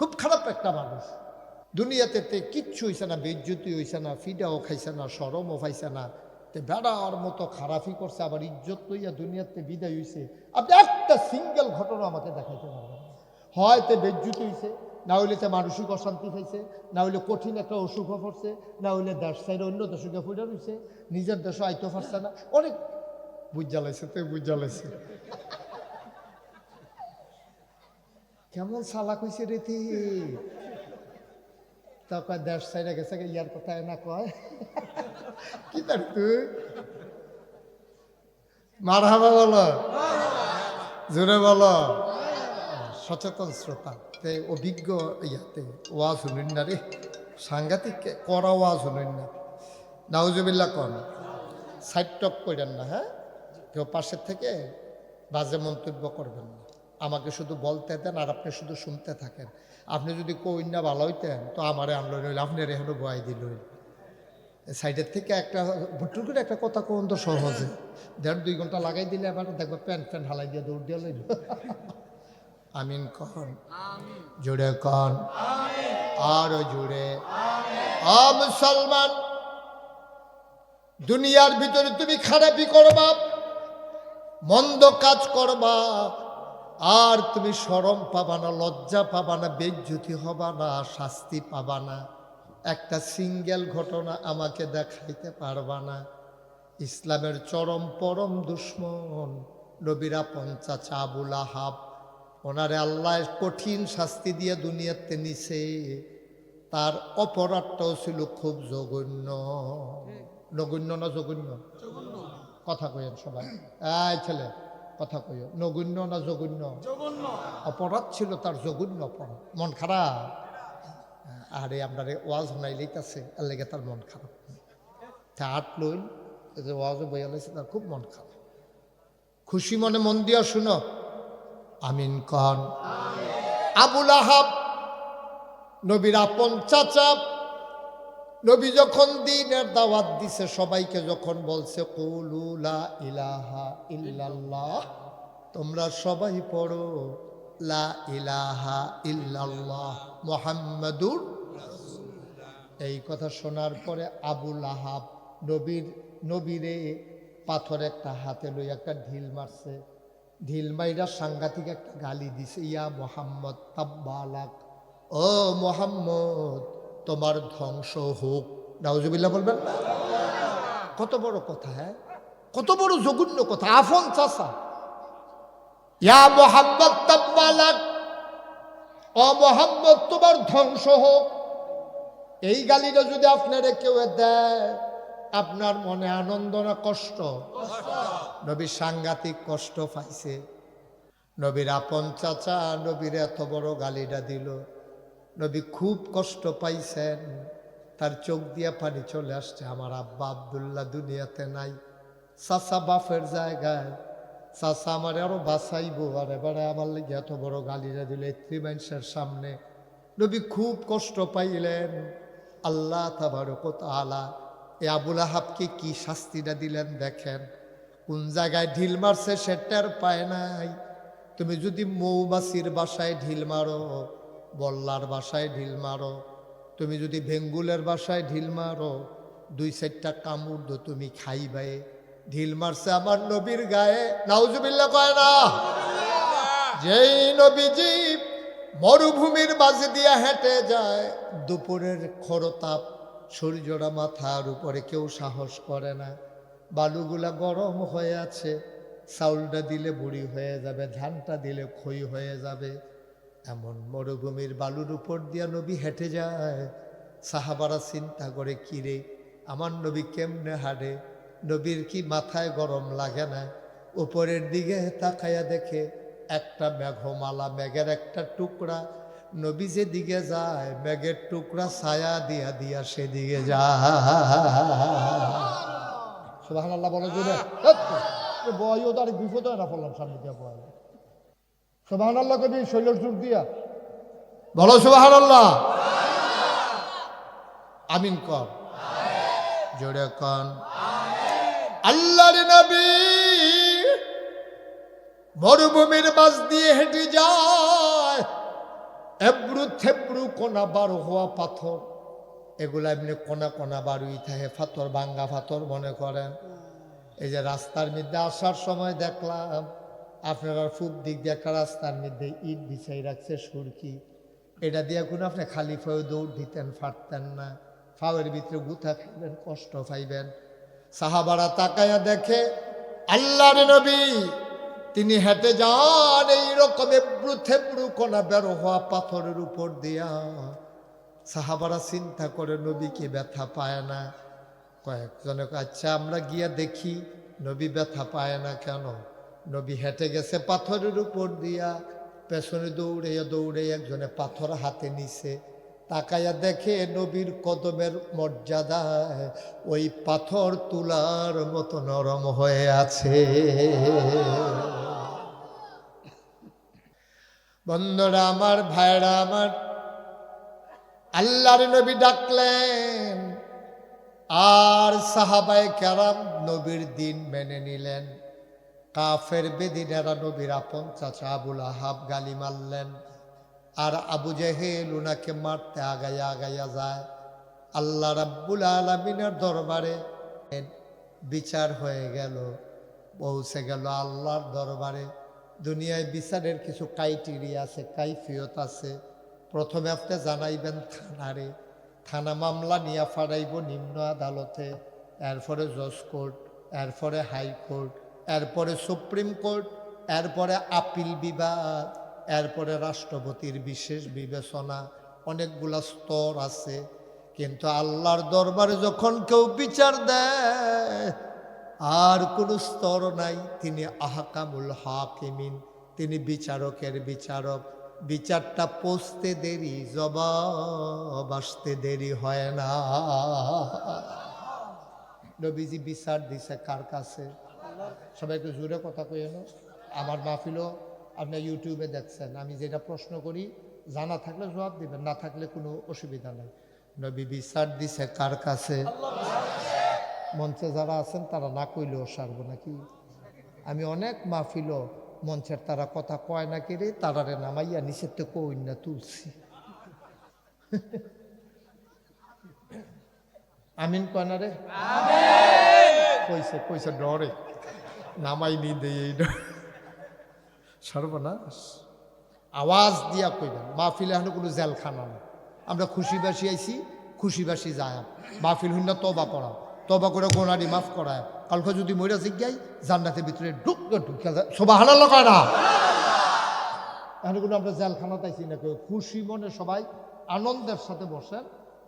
খুব খারাপ একটা মানুষ। দুনিয়াতে কিচ্ছু হইছে না, বেইজ্জতি হইছে না, ফিডাও খাইছে না, শরমও পাইছে না, বেড়ার মতো খারাপই করছে, আবার ইজ্জত লইয়া দুনিয়াতে বিদায় হইছে। আপনি একটা সিঙ্গেল ঘটনা আমাকে দেখাইতে পারবেন না। হয়তো বেইজ্জতি হইছে, না হইলে মানসিক অশান্তি পাইছে, না হইলে কঠিন একটা অসুখ পড়ছে, না হইলে দেশ সাইড অন্য দেশে ফুটে রয়েছে, নিজের দেশে আইতে পারছে না, অনেক বুঝালাইছে। বুঝালাইছে কেমন সালাক হইছে রে তুই। তা কয় দেশ সাইডে গেছে, ইয়ার কথা না কয় কি তার তুই মারহাবা বলো, জোরে বলো। সচেতন শ্রোতা অভিজ্ঞ ইয়াতে ওয়াজ শুনুন না রে, সাংঘাতিক করা ওয়াজ শুনুন না। নাউজুবিল্লাহ কন, সাইড টক করেন না। হ্যাঁ, কেউ পাশের থেকে বাজে মন্তব্য করবেন না, আমাকে শুধু বলতে দেন আর আপনি শুধু শুনতে থাকেন। আপনি যদি কইন না ভালো হইতেন তো আমারে আনলো নইল, আপনার এখনো বয়াই দিল। সাইডের থেকে একটা ভুট্টুর করে একটা কথা কোন তো সহজে 1.5-2 ঘন্টা লাগাই দিলে আবার দেখবো প্যান্ট হালাই দিয়ে দৌড় দিয়ে লইল। আমিন কন, জোরে কন, আরো জোরে। মুসলমান, দুনিয়ার ভিতরে তুমি খারাপি করবা, মন্দ কাজ করবা, আর তুমি শরম পাবা না, লজ্জা পাবা না, বেইজ্জতি হবা না, শাস্তি পাবা না। একটা সিঙ্গেল ঘটনা আমাকে দেখাইতে পারবা না। ইসলামের চরম পরম দুশ্মন নবীর আপন চাচা আবু লাহাব, ওনারে আল্লাহ কঠিন শাস্তি দিয়ে দুনিয়াতে নিছে। তার অপরাধটাও ছিল খুব জঘন্য। নগণ্য না জঘন্য? কথা কইেন সবাই, এই ছেলে কথা কইও, নগণ্য না জঘন্য? অপরাধ ছিল তার, জঘন্য অপরাধ। মন খারাপ, আরে আপনারে ওয়াজ শোনাই লইতেছে, এর লেগে তার মন খারাপ। হাট লইল যে ওয়াজে বইয়া লাইছে, তার খুব মন খারাপ। খুশি মনে মন দিয়া শুনো, আমিন কন। আবু লাহাব নবীর আপন চাচা, নবী যখন দ্বীনের দাওয়াত দিছে, সবাইকে যখন বলছে কুলু লা ইলাহা ইল্লাল্লাহ, তোমরা সবাই পড়ো লা ইলাহা ইল্লাল্লাহ মুহাম্মাদুর রাসূলুল্লাহ। এই কথা শোনার পরে আবু লাহাব নবীরে পাথর একটা হাতে লই একটা ঢিল মারছে। ঢিল মাইরা সাংঘাতিক একটা গালি দিছে, ইয়া মুহাম্মদ তাব্বালাক, ও মুহাম্মদ তোমার ধ্বংস হোক। নাউজুবিল্লাহ বলবেন না? কত বড় কথা, হ্যাঁ, কত বড় জঘন্য কথা। আফন চাচা, ইয়া মুহাম্মদ তাব্বালাক, ও মুহাম্মদ তোমার ধ্বংস হোক। এই গালিটা যদি আপনারে কেউ দেয়, আপনার মনে আনন্দ না কষ্ট? নবী সাংঘাতিক কষ্ট পাইছে। নবীর আপন চাচা নবীর এত বড় গালিটা দিল, নবী খুব কষ্ট পাইছেন। তার চোখ দিয়া পানি চলে আসছে। আমার আব্বা আব্দুল্লাহ দুনিয়াতে নাই, চাচা বাপের জায়গায়, চাচা আমার আরো বাঁচাইবো, আর এবারে আমার লেগে এত বড় গালিটা দিল এত্রি মানুষের সামনে। নবী খুব কষ্ট পাইলেন। আল্লাহ তাবারক ওয়া তাআলা এই আবু লাহাবকে কি শাস্তিটা দিলেন দেখেন। কোন জায়গায় ঢিল মারছে সে টের পায় নাই। তুমি যদি মৌমাছির বাসায় ঢিল মারো, বল্লার বাসায় ঢিল মারো, তুমি যদি ভেঙ্গুলের বাসায় ঢিল মারো, 2-4টা কামড় দো তুমি খাইবে। ঢিল মারছে আমার নবীর গায়ে, নাউজুবিল্লাহ কয় না? যেই নবীজি মরুভূমির মাঝে দিয়া হেঁটে যায়, দুপুরের খরতাপ, সূর্যটা মাথার উপরে, কেউ সাহস করে না। বালুগুলা গরম হয়ে আছে, চাউলটা দিলে বুড়ি হয়ে যাবে, ধানটা দিলে ক্ষয় হয়ে যাবে। এমন মরুভূমির বালুর উপর দিয়া নবী হেঁটে যায়। সাহাবারা চিন্তা করে, কিরে আমার নবী কেমনে হাঁটে, নবীর কি মাথায় গরম লাগে না? উপরের দিকে তাকাইয়া দেখে একটা মেঘমালা, মেঘের একটা টুকরা, নবী যেদিকে যায় মেঘের টুকরা ছায়া দিয়া দিয়া সেদিকে যায়। সুবহানাল্লাহ বলে জোরে, বয় ওদের বিপদ হয় না, বললাম সামনে দিয়া বয়। সুবহানাল্লাহ কবি শৈলের যুগ দিয়া বলো সুবহানাল্লাহ। আমিন কর, জোরে কন। আল্লাহর নবী মরুভূমির মাঝ দিয়ে হেঁটে যায়। এবড়ু থেবড়ু কোনা বার হওয়া পাথর, এগুলা এমনি কোনা কোনা বারুই থাকে, পাথর ভাঙ্গা পাথর মনে করেন। এই যে রাস্তার মধ্যে আসার সময় দেখলাম আপনারা পূব দিক দিয়ে একটা রাস্তার মধ্যে ইট বিছাই রাখছে সুরকি, এটা দিয়ে কোনো আপনি খালি পায়ে দৌড় দিতেন পারতেন না, পায়ের ভিতরে গুথা খাইবেন, কষ্ট পাইবেন। সাহাবারা তাকায়া দেখে আল্লাহর নবী তিনি হেঁটে যান এইরকম এবড়ু থেবড়ু কোনা বের হওয়া পাথরের উপর দিয়া। সাহাবারা চিন্তা করে নবী কি ব্যথা পায় না? কয়েকজনে আচ্ছা আমরা গিয়া দেখি নবী ব্যথা পায় না কেন। নবী হেঁটে গেছে পাথরের উপর দিয়া, পেছনে দৌড়ে দৌড়ে একজনে পাথর হাতে নিছে, তাকাইয়া দেখে নবীর কদমের মর্যাদায় ওই পাথর তুলার মতো নরম হয়ে আছে। বন্ধুরা আমার, ভাইরা আমার, আল্লাহর নবী ডাকলেন আর সাহাবায়ে কেরাম নবীর দিন মেনে নিলেন। কাফের বেদিনেরা নবীর আপন চাচা আবুল আহাব গালি মারলেন, আর আবু জেহেল উনাকে মারতে আগাইয়া আগাইয়া যায়। আল্লাহ রাব্বুল আলামিনের দরবারে বিচার হয়ে গেল, পৌঁছে গেল আল্লাহর দরবারে। দুনিয়ায় বিচারের কিছু ক্রাইটেরিয়া আছে, কাইফিয়ত আছে। প্রথমে আপনি জানাইবেন থানারে, থানা মামলা নিয়ে ফাড়াইব নিম্ন আদালতে, এরপরে জজ কোর্ট, এরপরে হাইকোর্ট, এরপরে সুপ্রিম কোর্ট, এরপরে আপিল বিভাগ, এরপরে রাষ্ট্রপতির বিশেষ বিবেচনা। অনেকগুলা স্তর আছে। কিন্তু আল্লাহর দরবারে যখন কেউ বিচার দেয় আর কোনো স্তর নাই। তিনি আহকামুল হাকিমিন, তিনি বিচারকের বিচারক। বিচারটা পৌঁছতে দেরি, জবাব আসতে দেরি হয় না। নবীজি বিচার দিছে কার কাছে? সবাই একটু জোরে কথা কই না। আমার মাহফিলও আপনি ইউটিউবে দেখছেন, আমি যেটা প্রশ্ন করি জানা থাকলে জবাব দিবেন, না থাকলে কোনো অসুবিধা নাই। নবী বিচার দিছে কার কাছে? মঞ্চে যারা আছেন তারা না কইলেও সারব নাকি? আমি অনেক মাহফিলও মঞ্চের তারা কথা কয় না কি রে, তারারে নামাইয়া নিচের তো কই না তুলছি। আমিন কয় না রে? কইছে কইছে ডরে নামাই নি দেই, এই সর্বনাশ। আওয়াজ দিয়া কইবেন। মাহফিলে এখন কোনো জেলখানা না, আমরা খুশিবাসী আইছি, খুশিবাসী যায়। মাহফিল হইনা তবা করা, তবা করে গোনারি মাফ করায়। কালকে যদি মইরা জিজ্ঞাই জান্নাতের ভিতরে ঢুকিয়া যায়, সুবহানাল্লাহ কয় না? এখন কোনো আমরা জেলখানাতে আইছি না, কেউ খুশি মনে সবাই আনন্দের সাথে বসেন,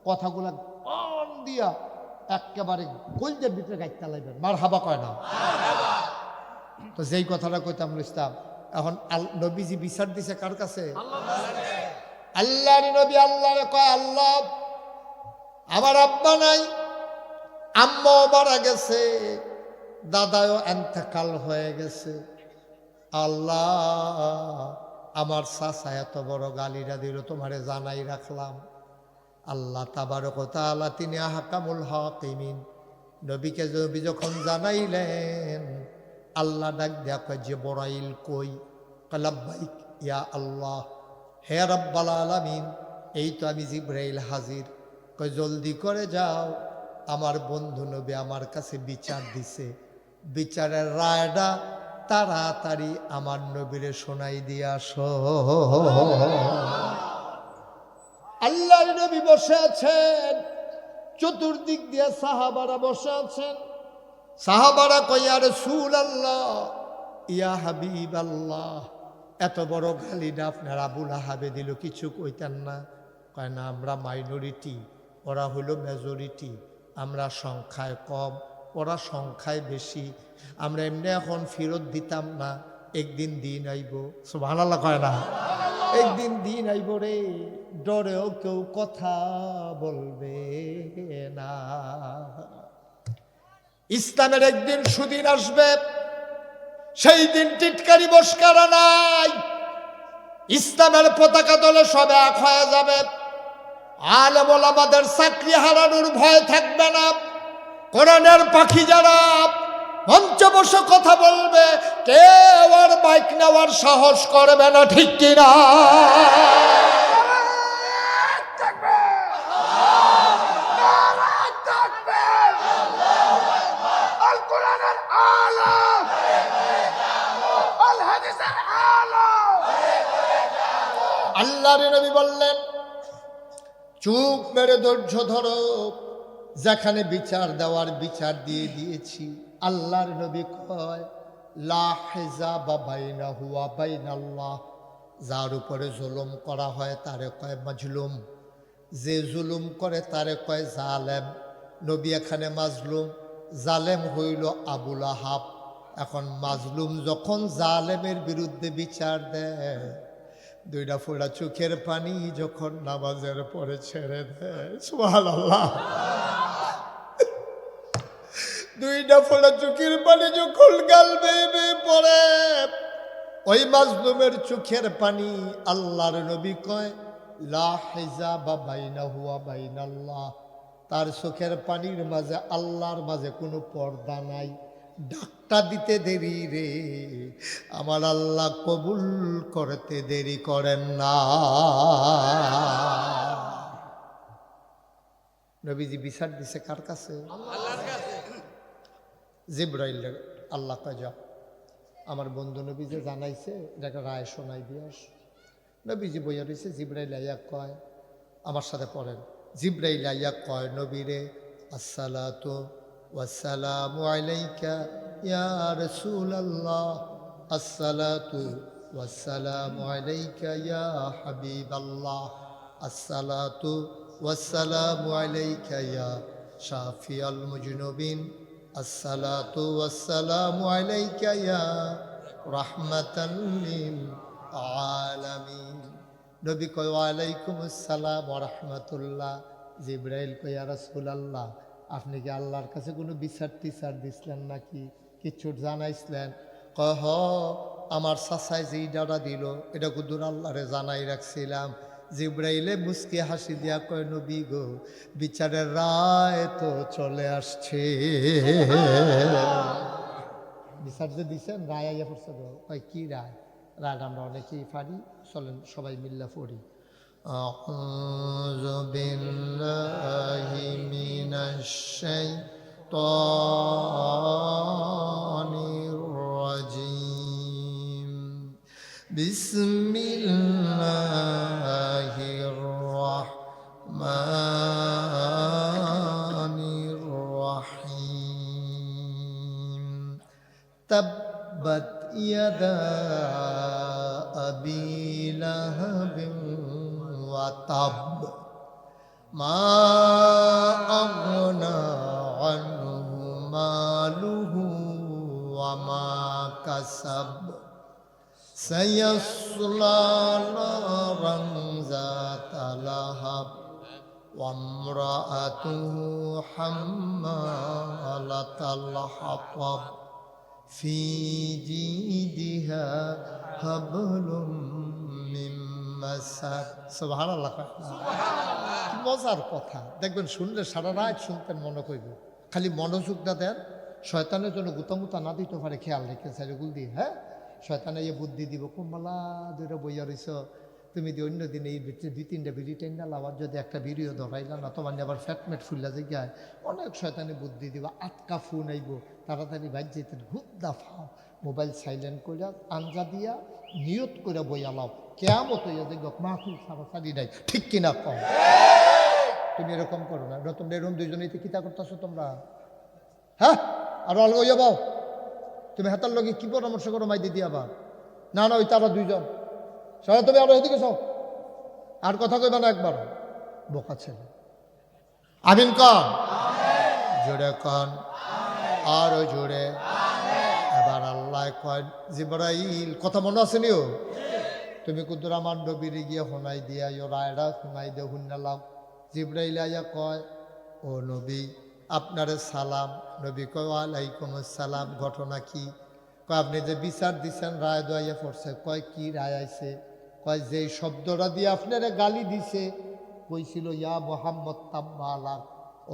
কথাগুলা মন দিয়া একেবারে কলজের ভিতরে গাইতে লাইবেন, মার হাবা কয় না? তো যেই কথাটা কইতাম ইসলাম, এখন নবীজি বিচার দিছে কার কাছে? আল্লাহর নবী আল্লাহরে কয়, আল্লাহ আমার আব্বা নাই, আম্মাও মারা গেছে, দাদাও এন্তেকাল হয়ে গেছে। আল্লাহ আমার চাচা এত বড় গালিরা দিল, তোমারে জানাই রাখলাম। আল্লাহ তাবারক ওয়া তাআলা তিনি আহকামুল হাকিমিন। নবীকে নবী যখন জানাইলেন, আল্লাহ ডাক দেয়া কয় জিবরাইল কই? লাব্বাইক ইয়া আল্লাহ, হে রাব্বাল আলামিন, এই তো আমি জিবরাইল হাজির। কয় জলদি করে যাও, আমার বন্ধু নবী আমার কাছে বিচার দিছে, বিচারের রায়টা তাড়াতাড়ি আমার নবীরে শোনাই দিয়ে আসো। আল্লাহর নবী বসে আছেন, চতুর্দিক দিয়ে সাহাবারা বসে আছেন। সাহাবারা কয় ইয়া রাসূলুল্লাহ, ইয়া হাবিবাল্লাহ, এত বড় গালিটা আপনার আবুল আহাবে দিল, কিছু কইতেন না? কয় না, আমরা মাইনরিটি, ওরা হলো মেজরিটি, আমরা সংখ্যায় কম, ওরা সংখ্যায় বেশি, আমরা এমনি এখন ফেরত দিতাম না, একদিন দিন আইব। সুবহানাল্লাহ কয় না? একদিন দিন আইব রে, ডরেও কেউ কথা বলবে না। ইসলামের একদিন সুদিন আসবে, সেই দিন টিটকারি বসকারা নাই, ইসলামের পতাকা দলে সব এক হয়ে যাবে। আলেম ওলামাদের চাকরি হারানোর ভয় থাকবে না। কোরআনের পাখি যারা মঞ্চে বসে কথা বলবে, কেউ আর মাইক নেওয়ার সাহস করবে না, ঠিক কিনা? আল্লাহর নবী বললেন, চুপ মেরে ধৈর্য ধরো, যেখানে বিচার দেওয়ার বিচার দিয়ে দিয়েছি। আল্লাহর নবী কয়, লা হিজাবা বাইনাহু ওয়া বাইনাল্লাহ, যার উপরে জুলুম করা হয় তারে কয় মাজলুম, যে জুলুম করে তারে কয় জালেম। নবী এখানে মাজলুম, জালেম হইল আবুল আহাব। এখন মাজলুম যখন জালেমের বিরুদ্ধে বিচার দেয়, দুইটা ফোঁটা চোখের পানি যখন নামাজের পরে ছেড়ে দেয়, সুবহানাল্লাহ, দুইটা ফোঁটা চোখের পানি যখন গাল বেয়ে বেয়ে পড়ে, ওই মাজলুমের চোখের পানি আল্লাহর নবী কয় লা হিজাবা বাইনাহু ওয়া বাইনাল্লাহ, তার চোখের পানির মাঝে আল্লাহর মাঝে কোনো পর্দা নাই। ডাকটা দিতে দেরি রে, আমার আল্লাহ কবুল করতে দেরি করেন না। নবীজি বিচার দিছে কার কাছে? আল্লাহর কাছে। জিবরাইল আল্লাহ কয় যাও, আমার বন্ধু নবী যে জানাইছে এটাকে রায় শোনাই দিয়াস। নবীজি বইয়া রয়েছে, জিবরাইল আইয়া কয়, আমার সাথে পড়েন, জিবরাইল আইয়া কয় নবীরে, আসসালাতু ওয়াসসালামু আলাইকা ইয়া রাসূলুল্লাহ, আসসালাতু ওয়াসসালামু আলাইকা ইয়া হাবিবাল্লাহ, আসসালাতু ওয়াসসালামু আলাইকা ইয়া শাফিয়াল মুজনুবিন, আসসালাতু ওয়াসসালামু আলাইকা ইয়া রাহমাতাল লিল আলামিন। নবী কয় ওয়ালাইকুম আসসালাম ওয়া রাহমাতুল্লাহ। জিবরাইল কয় ইয়া রাসূলুল্লাহ, আপনি কি আল্লাহর কাছে কোনো বিচার টিচার দিছিলেন নাকি, কিছু জানাইছিলেন? কয় হ, আমার চাচাই যেই ডাটা দিল এটা কুদুর আল্লাহরে জানাই রাখছিলাম। জিবরাইলে মুস্কি হাসি দিয়া কয় নবী গো, বিচারের রায় তো চলে আসছে। বিচার যে দিছেন, রায় আইয়া পড়ছে গো। কয় কি রায়? রায়টা আমরা অনেকেই পারি, চলেন সবাই মিল্লা পড়ি। আউযু বিল্লাহি মিনাশ শাইতানির রাজিম, বিসমিল্লাহির রাহমানির রাহিম। তাব্বাত ইয়াদা আবি লাহাবিন ওয়া তাব, মা আগনা আনহু মালুহু ওয়া মা কাসাব, সায়াসলা নারান যাতা লাহাব, ওয়া ইমরাআতুহু হাম্মালাতাল হাতাব, ফি জিদিহা হাবলুম মিন মাসাদ। সুবহানাল্লাহ। কি মজার কথা, দেখবেন শুনলে সারা রাত শুনতেন, মনে করব। খালি মনোযোগটা দেন, শয়তানের জন্য গুতামুতা না দিতে পারে, খেয়াল রেখে চারিগুল দিয়ে। হ্যাঁ, শয়তানে ইয়ে বুদ্ধি দিব, কুম্বালা দুইটা বইয়া রইছ, তুমি দি অন্য দিনে এই দুই তিনটা বিড়ি টেন না লাভার, যদি একটা ভিডিও ধরাইলা না তোমার আবার ফ্যাটমেট ফুল্লা জায়গায় অনেক শয়তানে বুদ্ধি দিবা। আটকা ফোন আইব, তাড়াতাড়ি বাইর যেতেন, হুদ্দা ফাও, মোবাইল সাইলেন্ট করে আঞ্জা দিয়া নিয়ত করে বইয়া লাও, কেয়ামত হইয়া দেখব মাহফিল সারাসারি নাই। ঠিক কিনা কম? তুমি এরকম করো না, তোমরা এরকম দুইজনেই কিতা করতেছো তোমরা? হ্যাঁ, আর অল্প হইয়া বাও, তুমি হাতার লগে কি পরামর্শ করো মাই দিদি আবার? না না, ওই তারা দুইজন সবাই, তুমি আরো এদিকে সব আর কথা কইবা না একবার, বোকা ছেলে। আমিন কন, জোরে কন, আরো জোরে। এবার আল্লাহ কয়, জিবরাইল, কথা মনে আছে নিও, তুমি কুদুর আমার নবীরে গিয়ে হোনাই দিয়া রায়রা হোনাই দিয়ে হুন্না লাভ। জিবরাইল আইয়া কয়, ও নবী আপনারে সালাম। নবী কয় ওয়ালাইকুম আসসালাম। ঘটনা কি? কয় আপনি যে বিচার দিচ্ছেন রায় দোয়াইয়া পড়ছে। কয় কি রায় আইছে? কয় যে শব্দটা দিয়ে আপনারে গালি দিছে, কইছিল ইয়া মোহাম্মদ তাব্বালাক,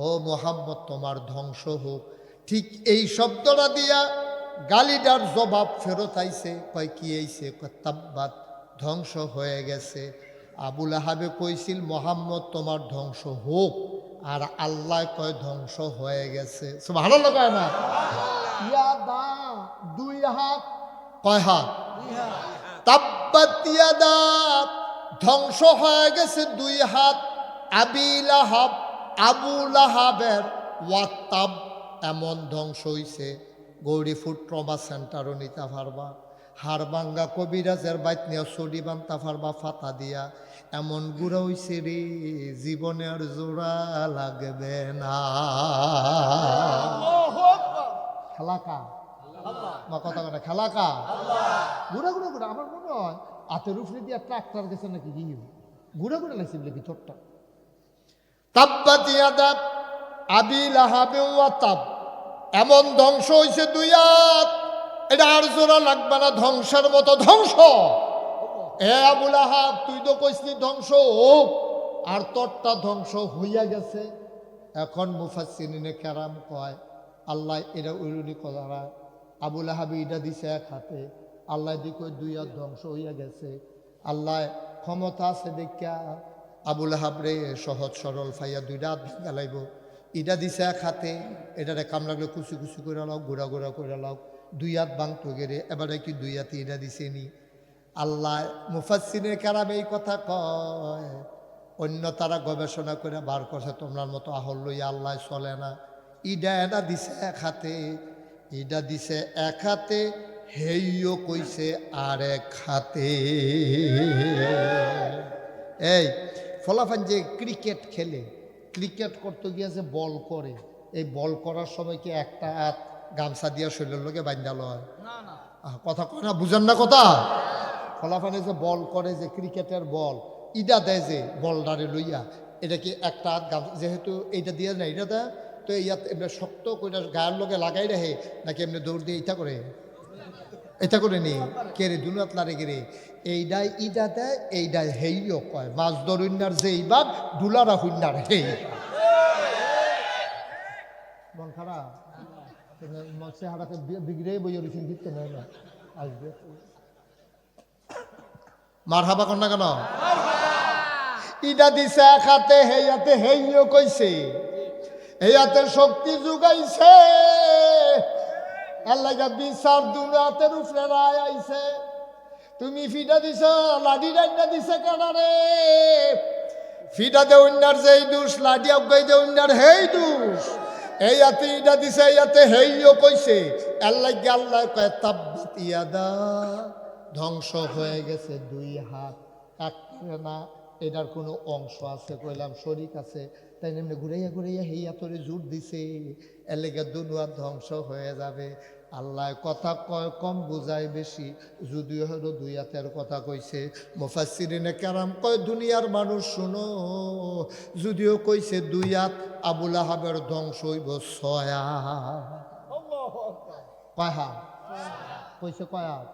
ও মোহাম্মদ তোমার ধ্বংস হোক, ঠিক এই শব্দটা দিয়া গালিটার জবাব ফেরত আইছে। কয় কি আইছে? কয় তাব্বাত, ধ্বংস হয়ে গেছে। আবুল আহাবে কইছিল মোহাম্মদ তোমার ধ্বংস হোক, আর আল্লাহ কয় ধ্বংস হয়ে গেছে। সুবহানাল্লাহ কয় না? ইয়াদা, দুই হাত। কয় হাত? তাব্বাত ইয়াদা ধ্বংস হয়ে গেছে 2 হাত। আবি লাহাব, আবু লাহাবের ওয়াত্তাব, এমন ধ্বংস হইছে গৌরীপুর ট্রমা সেন্টারও নিতে পারবা, হাড়বাঙ্গা কবিরাজের বাইত নিয়ে ছড়ি বানতে পারবা ফাতা দিয়া। এমন গুড়া হইছে রে জীবনে আর জোড়া লাগবে না। খেলাকা মা কথা কথা খেলাকা ঘুরা ঘুরা ঘুরা। আমার মনে হয় হাতের উপরে দিয়ে ট্রাক্টর গেছে নাকি গিয়ে ঘুরা ঘুরা লাগছে বলে ভিতরটা। তাব্বাত ইয়াদা আবি লাহাবে ওয়া তাব, এমন ধ্বংস হইছে 2 হাত, এটা আর জোড়া লাগবে না, ধ্বংসের মতো ধ্বংস। এ আবু লাহাব, তুই তো কইসনি ধ্বংস হোক, আর তোরটা ধ্বংস হইয়া গেছে। এখন মুফাসসিরিনে কেরাম কয় আল্লাহ এরা উইরুনি কলারা, আবু লাহাব ইটা দিছে 1 হাতে, আল্লাহ দিকে 2 হাত ধ্বংস হইয়া গেছে। আল্লাহ ক্ষমতা আছে দেখা আবু লাহাব রে সহজ সরল ফাইয়া 2 হাত ভেঙে লাইব। ইটা দিছে 1 হাতে, এটারে কাম লাগলে কুচি কুচি করে লাও, গোড়া গোড়া করে লাও, 2 হাত ভাঙতো গেরে, এবারে কি 2 হাতে ইটা দিছে নি। আল্লাহ মুফাসসিরিনে কেরাম এই কথা কয়, অন্য তারা গবেষণা করে বার করছে তোমার মতো আহল লইয়া আল্লাহ চলে না। ইডা এটা দিছে 1 হাতে, ইডা দিছে 1 হাতে, হেইও কইছে আর 1 হাতে। এই ফলাফান যে ক্রিকেট খেলে, ক্রিকেট করতে গিয়ে যে বল করে, এই বল করার সময় কি একটা হাত গামছা দিয়া শরীরের লোকে বান্ধালো হয়? কথা কয় না, বুঝেন না কথা? ফলাফানে যে বল করে, যে ক্রিকেটের বল ইডা দেয় যে বলডারে লইয়া, এটা কি একটা হাত গামছা, যেহেতু এইটা দিয়ে না এটা দেয়, তো ইয়াত এমনি শক্ত করে গায়ের লোকে লাগাই রাখে নাকি এমনি দৌড় দিয়ে এটা করে নি কে রে দুনাত লারে কে রে, এইডাই ইডা দেয়, এইডাই হেইও কয়। মাছ ধরুন্নার যে এইবার দুলারা হুন্নার হেই মন খারাপ চেহারাকে বিগড়ে বইয়ে রয়েছেন, দিতে নয় না আসবে। মার হাবা কন্যা কেন? ইডা দিছে 1 হাতে, হেইয়াতে হেইও কইছে, এই হাতের শক্তি যুগাইছে। আল্লাহ বিচার 2 হাতের উপরে রায় আইছে। তুমি ফিডা দিছ, লাডি ডাইনা দিছে কানারে, ফিডা দে উন্নার যেই দুষ, লাডি আগাই দে উন্নার হেই দুষ। এই হাতে ইডা দিছে, এই হাতে হেইও কইছে। আল্লাহ কয় তাব্বাত ইয়াদা, ধ্বংস হয়ে গেছে 2 হাত। একটা না, এটার কোনো অংশ আছে কইলাম, শরীক আছে, তাই এমনি ঘুরাইয়া ঘুরাইয়া হেইয়া তোরে জোর দিছে, এর লেগে 2 হাত ধ্বংস হয়ে যাবে। আল্লাহ কথা কয় কম, বুঝায় বেশি, যদিও হলো 2 হাতের কথা কইছে। মুফাসসিরিনে কেরাম কয় দুনিয়ার মানুষ শুনো, যদিও কইছে 2 হাত, আবু লাহাবের ধ্বংস হইব 6 হাত। কয় হাত কইছে? কয় হাত?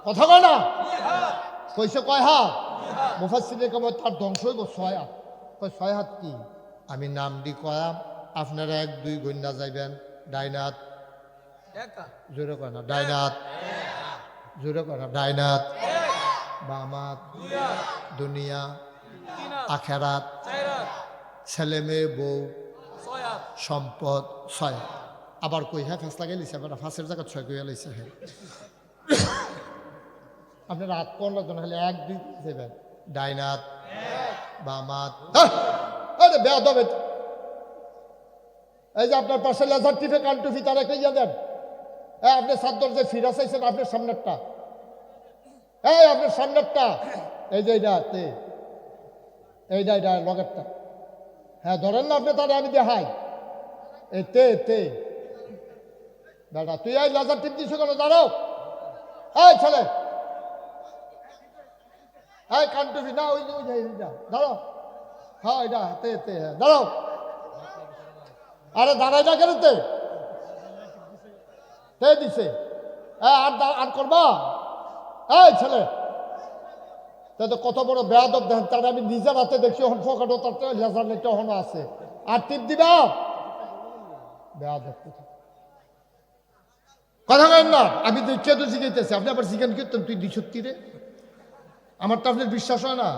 কথা কয় না, কইছে কয় হাত? মুফাসসিরিনে কেরাম তার ধ্বংস হইব 6 হাত। কয় 6 হাত কি? আমি নাম দি কয়াম, আপনারা 1 2 গন্যা যাইবেন। ডাইনাত, জোরে কয় না ডাইনাত, জোরে কয় না ডাইনাত, বামাত, দুনিয়া, আখেরাত, ছেলে মেয়ে বউ, সম্পদ, 6। আবার কই হ্যাঁ ফাঁস লাগাই লিছে, আবার ফাঁসের জায়গা 6 কইয়া লাইছে। হ্যাঁ আপনারা হাত কোন লাগতো না, খালি 1 2 যাবেন। ডাইনাত, বামাত, বেয়া দবে। এই যে আপনার পাশে লেজার টিপে কান্টুফি তারা কইয়া দেন। আপনি সাদ্দর যে ফিরা চাইছেন, আপনার সামনেরটা, এই আপনার সামনেরটা, এই যে এইটা লগেরটা, হ্যাঁ ধরেন না আপনি, তারা আমি দেখাই। এই তে দাদা তুই এই লেজার টিপ দিছো কেন? দাঁড়াও এই ছেলে, এই কান্টুফি না, ওই দাঁড়াও, হ্যাঁ এটা তে হ্যাঁ দাঁড়াও। আরে দাঁড়াই না কেন? তে দিছে, আর করবা? এই ছেলে, তো কত বড় বেয়াদব দেখেন, তার আমি নিজের হাতে দেখছি, হন ফকাটো তার লেজার নেটটা হন আছে, আর টিপ দিবা? বেয়াদব কথা কেন না? আমি দেখে তো শিখাইতেছি, আপনি আবার শিখেন করতেন তুই 2 রে, আমার তো আপনার বিশ্বাস হয় না।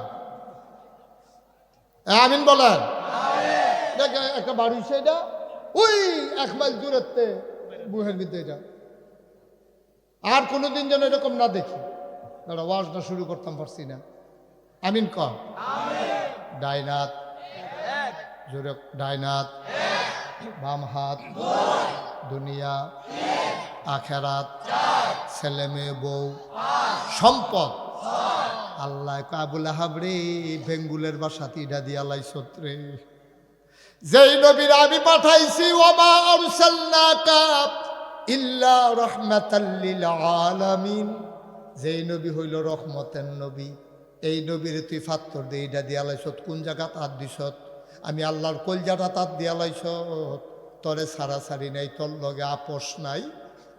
আমিন বলেন। একটা বাড়ি সেটা ওই 1 মাইল দূরত্বে বুহের ভিতরে, এটা আর কোনোদিন যেন এরকম না দেখি। ওয়াজটা শুরু করতাম পারছি না। আমিন কর। ডাইনাত জোরে, ডাইনাত বাম হাত, দুনিয়া আখেরাত, ছেলে মেয়ে বউ সম্পদ। আল্লাহ আবুল আহাব রে বেঙ্গুলের বাসাতে ইডা দিয়া লাইছত রে। যেই নবীর আমি পাঠাইছি, ওমা আরসালনাকা ইল্লা রাহমাতাল লিল আলামিন, যেই নবী হইল রহমতের নবী, এই নবীর তুই ফাত্তর দিয়ে ইডা দিয়া লাইছত। কোন জায়গা তার দিছত? আমি আল্লাহর কলজাটা তার দিয়া লাইছত। তরে সারাসারি নাই, তোর লগে আপোষ নাই।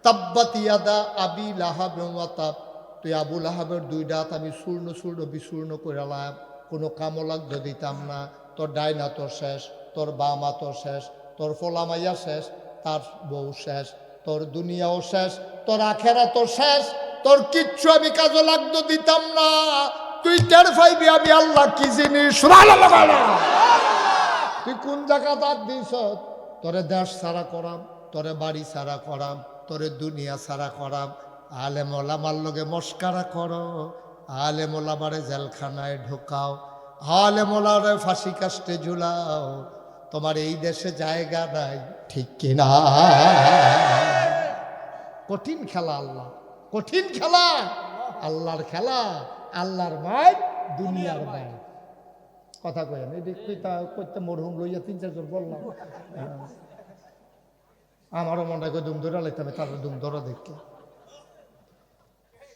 তাব্বাত ইয়াদা আবি লাহাব ওয়া তাব, তুই আবু লাহাবের দুই দাঁত আমি চূর্ণ চূর্ণ বিচূর্ণ করে লাম, কোনো কামও লাগতে দিতাম না। তোর ডাইনা তোর শেষ, তোর বামা তোর শেষ, তোর ফোলামাইয়া শেষ, তার বউ শেষ, তোর দুনিয়াও শেষ, তোর আখেরা তোর শেষ, তোর কিচ্ছু আমি কাজে লাগতে দিতাম না। তুই টের পাইবি আমি আল্লাহ কি জিনিস। তুই কোন জায়গা তার দিস? তোরে দেশ ছাড়া করাম, তোরে বাড়ি ছাড়া করাম, তোরে দুনিয়া ছাড়া করাম। আলেম ওলামার লগে মস্কারা করো, আলেম ওলামারে জেলখানায় ঢোকাও, আলেম ওলামারে ফাঁসি কাস্টে ঝুলাও। তোমার এই দেশে জায়গা নাই, ঠিক কিনা? কঠিন খেলা আল্লাহ, কঠিন খেলা আল্লাহর খেলা। আল্লাহর মায় দুনিয়ার মায়। কথা কই আমি করতে মরহুম লইয়া 3-4 জন বললাম। আমারও মনে হয় দুম ধরা লাইতে হবে, তারপর দুম ধরা দেখে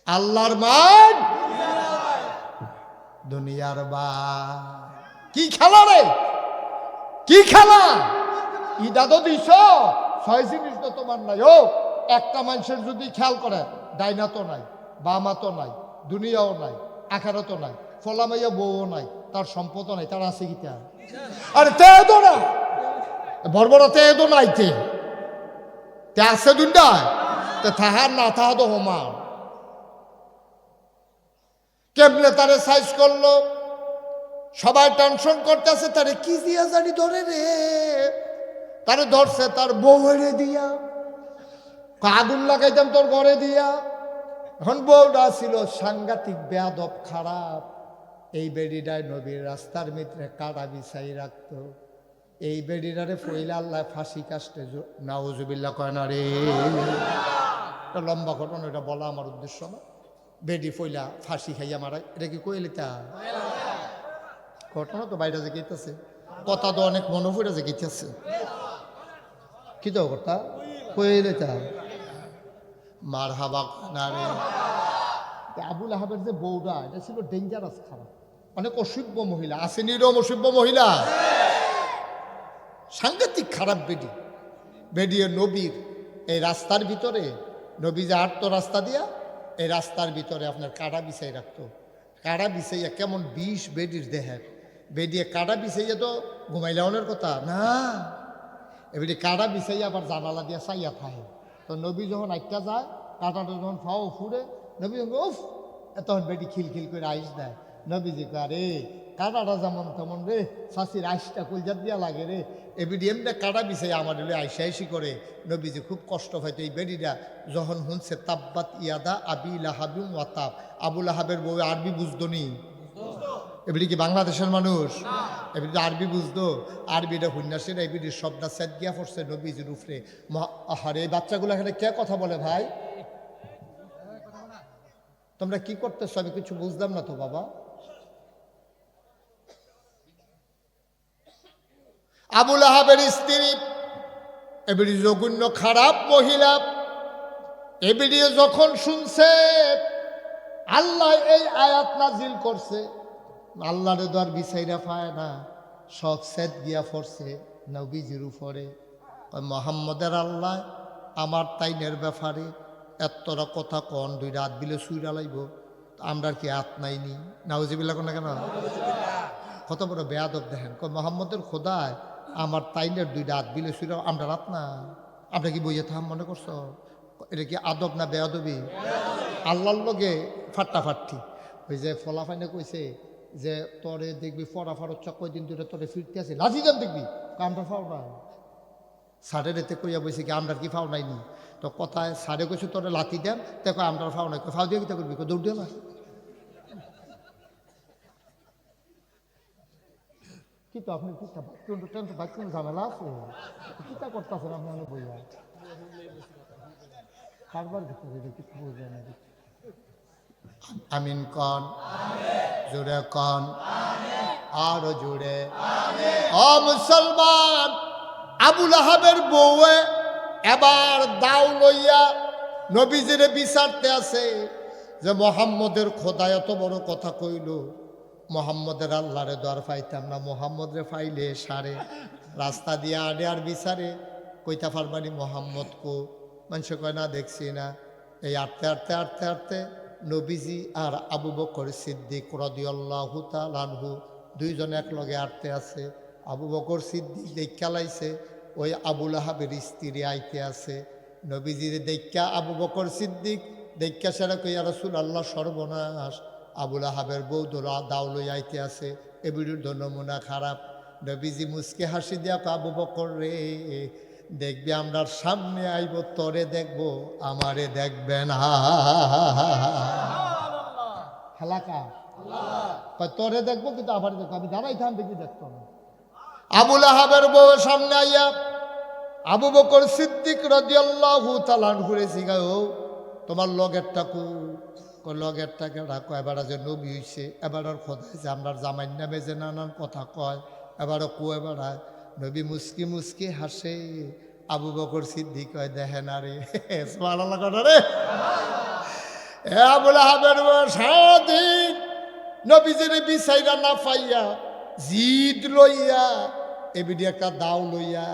আল্লাহর মান দুনিয়ার বা। কি খেলা রে, কি খেলা? ইদা তো দিছ 6 জিনিস তো তোমার নাই। ও একটা মানুষের যদি খেয়াল করে, ডাইনা তো নাই, বামা তো নাই, দুনিয়াও নাই, আখেরাতও নাই, ফলামাইয়া বউও নাই, তার সম্পদও নাই, তার আছে কি? আরে তে তো না, বড় বড় তে তো নাই, তে আছে দুটা, তে থাহার না থাহা তো হোমান। কেমনে তারে সাইজ করলো, সবাই টেনশন করতেছে, তারে কি দিয়া জানি ধরে রে। তারে ধরছে তার বউরে দিয়া, আগুন লাগাইতাম তোর ঘরে দিয়া। এখন বউটা ছিল সাংঘাতিক বেয়াদব খারাপ। এই বেডিটায় নবীর রাস্তার মিত্রে কাটা বিছাই রাখতো। এই বেডিটারে ফইলে আল্লাহ ফাঁসি কাস্টে, নাউজুবিল্লাহ কয় না রে। এটা লম্বা ঘটনা, এটা বলা আমার উদ্দেশ্য না। বেডি ফইলা ফাঁসি খাইয়া মারা, এটা কি কইলে তা ঘটনা তো বাইরে যে গেতেছে, কথা তো অনেক মনে পড়ে যে গেতেছে। কি তো কথা কইলে তা মার হাবা না রে। আবুল আহাবের যে বউটা, এটা ছিল ডেঞ্জারাস খারাপ, অনেক অসভ্য মহিলা। আসেনি রম অসভ্য মহিলা, সাংঘাতিক খারাপ বেডি। বেডিয়ে নবীর এই রাস্তার ভিতরে, নবী যে হাঁটতো রাস্তা দিয়া, এই রাস্তার ভিতরে আপনার কাটা বিছাই রাখতো। কাটা বিছাইয়া কেমন 20 বেডির দেহের, বেডিয়ে কাটা বিছাইয়া তো ঘুমাইলাওনের কথা না, এবারে কাটা বিছাইয়া আবার জানালা দিয়া চাইয়া থাকে। তো নবী যখন আটটা যায়, কাটাটা যখন ফাও ফুড়ে, নবী যখন উফ, তখন বেটি খিলখিল করে আইস দেয়। নবীজি আরে কাটাটা যেমন তেমন রে, শাশির আইসটা কলজার দিয়া লাগে রে। এবিডি এমনি কাটা বিছাই আমার হলে আইসা আইসি করে। নবীজি খুব কষ্ট পাইতো। এই বেডিটা যখন শুনছে তাব্বাত ইয়াদা আবি লাহাবিম ওয়া তাব, আবুল আহাবের বউ আরবি বুঝতো নি? এবিডি কি বাংলাদেশের মানুষ? এবিডি আরবি বুঝতো? আরবিটা হুন্যাসের এবিডির শব্দটা সেট গিয়া পড়ছে নবীজির উপরে। আহারে এই বাচ্চাগুলো এখানে কে কথা বলে ভাই? তোমরা কি করতেছো? আমি কিছু বুঝলাম না তো বাবা। আবুল আহাবের স্ত্রী এবিডি জঘন্য খারাপ মহিলা। এবিডি যখন শুনছে আল্লাহ এই আয়াত নাজিল করছে, আল্লাহরে তো আর বিচাইরা পায় না, সব সেট গিয়া পড়ছে নবীজির উপরে। মোহাম্মদের আল্লাহ আমার তাইনের ব্যাপারে এতটা কথা কন, 2 রাত বিলে শুইরা লাইব, আমরা কি হাত নাইনি? নাউজিবিল্লাহ কোন না কেন? কত বড় বেয়াদব দেখেন। মোহাম্মদের খোদায় আমার তাইনের 2 রাত বিলে শুইরা আমরা রাত না, আমরা কি বইয়ে থাম মনে করছো? এটা কি আদব না বেয়াদবি? আল্লাহর লগে ফাট্টাফাট্টি। ওই যে ফলাফাইনে কইছে যে তোরে দেখবি ফরা ফারচ্ছা কয়দিন ধরে তোরে ফিরতে আছে, লাঠি দেন দেখবি, আমরা ফাও নাই। সাড়ে এতে কইয়া বইছে কি আমরা কি ফাও নাইনি? তো কথায় সাড়ে কইছে তোরে লাঠি দেন, দেখো আমরা ফাও নাই। ফাও দিয়ে কিতা করবি? দৌড় দিয়ে না। কিন্তু আপনি বাইক ঝামেলা আছে কিতা করতেছেন আপনি অনেক বইয়া কারবার ভিতরে কিছু বুঝে না আমিন কন জোরে কন আরো জোরে ও মুসলমান আবুল আহাবের বউয়ে এবার দাও লইয়া নবীজিরে বিচারতে আছে যে মোহাম্মদের খোদা এত বড় কথা কইল মোহাম্মদের আল্লাহরে দর পাইতাম না মোহাম্মদরে পাইলে সারে রাস্তা দিয়ে আডে আর বিচারে কইতা পারবানি মোহাম্মদ কো মানুষ কয় না দেখছি না এই আটতে আটতে আটতে আটতে নবীজি আর আবু বকর সিদ্দিক রাদিয়াল্লাহু তাআলা আনহু দুইজন এক লগে আটতে আছে আবু বকর সিদ্দিক দেখা লাইছে ওই আবুল আহাবের স্ত্রী আইতে আছে নবীজির দেখা আবু বকর সিদ্দিক দেখা সেরা কইয়া রাসূলুল্লাহ সর্বনাশ আবুল আহাবের বউ দাও লই আইতে আছে এ বিরুদ্ধ নমুনা খারাপ নবীজি মুসকে হাসি দিয়া আবু বকর রে দেখবি আমরা সামনে আইব তোরে দেখব আমারে দেখবে না হালাকা তোরে দেখবো কিন্তু আবার দেখবো আমি দাঁড়াইতাম দেখি দেখতো না আবুল আহাবের বউ সামনে আইয়া আবু বকর সিদ্দিক রাদিয়াল্লাহু তাআলা ঘুরে জিগায় ও তোমার লগেরটা কু লগেরটাকে রাখো এবার যে নবী হইছে এবার আর খোদা হয়েছে আমরা জামাইন নামে যে নানান কথা কয় এবারও কুয়ে বেড়ায় নবী মুস্কি মুস্কি হাসে আবু বকর সিদ্দিক কয় দেখে না রে সুবহানাল্লাহ কথা রে এ আবুল আহাবের সারাদিন নবীজির বিচাইরা না পাইয়া জিদ লইয়া এবিডি একটা দাও লইয়া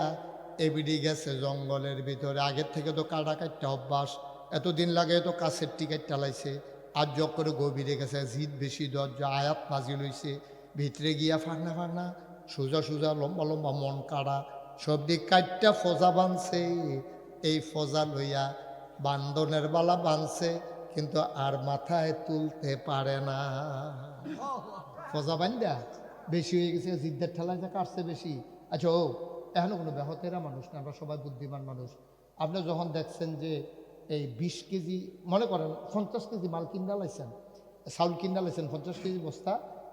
এবিডি গেছে জঙ্গলের ভিতরে আগের থেকে তো কাটা কাটটা অভ্যাস এতদিন লাগে তো কাছের টিকিট চালাইছে আর জগ করে গভীরে গেছে জিদ বেশি দরজা আয়াত নাজিল হইছে ভিতরে গিয়া ফাঁকনা ফাঁকনা সোজা সোজা লম্বা লম্বা মন কাড়া সব দিক কাটটা ফজা বানছে এই ফজা লইয়া বান্ধনের বালা বানছে কিন্তু আর মাথায় তুলতে পারে না ফজা বান্ধা বেশি হয়ে গেছে জিদ্দের ঠেলায় যা কাটছে বেশি আচ্ছা ও এখনো কোনো ব্যাহতেরা মানুষ না আমরা সবাই বুদ্ধিমান মানুষ আপনি যখন দেখছেন যে এই 20 কেজি মনে করেন 50 কেজি মাল কিনা লাইছেন চাউল কিনা লাইছেন 50 কেজি বস্তা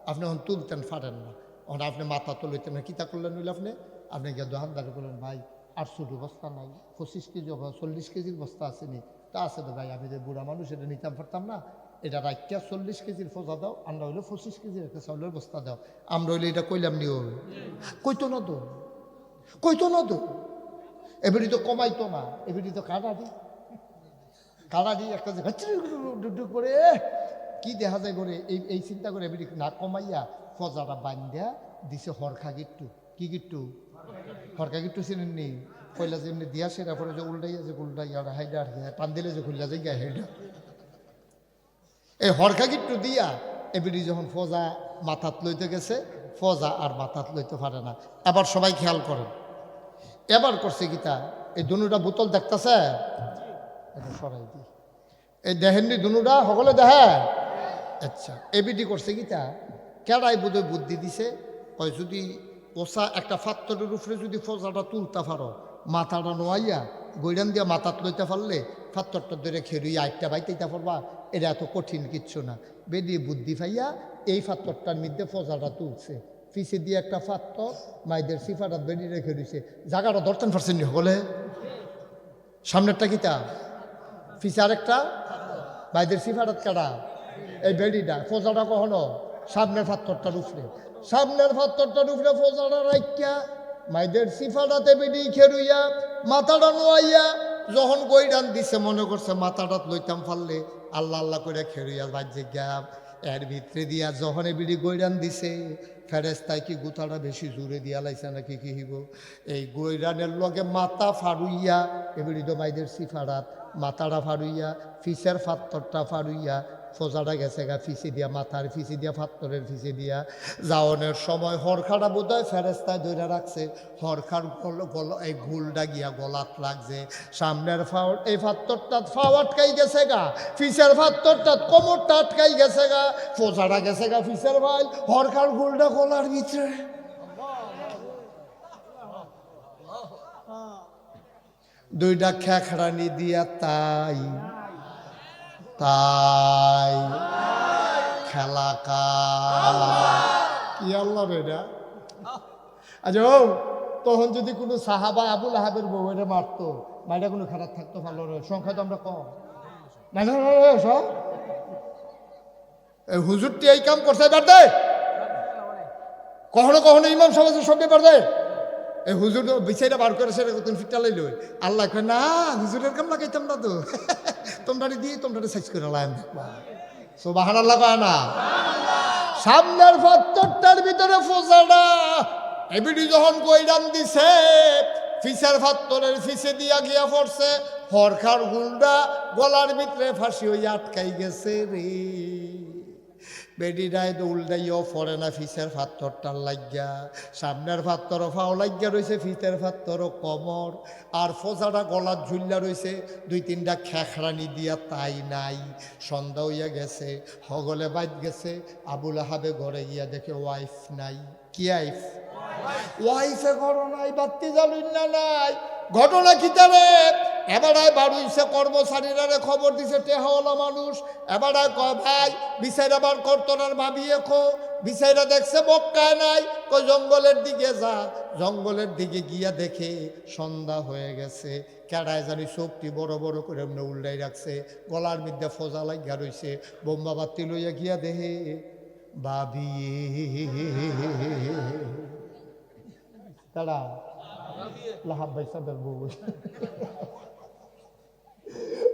আপনি এখন তুলতেন পারেন না এখন আপনি মাথা তুলতেন না কিতা করলেন নিলে আপনি গিয়ে দোকানদারি করলেন ভাই 800 বস্তা নাই 25 কেজি 40 কেজির বস্তা আসেনি তা আছে তো ভাই আমি যে বুড়া মানুষ এটা নিতাম পারতাম না এটা রাখিয়া 40 কেজির ফজা দাও আমরা হইলে 25 কেজির একটা চাউলের বস্তা দাও আমরা হইলে এটা কইলাম নিও কইতো না তো এবারই তো কমাইতো না এবারই তো কাটা দি একটা যে ডুক করে কি দেখা যায় করে এই চিন্তা করে এবারই না কমাইয়া ফজাটা বান্ধা দিছে হরখা গিট্টু কি গিট্টু হরখা গিট্টু চিনেন নি কইলা যে এমনি দিয়া সেরা পরে যে উল্টাইয়া যে উল্টাইয়া হাইডা আর টান দিলে যে খুললা যায় হেডা এই হরখা গিট্টু দিয়া এবারই যখন ফজা মাথাত লইতে গেছে ফজা আর মাথাত লইতে পারে না এবার সবাই খেয়াল করেন এবার করছে গীতা এই দুনুটা বোতল দেখতেছে এটা সরাই দি এই দেখেননি দুনুটা সকলে দেখে আচ্ছা এবিডি করছে গীতা কেডাই বোধহয় বুদ্ধি দিছে ওই যদি পোষা একটা ফাত্তরের উপরে যদি ফজাটা তুলতে পারো মাথাটা নোয়াইয়া গৈরান দিয়া মাথাত লইতে পারলে ফাত্তরটা ধরে খেরুইয়া আটটা বাইতেইতে পারবা এটা এত কঠিন কিচ্ছু না বেরিয়ে বুদ্ধি পাইয়া এই ফাত্তরটার মধ্যে ফজাটা তুলছে পিছে দিয়ে একটা ফাত্তর মাইদের সিফাটা বেরিয়ে রেখে দিছে জায়গাটা ধরতেন পারছেন সকলে সামনেরটা কিতা পিছে আরেকটা মাইদের সিফাটাত কাটা এই বেডিটা ফজাটা কখনো সামনের ফাত্তরটার উপরে ফজাটা রাখিয়া মাইদের সিফাটাতে বেডি খেরুইয়া মাথাটা নোয়াইয়া যখন গৈরান দিছে মনে করছে মাথাটাত লইতাম পারলে আল্লাহ আল্লাহ করে খেরুইয়া বাজ্যে গ্যাপ এর ভিতরে দিয়া যখন বিড়ি গৈরান দিছে ফেরেস্তায় কি গুতাটা বেশি জোরে দিয়া লাইছে নাকি কি হইব এই গৈরানের লগে মাথা ফাড়ুইয়া এবিড়ি তো মাইদের সিফারাত মাথাটা ফাড়ুইয়া ফিসের ফাত্তরটা ফাড়ুইয়া ফোজাটা গেছে গা ফিসে দিয়া মাথার ফিসে দিয়া ফাত্তরের ফিসে দিয়া যাওয়ানোর সময় হরখাটা বোধ হয় ফেরেস্তায় ধরে রাখছে হরখার এই ঘুলটা গিয়া গলাত লাগছে সামনের ফাওয়ার এই ফাত্তরটা ফাও আটকাই গেছে গা ফিসের ফাত্তরটা কোমরটা আটকাই গেছে গা ফোজাটা গেছে গা ফিসের ভাই হরখার ঘুলটা গলার ভিতরে দুইটা খেখড়ানি দিয়া তাই খেলা কি আল্লাহ এটা আচ্ছা ও তখন যদি কোনো সাহাবা আবুল আহাবের বউয়েরে মারতো মাইটা কোনো খারাপ থাকতো ভালো নয়, সংখ্যা তো আমরা কম না না সব এই হুজুরটি এই কাম করছে এবার দে কখনো কখনো ইমাম সমাজের সব ব্যাপার দেয় এই হুজুর বিচাইটা বার করে সেটা তুমি ফিটা লাইল আল্লাহ কয় না হুজুরের কাম লাগাইতাম না তো তোমরা দিয়ে তোমরা সাইজ করে লাইম দেখবা সুবহান আল্লাহ কয় না সামনের ফাত্তরটার ভিতরে ফোজাটা এবিডি যখন কইরান দিছে ফিসের ফাত্তরের ফিসে দিয়া গিয়া পড়ছে হরখার গুলডা গলার ভিতরে ফাঁসি হইয়া আটকাই গেছে রে বেডিটায় তো উল্টাইও পড়ে না ফিসের ফাত্তরটার লাগিয়া সামনের ফাত্তরও ফাও লাগিয়া রয়েছে ফিসের ফাত্তরও কমর আর ফোজাটা গলার ঝুল্লা রয়েছে দুই তিনটা খেখরানি দিয়া তাই নাই সন্ধ্যা হইয়া গেছে হগলে বাইত গেছে আবুল আহাবে ঘরে গিয়া দেখে ওয়াইফ নাই কি ওয়াইফে ঘর নাই বাত্তি জ্বালুন না নাই ঘটনা কি তারে এবারায় বাড়ুইছে কর্মচারীরা খবর দিছে টেহাওয়ালা মানুষ এবারায় কয় ভাই বিচাইরা বার কর্তনার ভাবিয়ে খো বিচাইরা দেখছে মক্কায় নাই কই জঙ্গলের দিকে যা জঙ্গলের দিকে গিয়া দেখে সন্ধ্যা হয়ে গেছে কেডায় জানি চোখটি বড় বড় করে এমনি উল্টাই রাখছে গলার মধ্যে ফোজা লাগিয়া রইছে বোম্বা বাতি লইয়া গিয়া দেহে বাবি তারা লাহাব ভাই সাদের বউ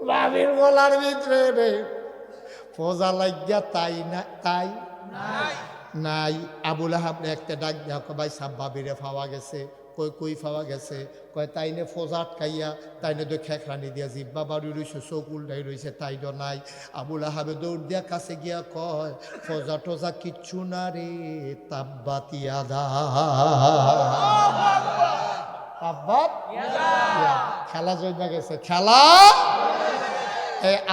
বাবির গলার ভিতরে রে ফোজা লাগিয়া তাই না তাই নাই আবুল আহাব একটা ডাক দেওয়া ভাই সাব বাবিরে পাওয়া গেছে কই কই পাওয়া গেছে কয় তাইনে ফোজা আটকাইয়া তাইনে তো খেখরানি দিয়া জিব্বা বাড়ি রয়েছে চোখ উল্টাই রয়েছে তাই তো নাই আবুল আহাবে দৌড় দিয়া কাছে গিয়া কয় ফোজা টোজা কিচ্ছু না রে তাব্বাতিয়া দা তাব্বাত খেলা জমা গেছে খেলা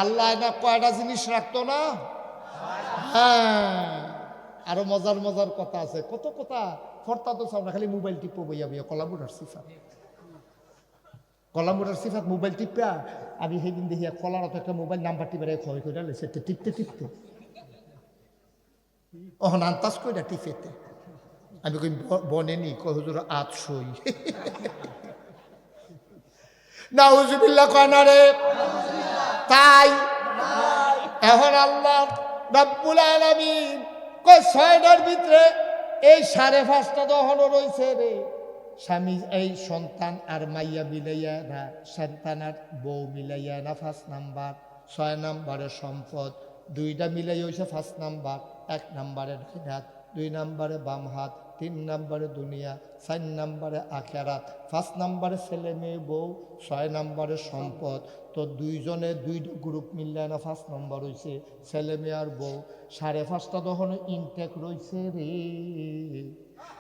আল্লাহ না কয়টা জিনিস রাখতো না হ্যাঁ আরো মজার মজার কথা আছে কত কথা ফর্তা তো চাও না খালি মোবাইল টিপো বইয়া বইয়া কলামুরার সিফাত মোবাইল টিপা আমি সেদিন দেখি কলার একটা মোবাইল নাম্বার টিপে ক্ষয় করে লেছে টিপতে টিপতে অহন আন্তাজ কইরা টিপেতে আমি কই বনেনি কই হুজুর আজ সই নাউজুবিল্লাহ কয় না রে তাই এখন আল্লাহ রাব্বুল আলামিন কই ছয়টার ভিতরে এই 5:30টা দহনও রয়েছে রে স্বামী এই সন্তান আর মাইয়া মিলাইয়া না সন্তান আর বউ মিলাইয়া না 5 নাম্বার 6 নাম্বারে সম্পদ দুইটা মিলাই হয়েছে 5 নাম্বার 1 নাম্বারে ডান হাত 2 নাম্বারে বাম হাত 3 নাম্বারে দুনিয়া 4 নাম্বারে আখেরাত 5 নাম্বারে ছেলে মেয়ে বউ 6 নাম্বারে সম্পদ তো দুইজনে দুই গ্রুপ মিললে না 5 নাম্বার হয়েছে ছেলে মেয়ে আর বউ 5:30টা তখন ইনটেক রয়েছে রে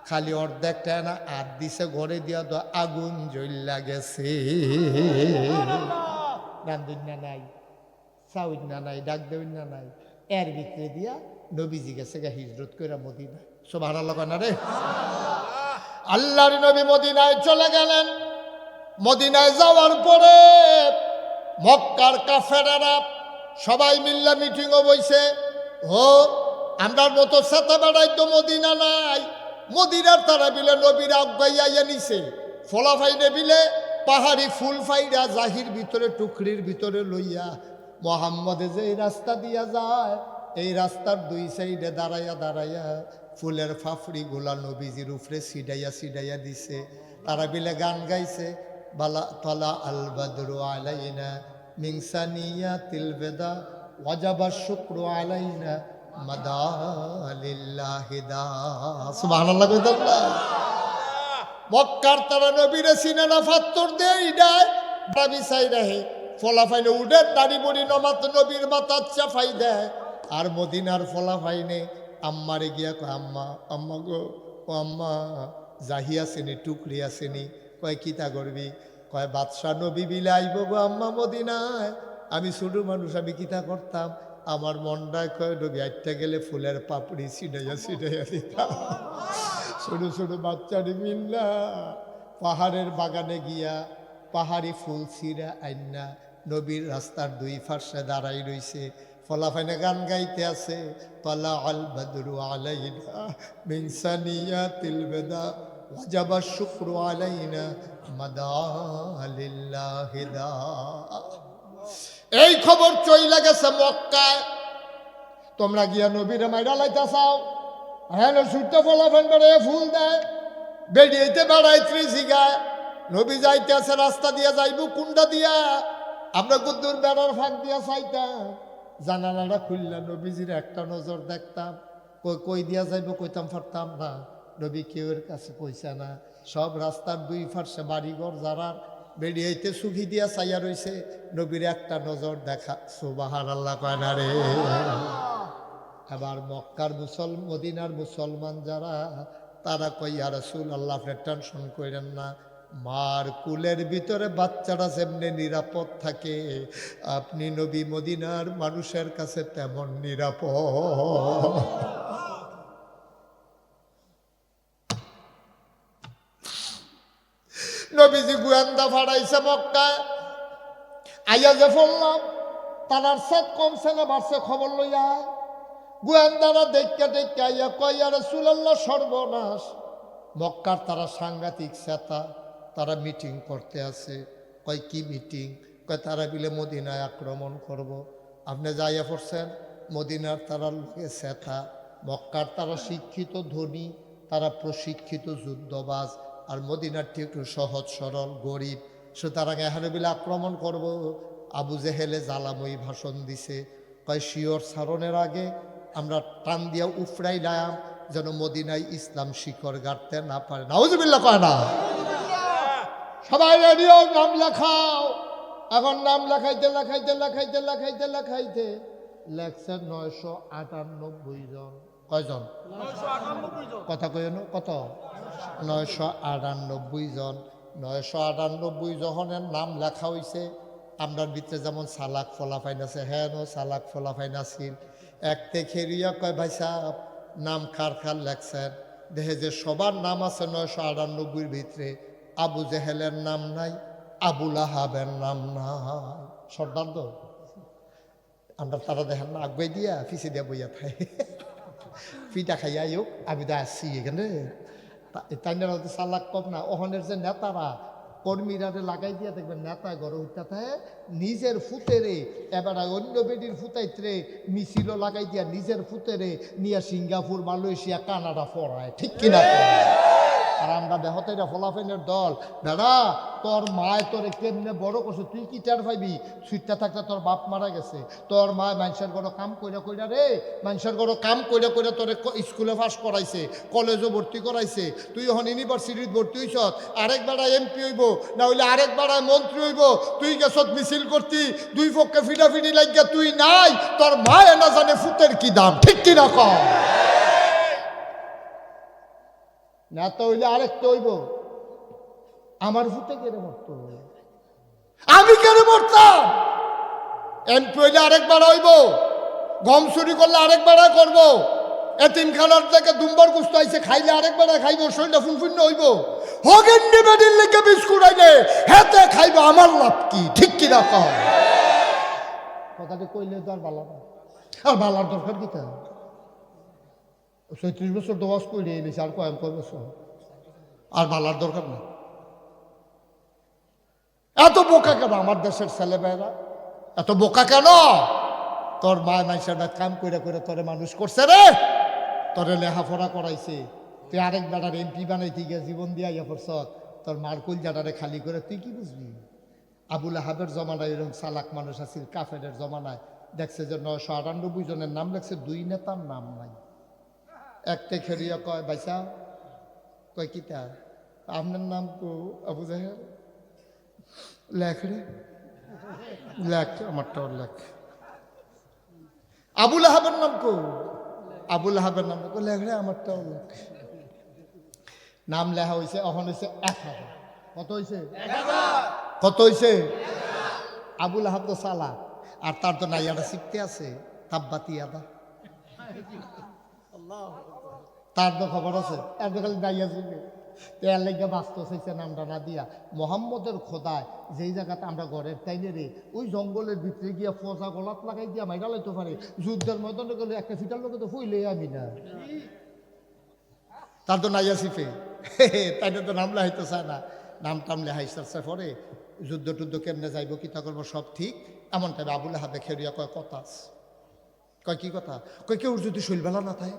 খালি অর্ধেকটা না হাত দিছে ঘরে দিয়া তো আগুন জ্বল্লা গেছে রান্ধুন না নাই চাউন না নাই ডাক দেউন না নাই এর ভিতরে দিয়া নবীজি গেছে গা হিজরত কইরা মদিনা সুবহানাল্লাহ না রে আল্লাহর নবী মদিনায় চলে গেলেন মদিনায় যাওয়ার পরে মক্কার কাফেরেরা সবাই মিল্লা মিটিংও বইছে ও আমরার মতো সাথে বেড়াই তো মদিনা নাই মদিনার তারা বিলে নবীর আজ্ঞাইয়া নিছে ফলাফাইনে বিলে পাহাড়ি ফুল ফাইরা জাহির ভিতরে টুকরির ভিতরে লইয়া মোহাম্মদে যে রাস্তা দিয়া যায় এই রাস্তার দুই সাইডে দাঁড়াইয়া দাঁড়াইয়া ফুলের ফাফড়ি গোলা নবীজির উপরে সিডাইয়া দিছে তারা বিলে গান গাইছে বালা তলা আল বদরু আলাইনা মিংসানিয়া তিলবেদা ওয়াজাবা শুকরু আলাইনা মাদালিল্লাহিদা সুবহানাল্লাহ কইতাল্লাহ মক্কার তারা নবীরে সিনানা ফাত্তর দেই নাই দাবি চাই রাহে ফলাফাইনে উঠে দাড়ি বড়ি নমাত নবীর মাথা চাফাই দেয় আর মদিনার ফলাফাইনে আম্মারে গিয়া কয় আম্মা আম্মা গো ও আম্মা জাহি আসেনি টুকরি আসেনি কয় কিতা করবি কয় বাদশাহ নবী বিলে আইব গো আম্মা মদিনায় আমি ছোট মানুষ আমি কিতা করতাম আমার মনটায় কয় নবী আটটা গেলে ফুলের পাপড়ি ছিটাইয়া দিতাম ছোট ছোট বাচ্চাটি মিল্লা পাহাড়ের বাগানে গিয়া পাহাড়ি ফুল ছিঁড়া আইনা নবীর রাস্তার দুই পাশে দাঁড়াই রইছে ফলাফাইনে গান গাইতে আছে তলা আল বদরু আলাইনা মিন সানিয়াতিল বেদা ওয়াজাবা শুকরু আলাইনা মাদালিল্লাহি দা। এই খবর চইলা গেছে মক্কায়। তোমরা গিয়া নবীরে মাইরা লাইতা চাও, হ্যাঁ সুট্টা ফলাফেন বেড়ে ফুল দেয়, বেরিয়েতে বেড়ায় ত্রিশিগায়। নবী যাইতে আছে, রাস্তা দিয়া যাইব কুন্ডা দিয়া, আমরা কুদ্দুর বেড়ার ফাঁক দিয়া চাইতাম, জানালাটা খুললা নবীজির একটা নজর দেখতাম। কই দিয়া যাইব কইতাম পারতাম না, নবী কেউর কাছে কইছে না। সব রাস্তার দুই পার্শ্বে বাড়িঘর যারা, বেরিয়েতে সুখী দিয়া চাইয়া রইছে, নবীর একটা নজর দেখা। সুবহানাল্লাহ কয় না রে। আবার মক্কার মদিনার মুসলমান যারা, তারা কই ইয়া রাসূলুল্লাহ আপনি টেনশন করেন না, মার কুলের ভিতরে বাচ্চারা যেমনি নিরাপদ থাকে, আপনি নবী মদিনার মানুষের কাছে তেমন নিরাপদ। নবীজি গোয়েন্দা ফাড়াইছে মক্কায়। আইয়া যে বললাম তার সাথ কমছে না বাড়ছে খবর লইয়া। গোয়েন্দারা দেখতে দেখতে আইয়া কয় ইয়া রাসূলুল্লাহ সর্বনাশ। মক্কার তারা সাংঘাতিক চেতা, তারা মিটিং করতে আছে। কয় কি মিটিং? কয় তারা বিলে মদিনায় আক্রমণ করব। আপনি যাইয়া পড়ছেন মদিনার তারা লোকে চেতা, মক্কার তারা শিক্ষিত ধনী, তারা প্রশিক্ষিত যুদ্ধবাজ, আর মদিনারটি একটু সহজ সরল গরিব। সুতরাং এখানে বিলে আক্রমণ করব। আবু জেহেলে জ্বালাময়ী ভাষণ দিছে। কয় শিওর সারণের আগে আমরা টান দিয়া উফরাইলাম, যেন মদিনায় ইসলাম শিকড় গাড়তে না পারে। নাউজুবিল্লাহ কয় না। সবাই রেডিও, নাম লেখাও। এখন নাম লেখাইতে লেখাইতে লেখাইতে লেখাইতে লেখাইতে লেখছে 998 জন। কয়জন? কথা কইন কত? 998 জন। 998 জনের নাম লেখা হইছে। আমরার ভিতরে যেমন সালাক ফলাফাইন আছে, হ্যাঁ সালাক ফলাফাইন আছিল। একতে খেরিয়া কয় ভাই সাহেব নাম কার কার লেখছেন? দেখে যে সবার নাম আছে 998 ভিতরে, আবু জেহেলের নাম নাই, আবুল আহাবের নাম নাই। সর্দার তো আমরা তারা দেখেন না আগুয়াই দিয়া ফিসে দিয়া বইয়া খাই, ফিটা খাইয়া হোক আমি তো আসছি এখানে। তাই না সালাক কম না। ওখানের যে নেতারা কর্মীরা লাগাই দিয়া দেখবেন নেতা গড়ে উঠতে থাকে নিজের ফুতেরে, এবার অন্য বেডির ফুতাইত্রে মিছিল লাগাই দিয়া নিজের ফুতেরে নিয়ে সিঙ্গাপুর মালয়েশিয়া কানাডা পড়ায়, ঠিক কিনা? আর আমরা দেহতেরা ফলাফেনের দল। দাদা তোর মায় তোরে কেমনে বড় করছে তুই কি টের পাইবি? সুইটটা থাকতে তোর বাপ মারা গেছে, তোর মায় মানুষের ঘরে কাম কইরা কইরা রে, মানুষের ঘরে কাম কইরা কইরা তোরে স্কুলে পাস করাইছে, কলেজও ভর্তি করাইছে। তুই এখন ইউনিভার্সিটিত ভর্তি হইছ, আরেক বেড়ায় এমপি হইব, না হইলে আরেক বেড়ায় মন্ত্রী হইব। তুই গেছত মিছিল করতি, দুই পক্ষে ফিটাফিটি লাগিয়া তুই নাই, তোর মায় না জানে ফুতের কি দাম, ঠিক কিনা কম? না তো হইলে আরেকটা হইব। আমার ফুটে কেড়ে মরত, আমি কেড়ে মরতাম। এমপি হইলে আরেকবার হইব, গম চুরি করলে আরেকবার করব, এতিমখানার থেকে দুম্বার গুস্ত আইছে খাইলে আরেকবার খাইব, শরীরটা ফুনফুন্ন হইব। হগেন নিবেদির লেগে বিস্কুট আইলে হেতে খাইব, আমার লাভ কি, ঠিক কি না? কথাটা কইলে তো আর বালা না, আর বালার দরকার কি? 36 বছর দোয়াজ করে এনেছে, আর কয়েক বছর আর বালার দরকার না। এত বোকা কেন আমার দেশের ছেলেমেয়েরা? এত বোকা কেন? তোর মা মাইসের ভাই কাম কইরা কইরা তোরে মানুষ করছে রে, তোরে লেখাপড়া করাইছে, তুই আরেক বেটার এমপি বানাইতে গিয়ে জীবন দিয়া ইয়া করছ, তোর মার কলজাটারে খালি করে তুই কি বুঝবি? আবুল আহাবের জমানায় এরকম চালাক মানুষ আছিল, কাফেরের জমানায় দেখছে যে 998 জনের নাম লেখছে, 2 নেতার নাম নাই। একটা খেলিয়া কয় বাইসা, কয় কিতা আপনার নাম তো আবু জাহেল, লেখ রে লেখ, আমারটাও লেখ। আবুল আহাবের নাম কো, আবুল আহাবের নাম লেখ রে, আমারটাও লেখ। নাম লেখা হয়েছে, এখন হয়েছে 1000। কত হয়েছে? কত হয়েছে? আবুল আহাব তো সালা, আর তার তো নাইয়াটা শিখতে আছে, তাব্বাতি আদা, তার তো খবর আছে, তার তো খালি নাইয়া শিখবে। এর লেগে বাঁচতে চাইছে নামটা না দিয়া। মোহাম্মদের খোদায় যেই জায়গাতে আমরা ঘরের তাইনে রে, ওই জঙ্গলের ভিতরে গিয়া ফজা গলাত লাগাই দিয়া মাইরা লাইতে পারে। যুদ্ধের ময়দানে গেলে একটা ফিটার লোকে তো ফুইলে আমি না, তার তো নাইয়া শিফে। তাই তো নাম লেহাইতে চায় না, নাম টাম লেহাইছে পরে যুদ্ধ টুদ্ধ কেমনে যাইব কিতা করবো সব ঠিক। এমন টাইমে আবুল আহাবে খেরিয়া কয় কথা আছে। কয় কি কথা? কয় কেউ যদি শৈলবেলা না থাকে,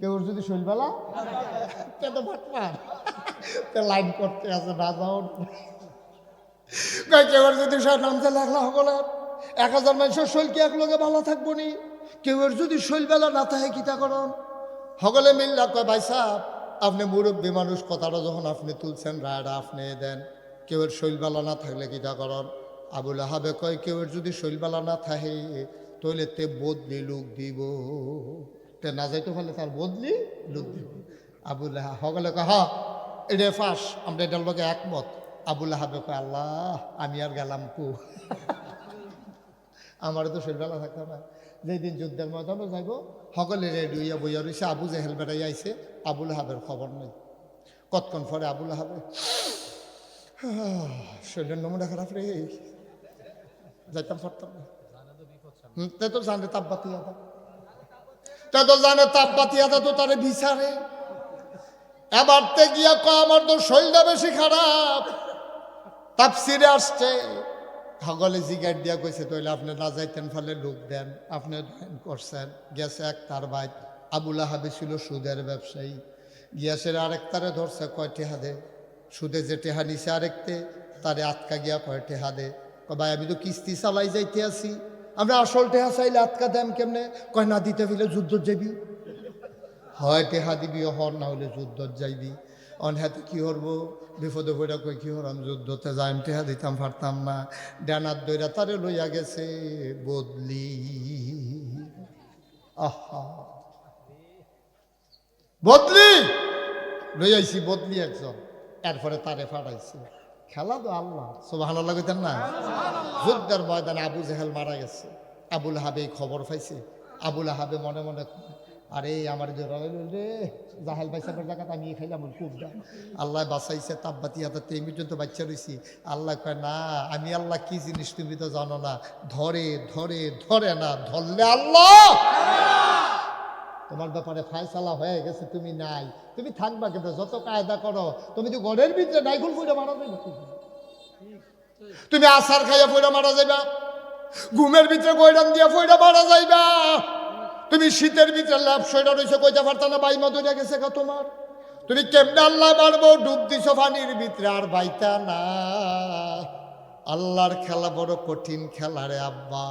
কেউ যদি শৈলবেলা লাইন করতে আছে না যাও। কেউ যদি নামতে লাগলা সকলে 1000 মানুষের শৈল কি এক লগে ভালো থাকবো নি? কেউ যদি শৈলবেলা না থাকে কিতা করন? সকলে মিল্লা কয় ভাই সাহেব আপনি মুরব্বী মানুষ, কথাটা যখন আপনি তুলছেন রায়টা আপনি দেন। কেউ শৈলবেলা না থাকলে কিতা করন? আবুল আহাবে কয় কেউ যদি শৈলবেলা না থাকে তাহলে তে বদলি লোক দিব, তে না যাইতে পারলে তার বদলি লোক দিব। আবুল আহা সকলে কয় হা এটা ফাঁস, আমরা এটার লোকে একমত। আবুল আহাবে কয় আল্লাহ আমি আর গেলাম কু, আমারও তো শৈলবেলা থাকতো না। যেদিন যুদ্ধের ময়দানও যাইব সকলে রেডি হইয়া বইয়া রয়েছে। আবু জেহেল বেড়াই আইছে, আবুল আহাবের খবর নেই। কতক্ষণ পরে আবুল আহাবে শরীরের নমুনা খারাপ রে, যাইতাম পারতাম না। তে তো জানে তাপবাতি আদা, তে তো জানে তাপবাতি আদা তো তারে বিচারে। এবার তে গিয়া ক আমার তো শরীরটা বেশি খারাপ, তাপসিরে আসছে। সকলে জিগার দিয়া কইছে তাইলে আপনি না যাইতেন ফলে লোক দেন, আপনি ধ্যান করছেন। গেছে এক তার ভাই আবুল আহাবে ছিল সুদের ব্যবসায়ী, গিয়াসের আরেক তারে ধরছে কয় টেহা দে, সুদে যে টেহা নিছে আরেকতে তারে আটকা গিয়া কয় টেহা দে। ভাই আমি তো কিস্তি চালাই যাইতে আছি, আমরা আসল টেহা চাইলে আটকা দেন কেমনে? কয় না দিতে ফেলে যুদ্ধ যাবি, হয় টেহা দিবি হর না হলে যুদ্ধ যাইবি। অনহাতে কি করবো, বিপদে পড়া কই কি হরাম যুদ্ধতে যাইম, টেহা দিতাম পারতাম না। ডানার দইরা তারে লইয়া গেছে বদলি। আহা বদলি লইয়াইছি, বদলি একজন, এরপরে তারে ফাটাইছে। খেলা তো আল্লাহ, সুবহানাল্লাহ কইতেন না? যুদ্ধের ময়দানে আবু জেহেল মারা গেছে। আবুল আহাবে খবর পাইছে। আবুল আহাবে মনে মনে আরে আমার যে রে জাহেল বাইসাবের জায়গাতে আমি খাইলাম খুবটা, আল্লাহ বাঁচাইছে। তাপবাতি হাতে এই পর্যন্ত বাচ্চা রয়েছি। আল্লাহ কয় না আমি আল্লাহ কি জিনিস তুমি তো জানো না, ধরে ধরে ধরে না ধরলে আল্লাহ তোমার ব্যাপারে ফায়সালা হয়ে গেছে, তুমি নাই, তুমি থাকবা কিন্তু যত কায়দা করো তুমি তো ঘরের ভিতরে নাইগুল ফুইরা মারা যাবে, তুমি আসার খাইয়া ফুইরা মারা যাইবা, ঘুমের ভিতরে গৈরাম দিয়া ফুইরা মারা যাইবা, তুমি শীতের ভিতরে ল্যাপ সইরা রয়েছে কইতে পারতা না বাইমা ধরে গেছে গা তোমার, তুমি কেমনে আল্লাহ মারবো, ডুব দিছ পানির ভিতরে আর বাইতা না। আল্লাহর খেলা বড় কঠিন খেলা রে আব্বা।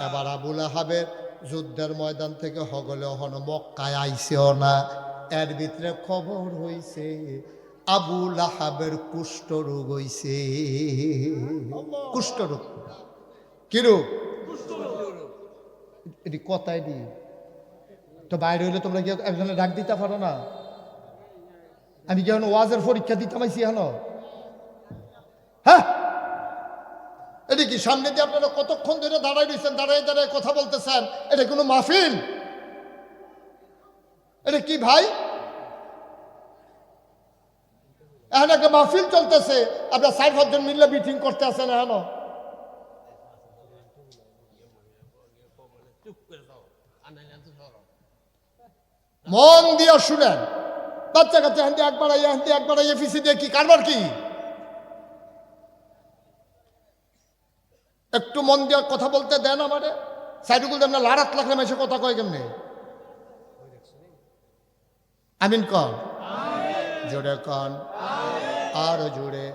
এবার আবুল আহাবের যুদ্ধের ময়দান থেকে হগলে হন মক্কায় আইছেও না, এর ভিতরে খবর হইছে আবুল আহাবের কুষ্ঠ রোগ হইছে। কুষ্ঠ রোগ কি রোগ? এটি কথাই দি তো বাইরে হইলে তোমরা কি একজনের ডাক দিতে পারো না? আমি কি এখন ওয়াজের পরীক্ষা দিতাম আইছি এখন? হ্যাঁ এটি কি সামনে দিয়ে আপনারা কতক্ষণ ধরে দাঁড়াই রয়েছেন, দাঁড়াই দাঁড়ায় কথা বলতেছেন? এটা কোনো মাহফিল? এটা কি ভাই? এখন একটা মাহফিল চলতেছে, আপনার 4-5 জন মিললে মিটিং করতে আসেন এখন। মন দিয়ে শুনেন, বাচ্চা কাচ্চা হান্দি একবার আইয়া হান্দি একবার আইয়া ফিসি দিয়ে কি কারবার কি? একটু মন দিয়ে কথা বলতে দেন আমারে। সাইডুকুল দেন না লাড়াত লাগলে মেসে কথা কয় কেমনে? আমিন কন, জোরে কন, আরো জোরে।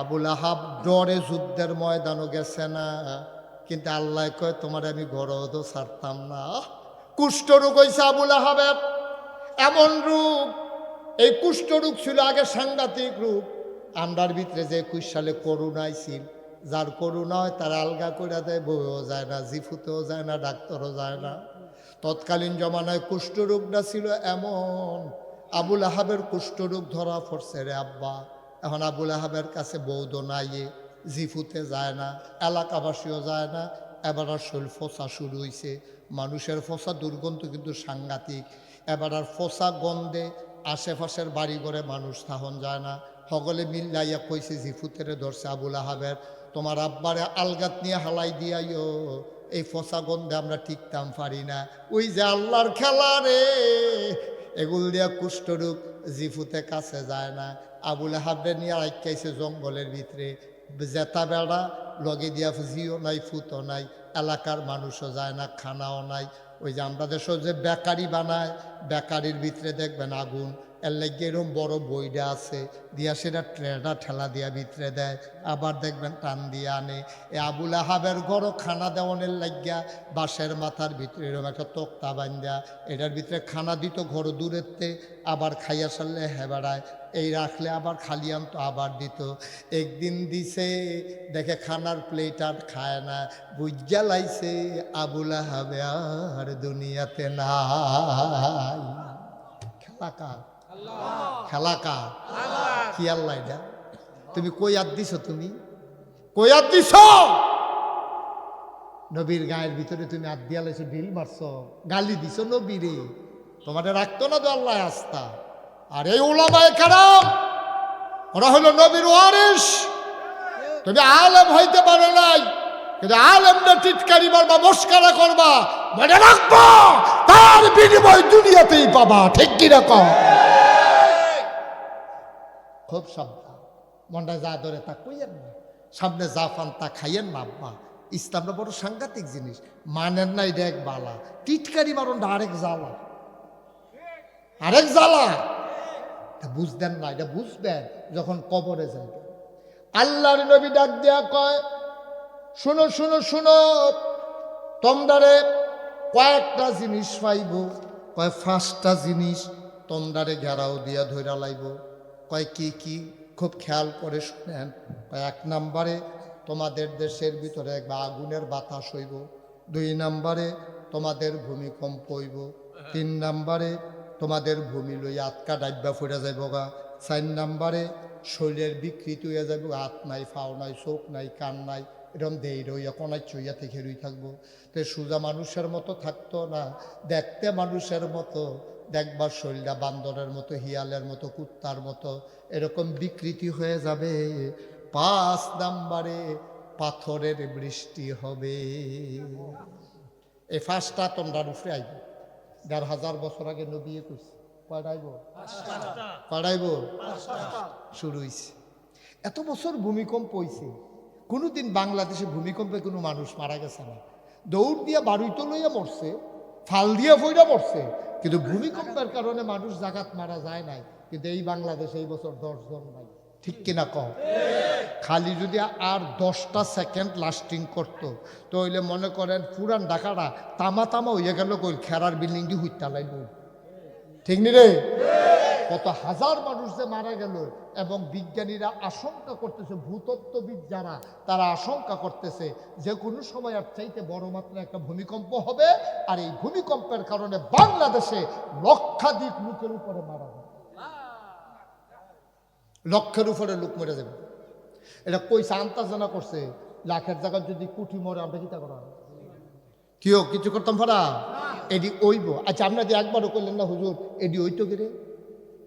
আবুল আহাব ডরে যুদ্ধের ময়দানও গেছে না, কিন্তু আল্লাহ কয় তোমার আমি গরদ ছাড়তাম না। কুষ্ঠ রোগ হয়েছে আবুল আহাবের, এমন রূপ, এই কুষ্ঠ রোগ ছিল আগে সাংঘাতিক রূপ। আমরার ভিতরে যে 21 সালে করোনা আইছিল, যার করোনা হয় তার আলগা করে দেয়, বইও যায় না, জিফুতেও যায় না, ডাক্তারও যায় না। তৎকালীন জমানায় কুষ্ঠরোগটা ছিল এমন, আবুল আহাবের কুষ্ঠরোগ ধরা পড়ছে রে আব্বা। এখন আবুল আহাবের কাছে বৌদ্ধ নাই, জিফুতে যায় না, এলাকাবাসীও যায় না। এবার আর শরীর ফসা শুরু হয়েছে, মানুষের ফসা দুর্গন্ধ কিন্তু সাংঘাতিক। এবার আর ফসা গন্ধে আশেপাশের বাড়ি ঘরে মানুষ থাহন যায় না। সকলে মিল্লাইয়া কইছে জিফুতেরে ধরছে আবুল আহাবের, তোমার আব্বারে আলগাত নিয়ে হালাই দিয়াইও, এই ফসা গন্ধে আমরা টিকতাম পারি না। ওই যে আল্লাহর খেলা রে, এগুল দিয়া কুষ্ঠরোগ জিফুতে কাছে যায় না। আবুল আহাবরে নিয়ে রাখাইছে জঙ্গলের ভিতরে, জেতা বেড়া লগে দিয়া জিও নাই, ফুতো নাই, এলাকার মানুষও যায় না, খানাও নাই। ওই যে আমরা দেশ যে বেকারি বানায়, বেকারির ভিতরে দেখবেন আগুন, এর লাগে এরকম বড় বইটা আছে দিয়া সেটা ট্রেটা ঠেলা দিয়া ভিতরে দেয়, আবার দেখবেন টান দিয়ে আনে। এ আবুল আহাবের ঘরও খানা দেওয়ানের লাগিয়া বাঁশের মাথার ভিতরে এরকম একটা তক্তা বান্ধা, এটার ভিতরে খানা দিত ঘর দূরেতে, আবার খাইয়া সারলে হেবাড়ায়, এই রাখলে আবার খালি আনতো, আবার দিত। একদিন দিছে দেখে খানার প্লেট আর খায় না, বুঝা লাইছে আবুল আহাবে আর দুনিয়াতে নাই। খেলা কার? খেলা কার? কি আল্লাহ এটা? তুমি কই আর দিছ? তুমি কই আর দিছ? নবীর গায়ের ভিতরে তুমি হাত দিয়া লাইছো, ঢিল মারছ, গালি দিছ নবীরে, তোমাদের রাখতো না তো আল্লাহ আস্থা। আর এই উলামায়ে কেরাম ওরা হলো নবীর ওয়ারিস। তুমি আলেম হইতে পারো নাই, কিন্তু আলেমরা টিটকারি মারবা, মস্কারা করবা, মনে রাখবা তার বিনিময় দুনিয়াতেই পাবা। ঠিক কি রকম? খুব সাবধান, মনটা যা ধরে তা কইয়েন না, সামনে যা পান তা খাইয়েন না। আব্বা ইসলামটা বড় সাংঘাতিক জিনিস, মানেন না এটা এক বালা, টিটকারি মারণ আরেক জ্বালা, আরেক জ্বালা। বুঝতেন না, এটা বুঝবেন যখন কবরে যাবেন। আল্লাহর নবী ডাক দেয়া কয়, শুনো শুনো শুনো, তোমরারে কয়েকটা জিনিস পাইব। কয় 5টা জিনিস তোমরারে ঘেরাও দিয়া ধইরা লাইব। কয় কি কি? খুব খেয়াল করে শুনেন। কয় 1 নম্বরে তোমাদের দেশের ভিতরে আগুনের বাতাস হইব, 2 নম্বরে তোমাদের ভূমিকম্প হইব, 3 নম্বরে তোমাদের ভূমি লইয়া আটকা ডাইব্বা ফুরা যাইব গা, 4 নম্বরে শরীরের বিকৃতি হইয়া যাইব, হাত নাই, ফাও নাই, চোখ নাই, কান নাই, এরকম দেই রইয়া কোনায় চইয়া থেকে রই থাকবো। তো সোজা মানুষের মতো থাকতো না, দেখতে মানুষের মতো, দেখবার শরীরটা বান্দরের মতো, হিয়ালের মতো, কুত্তার মতো এরকম বিকৃতি হয়ে যাবে। 5 নম্বরে পাথরের বৃষ্টি হবে। এই 5টা তোমরা উপরে আইব। 1500 বছর আগে নবী কইছে কয়টাইব? কয়টাইব? শুরু হইছে। এত বছর ভূমিকম্প হইছে, কোনোদিন বাংলাদেশে ভূমিকম্পে কোনো মানুষ মারা গেছে না। দৌড় দিয়া বাড়িতে লইয়া মরছে, ফাল দিয়া ফইরা মরছে, কিন্তু ভূমিকম্পের কারণে মানুষ জাগাত মারা যায় নাই। কিন্তু এই বাংলাদেশে এই বছর 10 জন নাই। ঠিক কিনা কও? খালি যদি আর 10টা সেকেন্ড লাস্টিং করতো তো হইলে মনে করেন পুরান ঢাকাটা তামা তামা হইয়া গেল, কই খেরার বিল্ডিং দিয়ে হুইতা লাইল। ঠিক নি রে? কত হাজার মানুষ যে মারা গেল। এবং বিজ্ঞানীরা আশঙ্কা করতেছে, ভূতত্ত্ববিদ যারা, তারা আশঙ্কা করতেছে যে কোনো সময় আর চাইতে বড় মাত্রায় একটা ভূমিকম্প হবে, আর এই ভূমিকম্পের কারণে বাংলাদেশে লক্ষাধিক লোকের উপরে মারা যাবে, লক্ষের উপরে লোক মরে যাবে। এটা কইসা আন্তাজানা করছে, লাখের জায়গায় যদি কোটি মরে আমরা কিতা করা? কেউ কিছু করতাম ফারা? এডি ওইব। আচ্ছা আপনাদের একবারও কইলেন না হুজুর এডি ওইতো গেরে?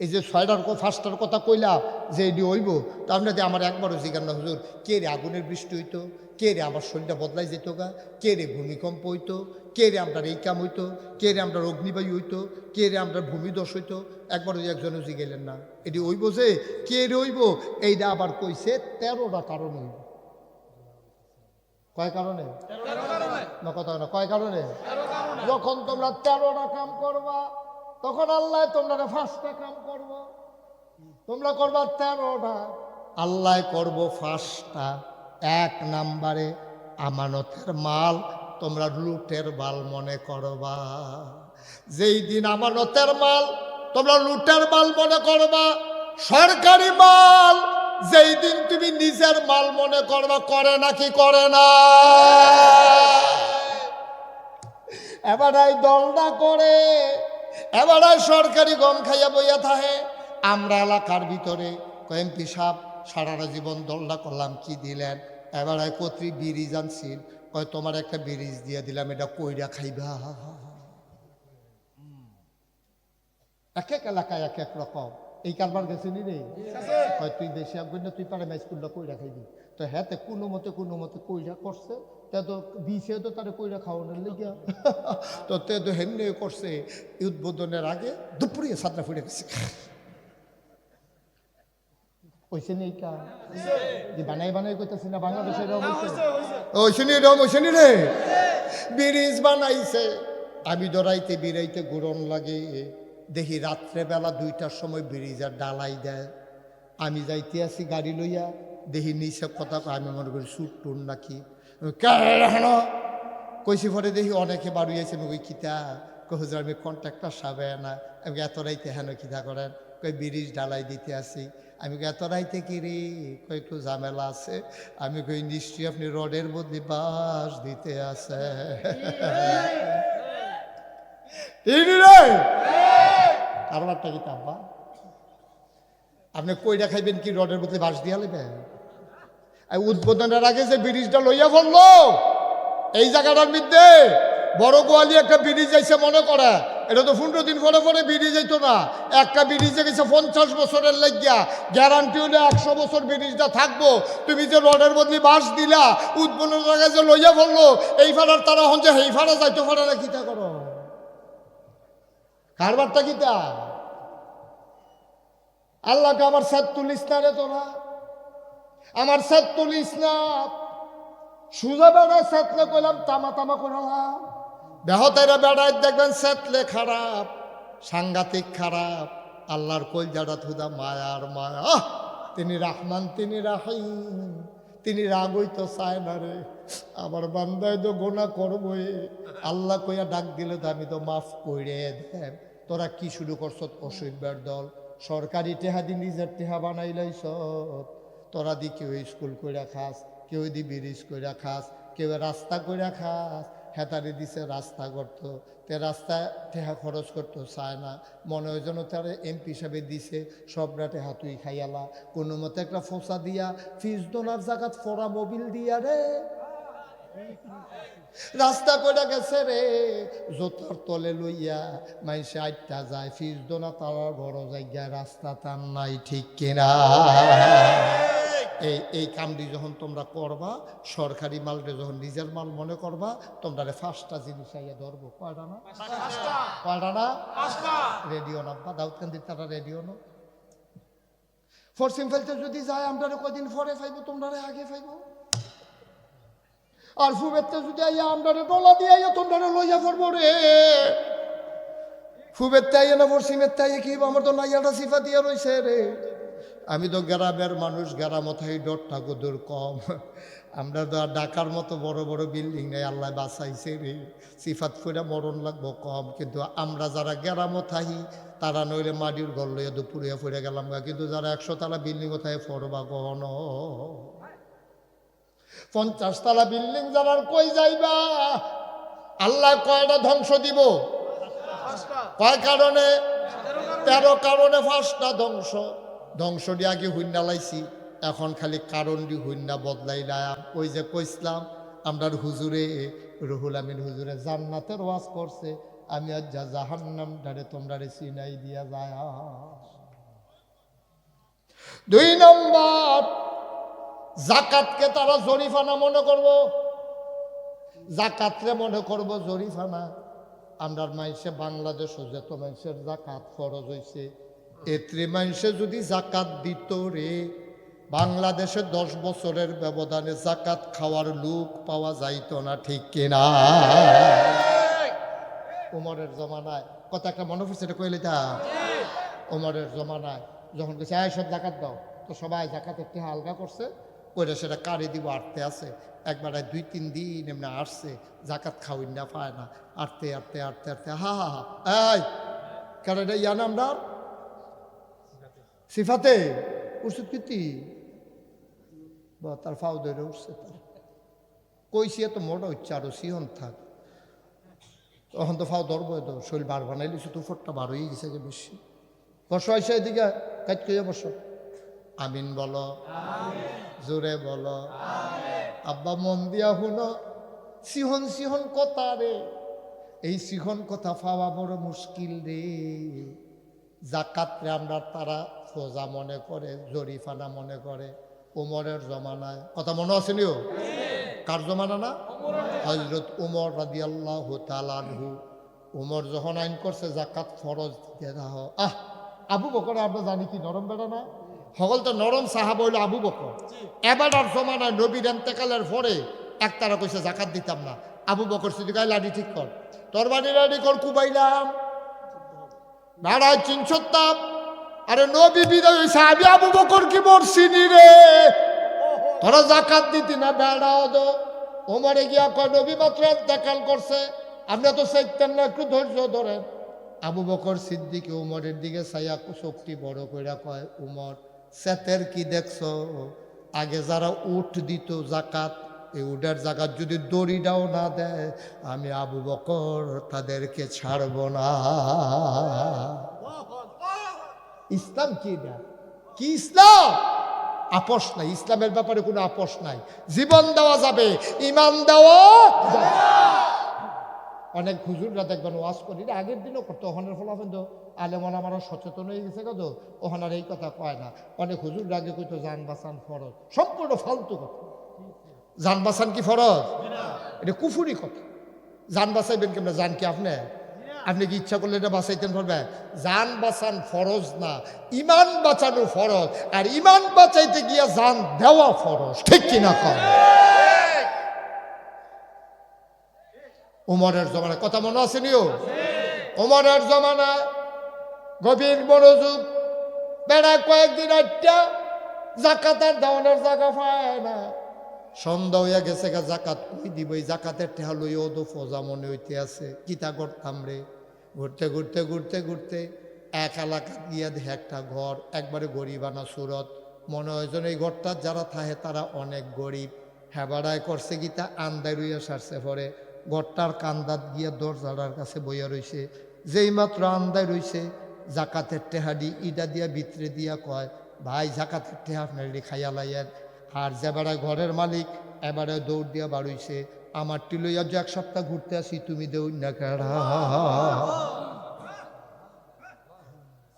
এই যে 5টার কথা কইলা যে এডি ওইব, তো আপনাদের আমার একবারও জিজ্ঞান না হুজুর কে রে আগুনের বৃষ্টি হইতো, কে রে আমার শরীরটা বদলাই যেত গা, কে রে ভূমিকম্প হইতো, কে রে আমরা এই কাম হইতো, কে রে আমরা অগ্নিবায়ু হইতো, কে রে আমরা ভূমিধস হইতো? একবারও একজনও জিগাইলেন না। এটি ওইব যে কে রে ওইব, এইটা আবার কইছে 13টা কারণ হইব। কয় কারণে? না কথা না, কয় কারণে? যখন তোমরা 13টা কাম করবা তখন আল্লাহ তোমরা 5টা কাম করবো। তোমরা করবা 13টা, আল্লাহ করব 5টা। 1 নম্বরে আমানতের মাল তোমরা লুটের মাল মনে করবা। যেই দিন আমানতের মাল তোমরা লুটের মাল মনে করবা, সরকারি মাল যেই দিন তুমি নিজের মাল মনে করবা, করে নাকি করে না? এবার এই দলটা করে, এবার সরকারি গম খাইয়া বইয়া থাকে। আমরা এলাকার ভিতরে এমপি সাহেব সারাটা জীবন দলটা করলাম, কি দিলেন? এবার কত্রী ব্রিজ আনছিল, কয় তোমার একটা ব্রিজ দিয়ে দিলাম, এটা কইরা খাইবা। এক এক এলাকায় এক এক রকম। এই কারবার গেছে নি রে? কয় তুই বেশি আসবেন না, তুই পারে স্কুলটা কইরা খাইবি। তো তো হ্যাঁ কোনো মতে কইরা করছে, তে তো দিছে তো তারা কইরা খাওয়ানোর লেগিয়া তো তে তো হেমনে করছে উদ্বোধনের আগে দুপুরে সাতটা ফুটে গেছে ওইসে নেই কা যে বানাই কইতাছি না বাংলাদেশের ওইসে নি রম ওইসে নি রে ব্রিজ বানাইছে। আমি দরাইতে বিরাইতে গুড়ন লাগে, দেখি রাত্রেবেলা 2টার সময় ব্রিজের ডালাই দেয়। আমি যাইতে আছি গাড়ি লইয়া, দেখি নিচে কথা আমি মনে করি সুট টুন নাকি হেন কইছি পরে দেখি অনেকে বাড়িয়েছে আমি কই কিতা হুজুর আমি কন্ট্রাক্টর সাবে না। আমি এত রাইতে হেন কিতা করেন, কই ব্রিজ ডালাই দিতে আসি। আমি এত রাইতে কি রে, কই একটু ঝামেলা আছে। আমি কই নিশ্চয়ই আপনি রডের বদলে বাঁশ দিতে আছে কারবারটা কি তাব্বা আপনি কইরা খাইবেন কি রডের বদলে বাঁশ দিয়া নেবেন? উদ্বোধনের আগে যে ব্রিজটা লইয়া পড়লো এই জায়গাটার মধ্যে বড় গোয়ালি একটা ব্রিজ যাইছে মনে করে, এটা তো 15 দিন পরে পরে ব্রিজ যাইতো না। একটা ব্রিজে গেছে 50 বছরের লাগিয়া, গ্যারান্টি হলে 100 বছর ব্রিজটা থাকবো। তুমি যে রডের বদলি বাঁশ দিলা উদ্বোধনের আগে যে লইয়া পড়লো এই ফাড়ার তারা হন যে এই ফাড়া যাইতো ফাড়া না কিতা করো কারবারটা কিতা? আল্লাহকে আমার সাথ তুলিস না রে তোরা, আমার সাথ তুলিস না। সুজা বেড়ায় সেতলে কইলাম তামা করালাম, বেহতেরা বেড়ায় দেখবেন সেতলে খারাপ, সাংঘাতিক খারাপ। আল্লাহর কলজাটা থুদা মায়ার মায়া, তিনি রাহমান তিনি রাহিম, তিনি রাগ হইতো চায় না রে। আমার বান্দায় তো গোনা করবই, আল্লাহ কইয়া ডাক দিলে তো আমি তো মাফ করে দেন। তোরা কি শুরু করছ অসভ্যের দল, সরকারি টেহা দি নিজের টেহা বানাইলাইছ। তোরা দি কেউ স্কুল কইরা খাস, কেউ দি ব্রিজ কইরা খাস, কেউ রাস্তা কইরা খাস। হেতারে দিছে রাস্তা করতো, তে রাস্তা টেহা খরচ করতো চায় না। মনে হয় যেন তার এমপি হিসাবে দিছে, সবরা টেহা তুই খাইয়ালা। কোনো মতে একটা ফোসা দিয়া ফিজ দোনার জায়গাত ফোরা মোবিল দিয়া রে রাস্তা কইরা গেছে রে। জোতার তলে লইয়া মাইসে আইটা যায়, ফিজ দোনা তার বড় জায়গায় রাস্তা তার নাই, ঠিক কিনা? এই কামটি যখন তোমরা করবা, সরকারি মালটা যখন নিজের মাল মনে করবা, তোমরা 5টা জিনিস আইয়া ধরবো। কয়টা না রেডিও নাম্বা দাউদকান্দির তারা রেডিও না ফরসিম ফেলতে যদি যায় আমরা কয়দিন পরে ফাইব, তোমরা আগে ফাইব। আর ফুবেরতে যদি আইয়া আমরা ডলা দিয়ে আইয়া তোমরা লইয়া পড়বো রে। ফুবেরতে আইয়া না ফরসিমের তাইয়ে কি আমার তো নাইয়াটা সিফা দিয়া রয়েছে রে। আমি তো গ্রামের মানুষ, গ্রামথাই ডরটা কদূর কম। আমরা তো ঢাকার মতো বড় বড় বিল্ডিং নেই, আল্লাহ বাঁচাইছে রে। সিফাত করে মরণ লাগবো কম, কিন্তু আমরা যারা গ্রামথাই তারা নইলে মাটির ঘর লইয়া দুপুরিয়া ফুরে গেলাম, কিন্তু যারা 100 তলা বিল্ডিং কোথায় ফরবা গহন 50 তলা বিল্ডিং যারা কই যাইবা। আল্লাহ কয়টা ধ্বংস দিব? কয় কারণে? 13 কারণে 5টা ধ্বংস দিয়ে আগে হুইন্না লাইছি, এখন খালি কারণ দি হুইন্না বদলাইলাম। ওই যে কইসলাম আমরার হুজুরে রুহুল আমিন হুজুরে জান্নাতের ওয়াজ করছে, আমি আজ যা জাহান্নাম ডারে তোমরা চিনাই দিয়া যায়। 2 নম্বর, জাকাতকে তারা জরিফানা মনে করব, জাকাতরে মনে করব জরিফানা। আমরার মাইসে বাংলাদেশও যত মানুষের জাকাত ফরজ হয়েছে, এত্রে মানুষে যদি জাকাত দিত রে, বাংলাদেশে 10 বছরের ব্যবধানে জাকাত খাওয়ার লোক পাওয়া যাইতো না, ঠিক কিনা? উমরের জমানায় কথা একটা মনে পড়ছে, এটা কইলে তা উমরের জমানায় যখন গেছে সব জাকাত দাও, তো সবাই জাকাতের টেহা আলগা করছে, কইরা সেটা কারি দিব আটতে আছে। একবার 2-3 দিন এমনি আসছে, জাকাত খাওয়াই না পায় না, আটতে হা এই কারণ এটা ইয়া নাম সিফাতে উঠছে কীর্তি বা তার ফাও ধরে উঠছে। তার কইছি এত মোটা হচ্ছে, আরো সিহন থাক, তখন তো ফাও ধরবো, তো শরীর বার বানাইলিস, তুফরটা বার হয়ে গেছে বেশি। বসো আইসা এদিকে কাজ কইয়া বসো। আমিন বলো, জোরে বলো। আব্বা মন দিয়া শুনো, সিহন কথা রে, এই সিহন কথা পাওয়া বড় মুশকিল রে। জাকাত রে আমরা তারা ফোজা মনে করে, জরিফানা মনে করে। উমরের জমানায়, কথা মনে আসেনিও? কার জমানা না? হযরত উমর রাদিয়াল্লাহু তাআলা আনহু। উমর যখন আইন করছে যাকাত ফরজ দিতে দাও, আবু বকর আমরা জানি কি নরম বেড়া না, সকল তো নরম সাহাবা হইল আবু বকর। এবার আর জমানায় নবীর এন্তেকালের পরে একতারা কইছে জাকাত দিতাম না। আবু বকর সিদ্দিক লাডি ঠিক কর, তরবারি রেডি কর, কুবাইলাম বেড়ায় চিনছতাম। আরে নবী বিদায় হইছে, আমি আবু বকর কি মরছিনি রে, তোরা জাকাত দিতি না বেড়াও দো। ওমরে গিয়া কয় নবী মাত্র এন্তেকাল করছে, আপনি তো চাইতেন না, একটু ধৈর্য ধরেন। আবু বকর সিদ্দিক উমরের দিকে ছায়া চোখটি বড় কইরা কয়, উমর সেতের কি দেখছো? আগে যারা উট দিত জাকাত, এই উটের জাকাত যদি দড়িটাও না দেয়, আমি আবু বকর তাদেরকে ছাড়ব না। ইসলাম কি না? কি ইসলাম? আপোষ নাই, ইসলামের ব্যাপারে কোনো আপোষ নাই। জীবন দেওয়া যাবে, ইমান দেওয়া যাবে। অনেক হুজুররা দেখবেন ওয়াজ করি, আগের দিনও করতো, ওখানের ফলাফল তো আলেমন আমার সচেতন হয়ে গেছে কত, ওখানের এই কথা কয় না। অনেক হুজুররা আগে কইতো জান বাঁচান ফরজ, সম্পূর্ণ ফালতু কথা। জান বাঁচান কি ফরজ? এটা কুফুরি কথা। জান বাঁচাইবেন কেমন? জান কি আপনি আপনি কি ইচ্ছা করলে এটা বাঁচাইতেন পারবে? জান বাঁচান ফরজ না, ইমান বাঁচানো ফরজ। আর ইমান বাঁচাইতে গিয়া জান দেওয়া ফরজ, ঠিক কিনা কর? উমরের জমানায়, কথা মনে আছে নিও? উমরের জমানায় গভীর মনোযোগ, বেড়া কয়েকদিন আটটা জাকাতের দেওয়ানোর জায়গা পায় না। সন্ধ্যা হইয়া গেছে গা, জাকাত কই দিব? এই জাকাতের টেহা লই ওদো ফজা মনে হইতে আছে, কিতা করতাম রে। ঘুরতে ঘুরতে ঘুরতে ঘুরতে এক এলাকা গিয়া দেখে একটা ঘর, একবারে গরিবানা সুরত। মনে হয় যেন এই ঘরটার যারা থাকে তারা অনেক গরিব। হেবাড়ায় করছে গীতা আন্দায় রইয়া সারছে পরে ঘরটার কান্দাত গিয়া দরজাটার কাছে বইয়া রইছে। যেই মাত্র আন্দায় রইছে, জাকাতের টেহাডি ইটা দিয়া ভিতরে দিয়া কয়, ভাই জাকাতের টেহা আপনার খাইয়া লাইয়ের। আর যে বেড়ায় ঘরের মালিক এবারে দৌড় দিয়া বাড়ইছে, আমার টিলইয়া যে এক সপ্তাহ ঘুরতে আসি, তুমি দেউ না কেডা?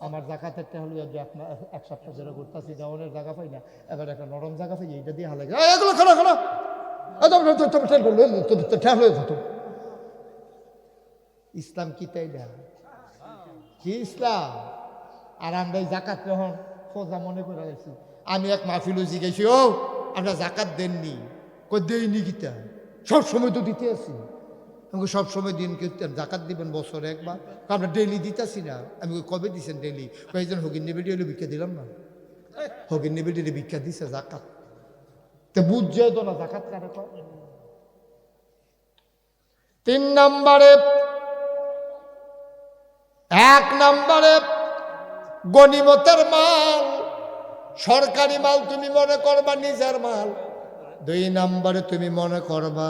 আমার জাকাতের টেহা লইয়া যে আপনার এক সপ্তাহ ধরে ঘুরতে আসি, দেওয়ানের জায়গা পাই না, এবার একটা নরম জায়গা পাই, এইটা দিয়ে হালে এগুলো খানা খানা ইসলাম কি তাই না? কি ইসলাম? আর আমরা এই জাকাত যখন সোজা মনে করে গেছি। আমি এক মাহফিলও জিজ্ঞেসি, ও আমরা জাকাত দেননি? কই দেইনি গীতা, সবসময় তো দিতে আছি। আমাকে সবসময় দিন কীর্তন, জাকাত দিবেন বছরে একবার, আমরা ডেইলি দিতেছি না। আমি কবে দিচ্ছেন ডেইলি? কয়েকজন হগির নেবেটি হলে ভিক্ষা দিলাম না, হগির নেবেটির ভিক্ষা দিছে জাকাত, তো বুঝছে তো না জাকাত কারে কয়। 3 নম্বরে, 1 নম্বরে গনিমতের মাল, সরকারি মাল তুমি মনে করবা নিজের মাল। 2 নম্বরে তুমি মনে করবা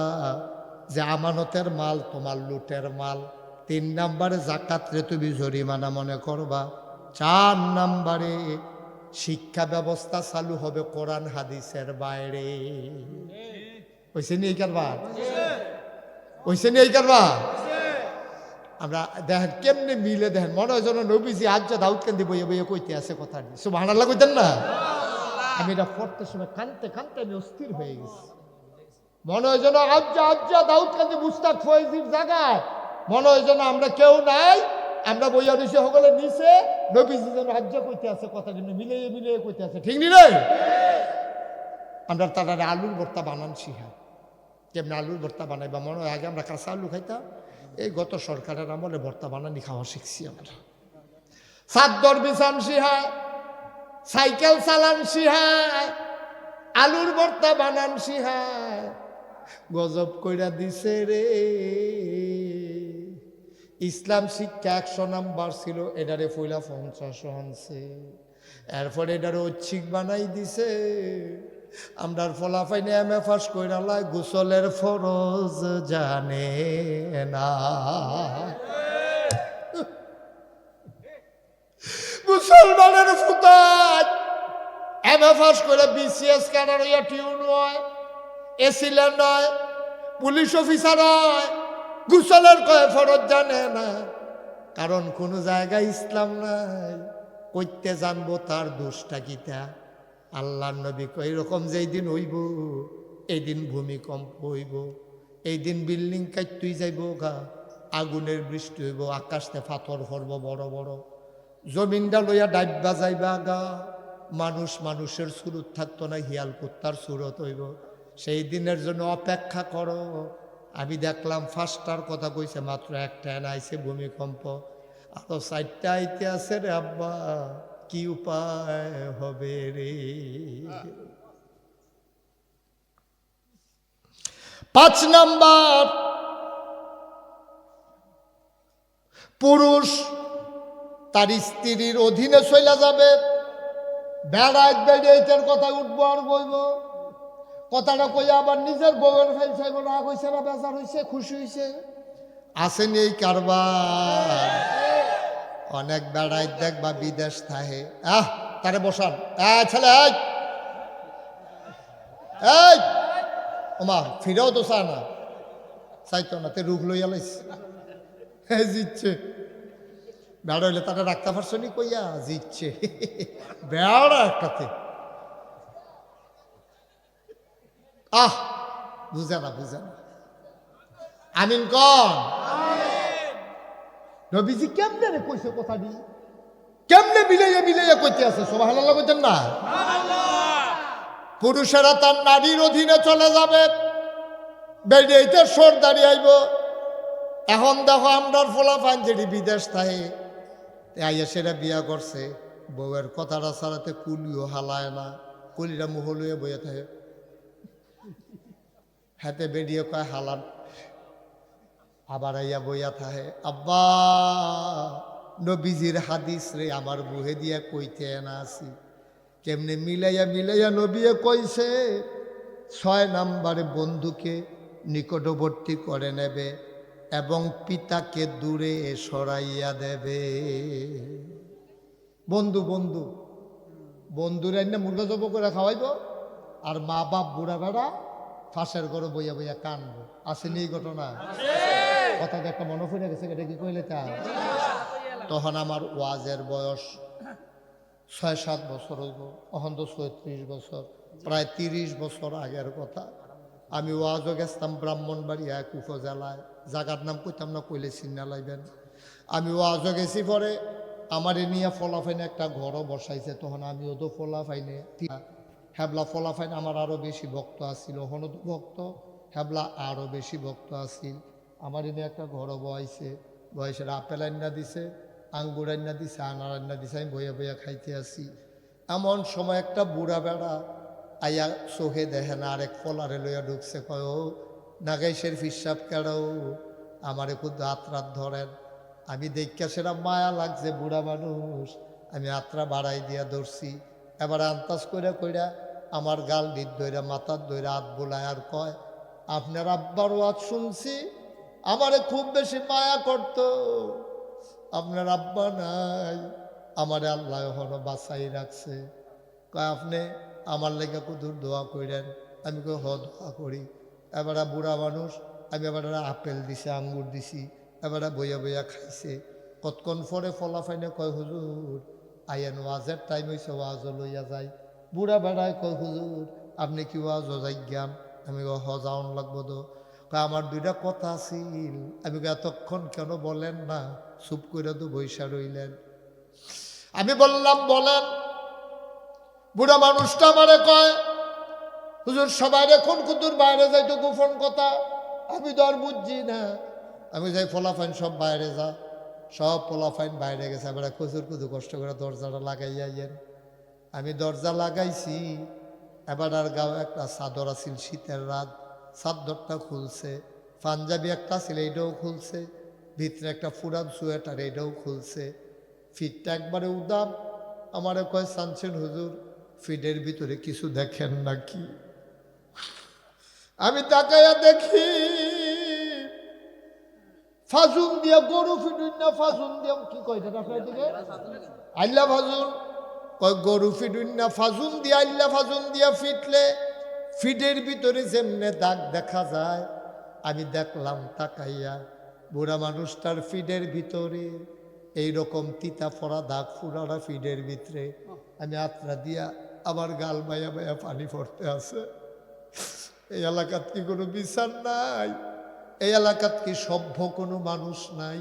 যে আমানতের মাল তোমার লুটের মাল। 3 নম্বরে জাকাতরে তুমি জরিমানা মনে করবা। 4 নম্বরে শিক্ষা ব্যবস্থা চালু হবে কোরআন হাদিসের বাইরে। হইছে নি এই কারবার? হইছে নি এই কারবার? আমরা দেখেন কেমনে মিলে, দেখেন মনে হয় যেন নবীজি আজ্জা দাউদ কান্দি বইয়ে বইয়ে কইতে আছে কথা, সুবহানাল্লাহ কইতেন না? আমি এটা পড়তে সময় কানতে কানতে আমি অস্থির হয়ে গেছি। মনে হয় যেন আজ্জা দাউদ কান্দি মুস্তাক ফয়েজির জায়গায়, মনে হয় যেন আমরা কেউ নাই, আমরা বইয়া রয়েছি সকলে নিচে, নবীজি যেন আজ্জা কইতে আছে কথা, কিন্তু মিলিয়ে মিলিয়ে কইতে আছে, ঠিক নি রে? আমরা তারা আলুর ভর্তা বানান শিখা, কেমন আলুর ভর্তা বানাইবা। মনে হয় আগে আমরা কাঁচা আলু খাইতাম, এই গত সরকারের আমলে ভর্তা বানানি খাওয়া শিখছি আমরা। চাদর বিছান শিহায়, সাইকেল চালান শিহায়, আলুর ভর্তা বানান শিহায়। গজব কইরা দিছে রে। ইসলাম শিক্ষা 100 নাম্বার ছিল, এটারে ফইলা 50 আনছে। এরপরে এটারে ঐচ্ছিক বানাই দিছে। আমরার ফলাফাইনে এমএ পাস কইরা লাই গোসলের ফরজ জানে না। মুসলমানের ফুতাত এমএ পাস করে বিসিএস ক্যাডার হইয়া টিউন হয়, এসিলেন্ড হয়, পুলিশ অফিসার হয়, গোসলের কয় ফরজ জানে না। কারণ কোন জায়গায় ইসলাম নাই, কইতে জানবো তার দোষটা কিতা। আল্লাহ নবী কয় এরকম যেই দিন হইব এই দিন ভূমিকম্প হইব, এই দিন বিল্ডিং কাটতেই যাইব গা, আগুনের বৃষ্টি হইব, আকাশে পাথর পড়ব বড় বড়, জমিনটা লইয়া ডাইবা যাইবা গা, মানুষ মানুষের সুরত থাকতো না, হিয়াল কুত্তার সুরত হইব। সেই দিনের জন্য অপেক্ষা করো। আমি দেখলাম 5টার কথা কইছে, মাত্র একটা আইছে ভূমিকম্প, আরো 4টা আইতে আছে রে আব্বা, কি উপায় হবে রে। 5 নাম্বার, পুরুষ তার স্ত্রীর অধীনে চলে যাবে, বেড়ায় বেড়িয়ে কথা উঠবো আর বইব, কথাটা কইয়া আবার নিজের বউয়ের ফেল চাইব, না কইছে না বেজার হইছে খুশি হইছে, আসেনি এই কারবার। অনেক বেড়াই দেখবা বিদেশ থাহে, তারে বসান, ছেলে এই ওমা ফিরেও তো চা না, চাইতো না, তে রুগ লইয়া লাইছে, জিতছে বেড়া হইলে তারা রাখতে পারছো নি কইয়া, জিতছে বেড়া একটাতে। বুঝে না বুঝে না, আমিন কন। নবীজি কেমনে রে কইছে কথাটি, কেমনে মিলাইয়া মিলাইয়া কইতে আছে, সুবহানাল্লাহ কইতেন না। পুরুষেরা তার নারীর অধীনে চলে যাবে, বেড়িয়েতে সর দাঁড়িয়ে আইব। এখন দেখো আমরার ফলাফান যেটি বিদেশ থাকে, আইয়া সেটা বিয়া করছে, বউয়ের কথাটা ছাড়াতে কুলিও হালায় না, কুলিরা মুহ লইয়া বইয়া থাকে, হাতে বেরিয়ে কয় হালান, আবার আইয়া বইয়া থাকে। আব্বা নবীজির হাদিস রে আমার বুহে দিয়া কইতে না আসি, কেমনে মিলাইয়া মিলাইয়া নবীয়ে কইছে 6 নাম্বারে বন্ধুকে নিকটবর্তী করে নেবে এবং পিতাকে দূরে সরাইয়া দেবে। বন্ধু বন্ধু বন্ধুরা এনে মুরগা জব করে খাওয়াইব, আর মা বাপ বুড়া বেড়া ফাঁসের ঘরে বইয়া বইয়া কানবো। আসেনি এই ঘটনা? কথাটা একটা মনে পড়ে গেছে, এটা কি কইলে তা? তখন আমার ওয়াজের বয়স 6-7 বছর হইব, এখন তো 36 বছর, প্রায় 30 বছর আগের কথা। আমি ওয়াজও গেছতাম ব্রাহ্মণবাড়িয়া এক উপজেলায়, জায়গার নাম কইতাম না, কইলে চিন্না লাইবেন। আমি ওয়াজও গেছি, পরে আমার এ নিয়ে ফলাফাইনে একটা ঘরও বসাইছে, তখন আমিও তো ফলাফাইনে হ্যাবলা ফলাফাইনে আমার আরও বেশি ভক্ত আসছিল, হন তো ভক্ত, হ্যাবলা আরও বেশি ভক্ত আসছিল। আমার এনে একটা ঘরও বয়াইছে, বয়সের আপেল আন্না দিছে, আঙ্গুর আন্না দিছে, আনার আন্না দিছে, আমি বইয়া বইয়া খাইতে আসি। এমন সময় একটা বুড়া বেড়া আইয়া চোখে দেখে না, আরেক ফলারে লইয়া ঢুকছে, কয় ও নাগাইশের ফিসাব কেড়াও, আমারে খুব রাত ধরেন। আমি দেখা সেটা মায়া লাগছে, বুড়া মানুষ, আমি আত্রা বাড়াই দিয়া ধরছি। এবার আন্তাজ কইরা কইরা আমার গাল ডিট ধইরা মাথার ধইরা হাত বোলায় আর কয়, আপনার আব্বার ওয়াজ শুনছি, আমারে খুব বেশি মায়া করত, আপনার আব্বা নাই, আমারে আল্লাহ এখনো বাঁচাই রাখছে, কয় আপনি আমার লেগে কুদুর দোয়া কইরেন। আমি কই হ দোয়া করি। এবারে বুড়া মানুষ, আমি এবার আপেল দিছি, আঙ্গুর দিছি, এবারে বইয়া বইয়া খাইছে। কতক্ষণ পরে ফলাফাইনে কয়, হুজুর আইয়েন, ওয়াজের টাইম হয়েছে, ওয়াজও লইয়া যাই। বুড়া বেড়ায় কয়, হুজুর আপনি কি ওয়াজও যাই জ্ঞান? আমি হ যাওন লাগবো তো। কয় আমার 2টা কথা ছিল। আমি এতক্ষণ কেন বলেন না, চুপ করে তো বৈশা রইলেন। আমি বললাম বলেন। বুড়া মানুষটা আমারে কয়, হুজুর সবাই এখন কুতুর বাইরে যাইতো, গোপন কথা আমি তো আর বুঝছি না। আমি যাই ফলাফাইন সব বাইরে যা, সব ফলাফাইন বাইরে গেছে। আমরা খুচুর কুচু কষ্ট করে দরজাটা লাগাইয়াইয়েন। আমি দরজা লাগাইছি, এবার আর গাও একটা চাদর আছিল, শীতের রাত, চাদরটা খুলছে, পাঞ্জাবি একটা ছিল এইটাও খুলছে, ভিতরে একটা ফুরান সোয়েটার এইটাও খুলছে, ফিটটা একবারে উদাম। আমারে কয়, সানছেন হুজুর ফিডের ভিতরে কিছু দেখেন নাকি? আমি তাকাইয়া দেখি ফাজুন দিয়া গরু ফিডুন না, ফাজুন দিয়া কি কয় দিকে আল্লাহ ফাজুন কয়, গরু ফিডুন না ফাজুন দিয়া, আল্লাহ ফাজুন দিয়া ফিটলে ফিডের ভিতরে যেমনে দাগ দেখা যায়, আমি দেখলাম তাকাইয়া বুড়া মানুষটার ফিডের ভিতরে এইরকম তিতা ফোড়া দাগ ফুরারা ফিডের ভিতরে। আমি আত্রা দিয়া আমার গাল বাইয়া বাইয়া পানি পড়তে আছে। এই এলাকাত কি কোনো বিচার নাই? এই এলাকাত কি সভ্য কোনো মানুষ নাই?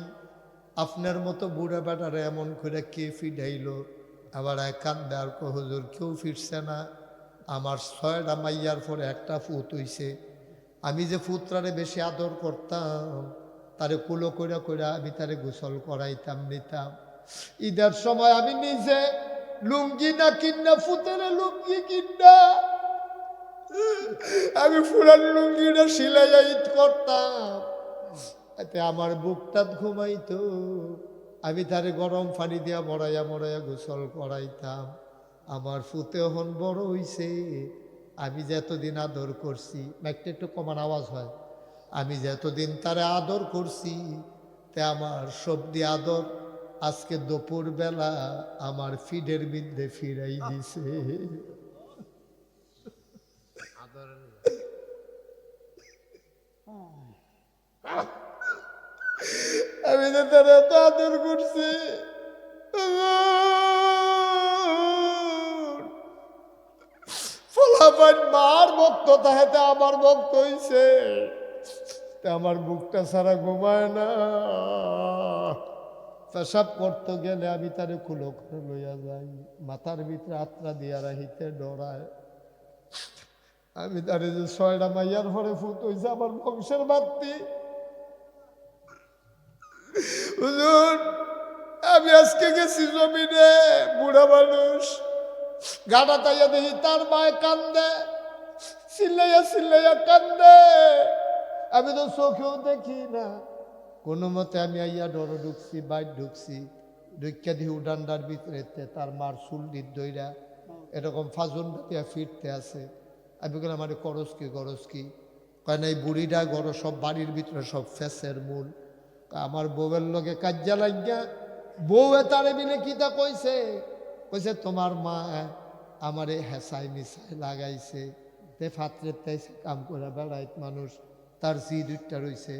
আপনার মতো বুড়া বেটারে এমন করে কে ফিডাইল? আবার কান্দে আর কো হুজুর কেউ ফিরছে না। আমার 6টা মাইয়ার পরে একটা ফুত হইছে। আমি যে ফুতরারে বেশি আদর করতাম, তারে কুলো কইরা কইরা আমি তারে গোসল করাইতাম, নিতাম। ঈদের সময় আমি নিজে লুঙ্গি না কিনা, ফুতের লুঙ্গি কিনা আমি ফুরান লুঙ্গিটা সিলাইয়া ঈদ করতাম। এতে আমার বুকটা ঘুমাইতো। আমি তারে গরম পানি দিয়া মরাইয়া মরাইয়া গোসল করাইতাম। আমার ফুতে হন বড় হইছে। আমি যে এতদিন আদর করছি, একটা একটু কমান আওয়াজ হয়, আমি যে এতদিন তারে আদর করছি, তে আমার সবদি আদর আজকে দুপুর বেলা আমার ফিডের বিদ্যে ফিরাই দিছে। আমি যে তারা এত আদর করছি, ফলাফল মার ভক্ত তাহাতে আমার ভক্ত হইছে। আমার বুকটা ছাড়া ঘুমায় না। পেশাব করতে গেলে আমি তারে কুলো করে লইয়া যাই, মাথার ভিতরে আত্রা দিয়া রাহিতে ডরায়। আমি তারে যে 6টা মাইয়ার ঘরে ফুট হইছে আমার বংশের বাত্তি। হুজুর আমি আজকে গেছি জমিনে, বুড়া মানুষ গাড়া তাইয়া দেখি তার মায় কান্দে, চিল্লাইয়া চিল্লাইয়া কান্দে। আমি তো চোখেও দেখি না। কোনো মতে আমি আইয়া ডরে ঢুকছি, বাইর ঢুকছি, ঢুকিয়া দিই উডান্ডার ভিতরে তার মার চুল্লির দইরা এরকম ফাজুন দিয়া ফিরতে আছে। আমি বললাম মানে করস কি? কয় না এই বুড়িটা গড় সব বাড়ির ভিতরে সব ফেসের মূল। আমার বউয়ের লগে কাজ্যা লাগিয়া বউয়ে তারে মিলে কিতা কইছে, কইছে তোমার মা আমারে হেসাই মিসাই লাগাইছে, তে ফাত্রের তাইছে কাম করে বেড়াইত মানুষ, তার জি 2টা রইছে।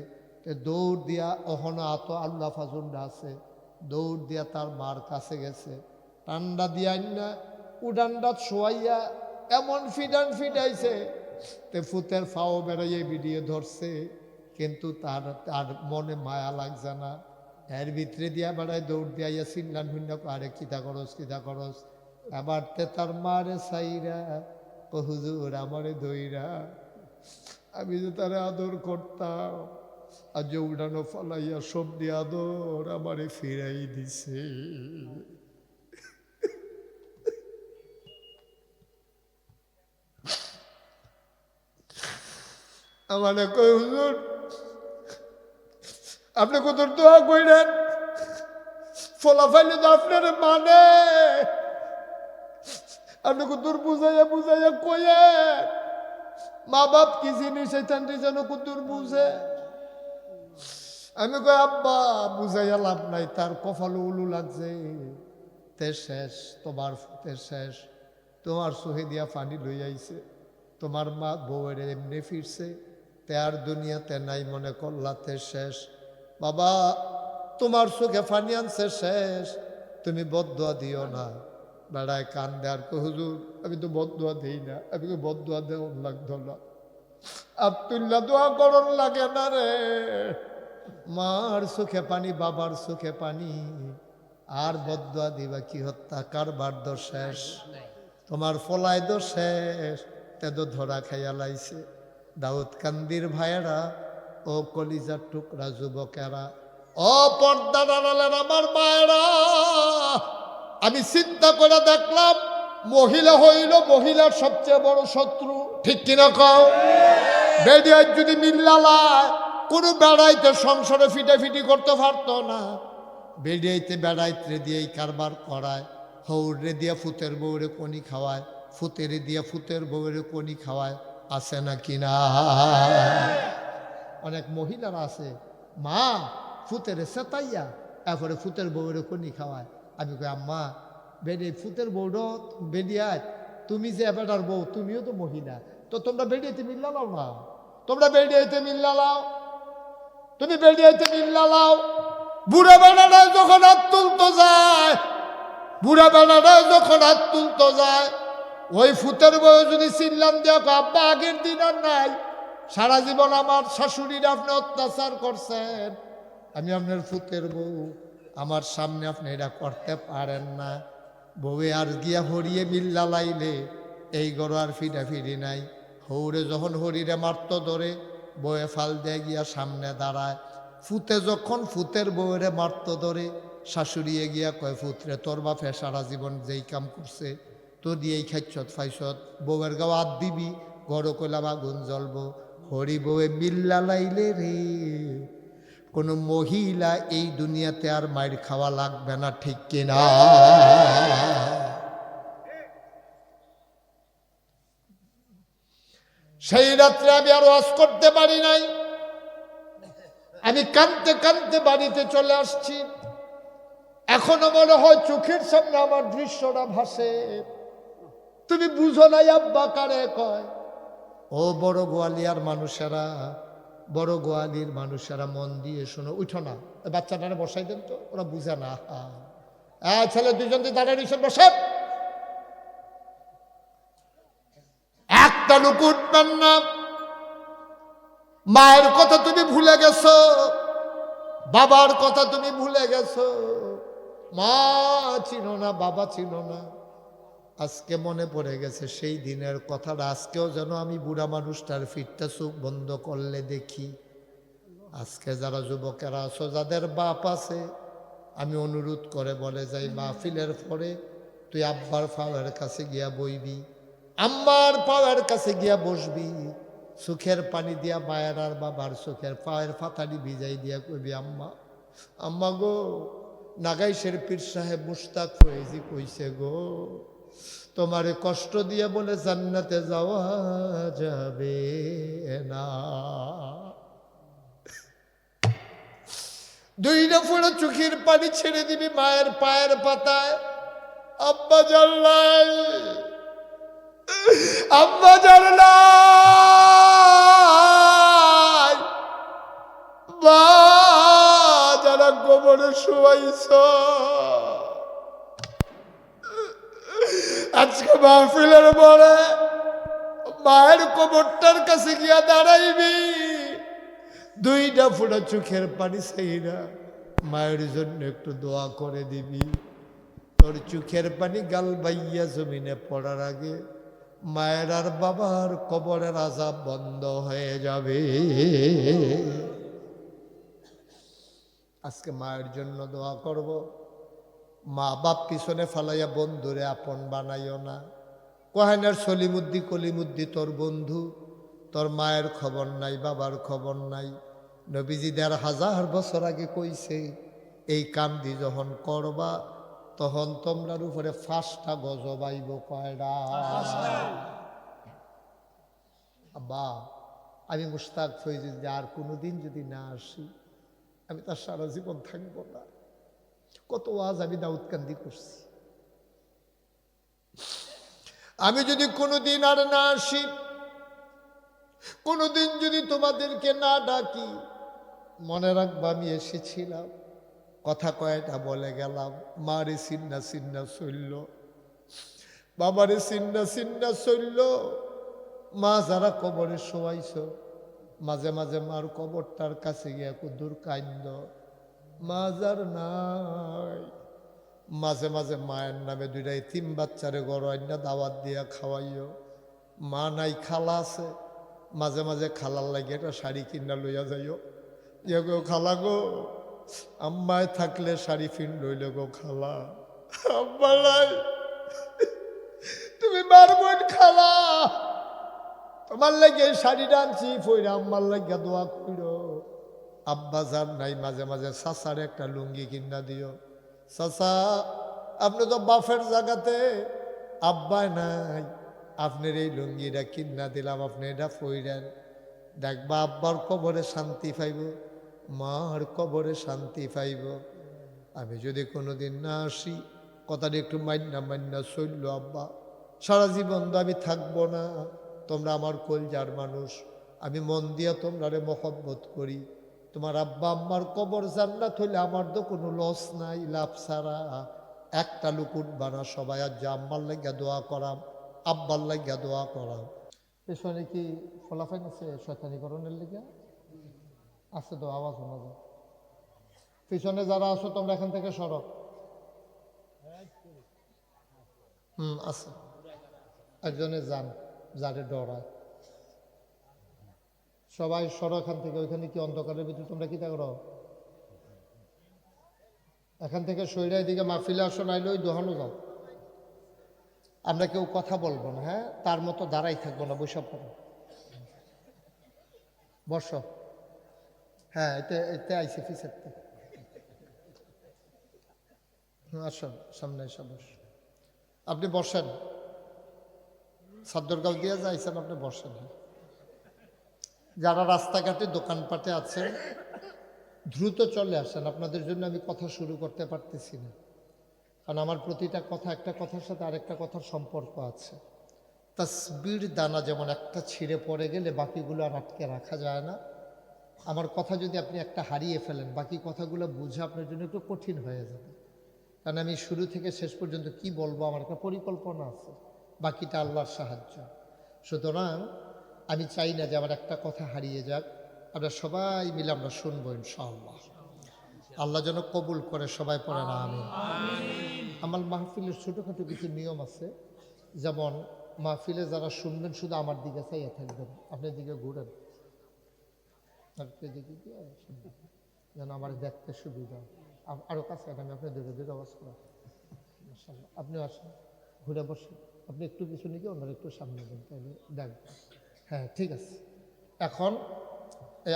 দৌড় দিয়া অহনা আত আল্লাহ ফাজুন্ডা আছে, দৌড় দিয়া তার মার কাছে গেছে, টান্ডা দিয়া না উডান্ডাত শোয়াইয়া এমন ফিডাইছে, তে ফুতের ফাও বেড়াইয়ে বিডিয়ে ধরছে। কিন্তু তার মনে মায়া লাগছে না। এর ভিতরে দিয়া বেড়ায় দৌড় দিয়া চিনলান ভিন্ন আরে কিতা করস। আবার তে তার মারে সাইরা ও হুজুর আমারে দইরা। আমি যে তারে আদর করতাম, আজ উড়ানো ফলাইয়া সবদি আদর আমারে ফিরাই দিছে। আমারে কই হুজুর আপনি কত দোয়া কইলেন, ফলাফাইলে তো আপনার মানে আপনি কুতুর বুঝাইয়া কইয়ে মা বাপ কি জিনিস এখানটি যেন কুতুর বুঝে। আমি কই আব্বা বুঝাইয়া লাভ নাই, তার কপালে উলু লাগছে, তে শেষ, তোমার ফুতে শেষ, তোমার চোখে দিয়া পানি লই আইছে, তোমার মা বউয়ের এমনি ফিরছে, তে আর দুনিয়াতে নাই মনে করলাতে শেষ। বাবা তোমার চোখে পানি আনছে শেষ, তুমি বদদোয়া দিও না। বেড়ায় কান্দে আর কো হুজুর আমি তো বদদোয়া দিই না। আমি তো বদদোয়া দেওয়ার লাগতো না, আব্দুল্লাহ দোয়া করন লাগে না রে। মার চোখে পানি, বাবার চোখে পানি, আর বদদোয়া দিবা কি? হত্যা কারবার দো শেষ, তোমার ফলায় দো শেষ, তেদো ধরা খাইয়া লাইছে। দাউদ কান্দির ভাইয়েরা, ও কলিজার টুকরা যুবকেরা, ও পর্দার আড়ালের আমার মায়েরা, আমি চিন্তা করে দেখলাম মহিলা হইল মহিলার সবচেয়ে বড় শত্রু। ঠিক কিনা কও? বেডিয়ার যদি মিল্লালায় কোনো বেড়াইতে সংসারে ফিটাফিটি করতে পারতো না। বেডিয়াইতে বেড়াইতে দিয়েই কারবার করায়, হৌরে দিয়া ফুতের বউরে কনি খাওয়ায়, ফুতেরে দিয়া ফুতের বউরে কনি খাওয়ায়। আছে না কিনা? অনেক মহিলারা আছে মা ফুতেরে সেতাইয়া এরপরে ফুতের বউরে কনি খাওয়ায়। আমি কই আম্মা বেডি ফুতের বউডো বেডিয়ায়, তুমি যে বেটার বউ তুমিও তো মহিলা, তো তোমরা বেডিয়াইতে মিল্লা লাও না, তোমরা বেডিয়াইতে মিল্লা লাও, তুমি বেডিয়াইতে মিল্লা লাও। বুড়া বেড়ারা যখন হাত তুলতে যায়, বুড়া বেড়ারা যখন হাত তুলতে যায়, ওই ফুতের বউ যদি চিল্লান দেওয়া আব্বা আগের দিন আর নাই, সারা জীবন আমার শাশুড়ির আপনি অত্যাচার করছেন, আমি আপনার ফুতের বউ, আমার সামনে আপনি এটা করতে পারেন না। বউয়ে আর গিয়া হরিয়ে মিল্লা লাইলে এই গরু আর ফিরা ফিরি নাই। হৌরে যখন হরিরে মারত ধরে বউয়ে ফাল দিয়ে গিয়া সামনে দাঁড়ায়। ফুতে যখন ফুতের বউরে মারত ধরে শাশুড়িয়ে গিয়া কয় ফুতরে তোর বাপে সারা জীবন যেই কাম করছে তোর দিয়েই খাইছত ফাইছত, বউয়ের গাও হাত দিবি গড় কইলাম আগুন জ্বলবো। হরি বউয়ে মিল্লা লাইলে রে কোনো মহিলা এই দুনিয়াতে আর মায়ের খাওয়া লাগবে না, ঠিক কিনা? সেই রাত্রে আমি আর ওয়াজ করতে পারি নাই, আমি কাঁদতে কাঁদতে বাড়িতে চলে আসছি। এখনো মনে হয় চোখের সামনে আমার দৃশ্যটা ভাসে। তুমি বুঝো নাই আব্বা কারে কয়? ও বড় গোয়ালিয়ার মানুষেরা, বড় গোয়ালির মানুষেরা মন দিয়ে শোনো। উঠো না, বাচ্চাটারে বসাই দেন তো, ওরা বুঝে না। ছেলে দুজন দিয়ে দাঁড়িয়ে রয়েছেন, বসেন। একটা লোক উঠবেন না। মায়ের কথা তুমি ভুলে গেছো, বাবার কথা তুমি ভুলে গেছো। মা চিনো না, বাবা চিনো না। আজকে মনে পড়ে গেছে সেই দিনের কথাটা। আজকেও যেন আমি বুড়া মানুষটার ফিটটা চোখ বন্ধ করলে দেখি। আজকে যারা যুবকেরা আছো, যাদের বাপ আছে, আমি অনুরোধ করে বলে যাই, মাহফিলের পরে তুই আব্বার পাওয়ার কাছে গিয়া বইবি, আম্মার পাওয়ার কাছে গিয়া বসবি, চোখের পানি দিয়া মায়ের আর বাবার চোখের পায়ের ফাতানি ভিজাই দিয়া কইবি, আম্মা আম্মা গো, নাগাইশের পীর সাহেব মুশতাক ফয়েজি কইছে গো, তোমারে কষ্ট দিয়ে বলে জান্নাতে যাওয়া যাবে না। দুইটা ফুড়ো চোখের পানি ছেড়ে দিবি মায়ের পায়ের পাতায়। আব্বা জানলাই, আব্বা জানলাই, মা যারা গোবরে শুয়াইছ, আজকে মাহফিলের পরে মায়ের কবরটার কাছে গিয়া দাঁড়াইবি, দুইটা ফোঁটা চোখের পানি চাইরা মায়ের জন্য একটু দোয়া করে দিবি। তোর চোখের পানি গাল বাইয়া জমিনে পড়ার আগে মায়ের আর বাবার কবরের আযাব বন্ধ হয়ে যাবে। আজকে মায়ের জন্য দোয়া করব। মা বাপ পিছনে ফালাইয়া বন্ধুরে আপন বানাইও না। কহেনার সলিমুদ্দি কলিমুদ্দি তোর বন্ধু, তোর মায়ের খবর নাই, বাবার খবর নাই। নবীজি ১৫০০ বছর আগে কইছে, এই কামদি যখন করবা তখন তোমরার উপরে ৫টা গজব আইব। কয়টা? আব্বা, আমি মুশতাক ফয়েজি যে আর কোনোদিন যদি না আসি, আমি তার সারা জীবন থাকবো না। কত ওয়াজ আমি দাউদকান্দি করছি। আমি যদি কোনোদিন আর না আসি, কোনোদিন যদি তোমাদেরকে না ডাকি, মনে রাখবা আমি এসেছিলাম, কথা কয়টা বলে গেলাম। মারে সিন্না সিন্না চলল, বাবারে সিন্না সিন্না চলল। মা যারা কবরে শোয়াইছ, মাঝে মাঝে মার কবরটার কাছে গিয়া কুদুর কান্দ। মা যার নাই, মাঝে মাঝে মায়ের নামে 2টা এতিম বাচ্চারে গড় আইনা দাওয়াত দিয়া খাওয়াইও। মা নাই, খালা আছে, মাঝে মাঝে খালার লাগে একটা শাড়ি কিনা লইয়া যাইও। ইয়ে গো খালা গো, আম্মায় থাকলে শাড়ি ফিন লইলে গো খালা। আম্মা নাই, তুমি মারবেন খালা, তোমার লাগে শাড়িটা আনছি, ফইরা আম্মার লাগে দোয়া কইরো। আব্বা যার নাই, মাঝে মাঝে চাচার একটা লুঙ্গি কিনা দিও। চাচা, আপনি তো বাফের জায়গাতে, আব্বাই নাই, আপনার এই লুঙ্গিটা কিনা দিলাম, আপনি এটা পইরেন, দেখবা আব্বার কবরে শান্তি পাইব, মার কবরে শান্তি পাইব। আমি যদি কোনোদিন না আসি, কথাটা একটু মান্না মান্না চলল আব্বা, সারা জীবন তো আমি থাকবো না। তোমরা আমার কলজার মানুষ, আমি মন দিয়া তোমরারে মহব্বত করি। তোমার আব্বা আম্মার কবর জান্নাত হইলে আমার তো কোনো লস নাই, লাভ ছাড়া। একটা লোক উঠবা না, সবাই আর যে আম্মার লেগে দোয়া করাম, আব্বার লাগিয়া দোয়া করাও। পেছনে কি ফলাফাইন আছে শয়তানিকরণের লেগে? আছে তো, আওয়াজ শোনা যায়। পিছনে যারা আছো তোমরা এখান থেকে সরো। আছে একজনে যান, যারে ডরায়। সবাই সরো এখান থেকে। ওইখানে কি অন্ধকারের ভিতরে তোমরা কি করো? এখান থেকে সৈরাই দিকে মাহফিলে আসো, নাইলে ওই দোহানো যাও। আমরা কেউ কথা বলবো না, হ্যাঁ? তার মতো দাঁড়াই থাকবো না, বৈশাখ করো, বসো। হ্যাঁ, এতে আইসি ফিসের থেকে আসো, সামনে এসে বস। আপনি বসেন, সাদ্দরগাঁও দিয়ে যাইছেন, আপনি বসেন। যারা রাস্তাঘাটে দোকানপাটে আছেন দ্রুত চলে আসেন, আপনাদের জন্য আমি কথা শুরু করতে পারতেছি না, কারণ আমার প্রতিটা কথা একটা কথার সাথে আরেকটা কথার সম্পর্ক আছে। তাসবির দানা যেমন একটা ছিঁড়ে পড়ে গেলে বাকিগুলো আর আটকে রাখা যায় না, আমার কথা যদি আপনি একটা হারিয়ে ফেলেন বাকি কথাগুলো বুঝে আপনার জন্য একটু কঠিন হয়ে যাবে। কারণ আমি শুরু থেকে শেষ পর্যন্ত কি বলবো আমার একটা পরিকল্পনা আছে, বাকিটা আল্লাহর সাহায্য। সুতরাং আমি চাই না যে আমার একটা কথা হারিয়ে যাক। আমরা সবাই মিলে আমরা শুনবো ইনশাআল্লাহ। আল্লাহ যেন কবুল করে, সবাই পড়ে না আমিন। আমার মাহফিলের ছোটোখাটো কিছু নিয়ম আছে, যেমন মাহফিলে যারা শুনবেন শুধু আমার দিকে চাইয়া থাকবেন, আপনার দিকে ঘুরেন, যেন আমার দেখতে সুবিধা। আরও কাছে আমি আপনার দিকে দিকে আওয়াজ করা। আপনি আসেন, ঘুরে বসেন, আপনি একটু কিছু নিয়ে ওনারা একটু সামনে দেন, তাহলে দেখবেন। হ্যাঁ, ঠিক আছে। এখন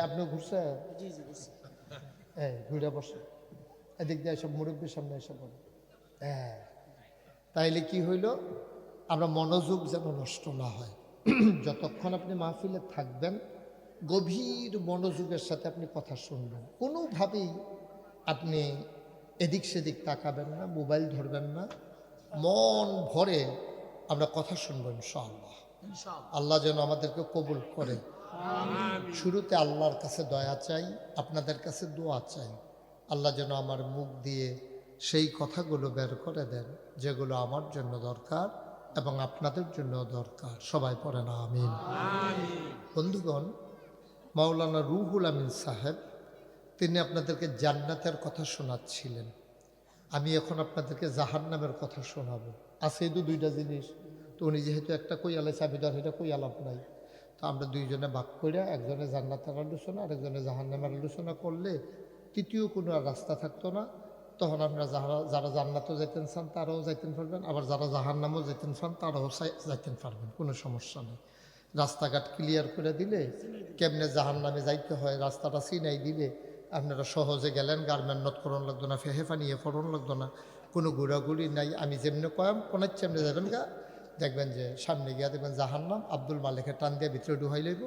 আপনি ঘুরছে, ঘুরে বসে, এদিক দিয়ে এসব মুরব্বীর সামনে এসে পড়ে। হ্যাঁ, তাইলে কি হইল, আমরা মনোযোগ যেন নষ্ট না হয়। যতক্ষণ আপনি মাহফিলে থাকবেন গভীর মনোযোগের সাথে আপনি কথা শুনবেন, কোনোভাবেই আপনি এদিক সেদিক তাকাবেন না, মোবাইল ধরবেন না, মন ভরে আমরা কথা শুনবো ইনশাআল্লাহ। আল্লাহ যেন আমাদেরকে কবুল করে। শুরুতে আল্লাহর কাছে দয়া চাই, আপনাদের কাছে দোয়া চাই, আল্লাহ যেন আমার মুখ দিয়ে সেই কথাগুলো বের করে দেন যেগুলো আমার জন্য দরকার এবং আপনাদের জন্য দরকার। সবাই পড়ে না আমিন। বন্ধুগণ, মাওলানা রুহুল আমিন সাহেব তিনি আপনাদেরকে জান্নাতের কথা শোনাচ্ছিলেন, আমি এখন আপনাদেরকে জাহান্নামের কথা শোনাবো। আছে তো দুইটা জিনিস, তো উনি যেহেতু একটা কই আলাইছে, আমি ধর এটা কই আলাপ নাই, তো আমরা দুইজনে ভাগ করে একজনে জান্নাতের আলোচনা আর একজনে জাহান্নামের আলোচনা করলে তৃতীয় কোনো আর রাস্তা থাকতো না। তখন আপনারা যারা জান্নাতও যাইতেন চান তারাও যাইতেন পারবেন, আবার যারা জাহান্নামও যাইতেন চান তারাও যাইতেন পারবেন, কোনো সমস্যা নেই। রাস্তাঘাট ক্লিয়ার করে দিলে, কেমনে জাহান্নামে যাইতে হয় রাস্তাটা চিনাই দিলে আপনারা সহজে গেলেন, গার্মেন্ট করণ লাগতো না, ফেহেফা নিয়ে ফরন লাগতো না, কোনো ঘোরাঘুরি নাই। আমি যেমনি কয়াম কোনার চেমনে যাবেন গা, দেখবেন যে সামনে গিয়া দেখবেন জাহান্নাম, আব্দুল মালিকের টান দিয়ে ভিতরে ডুহাই লইব,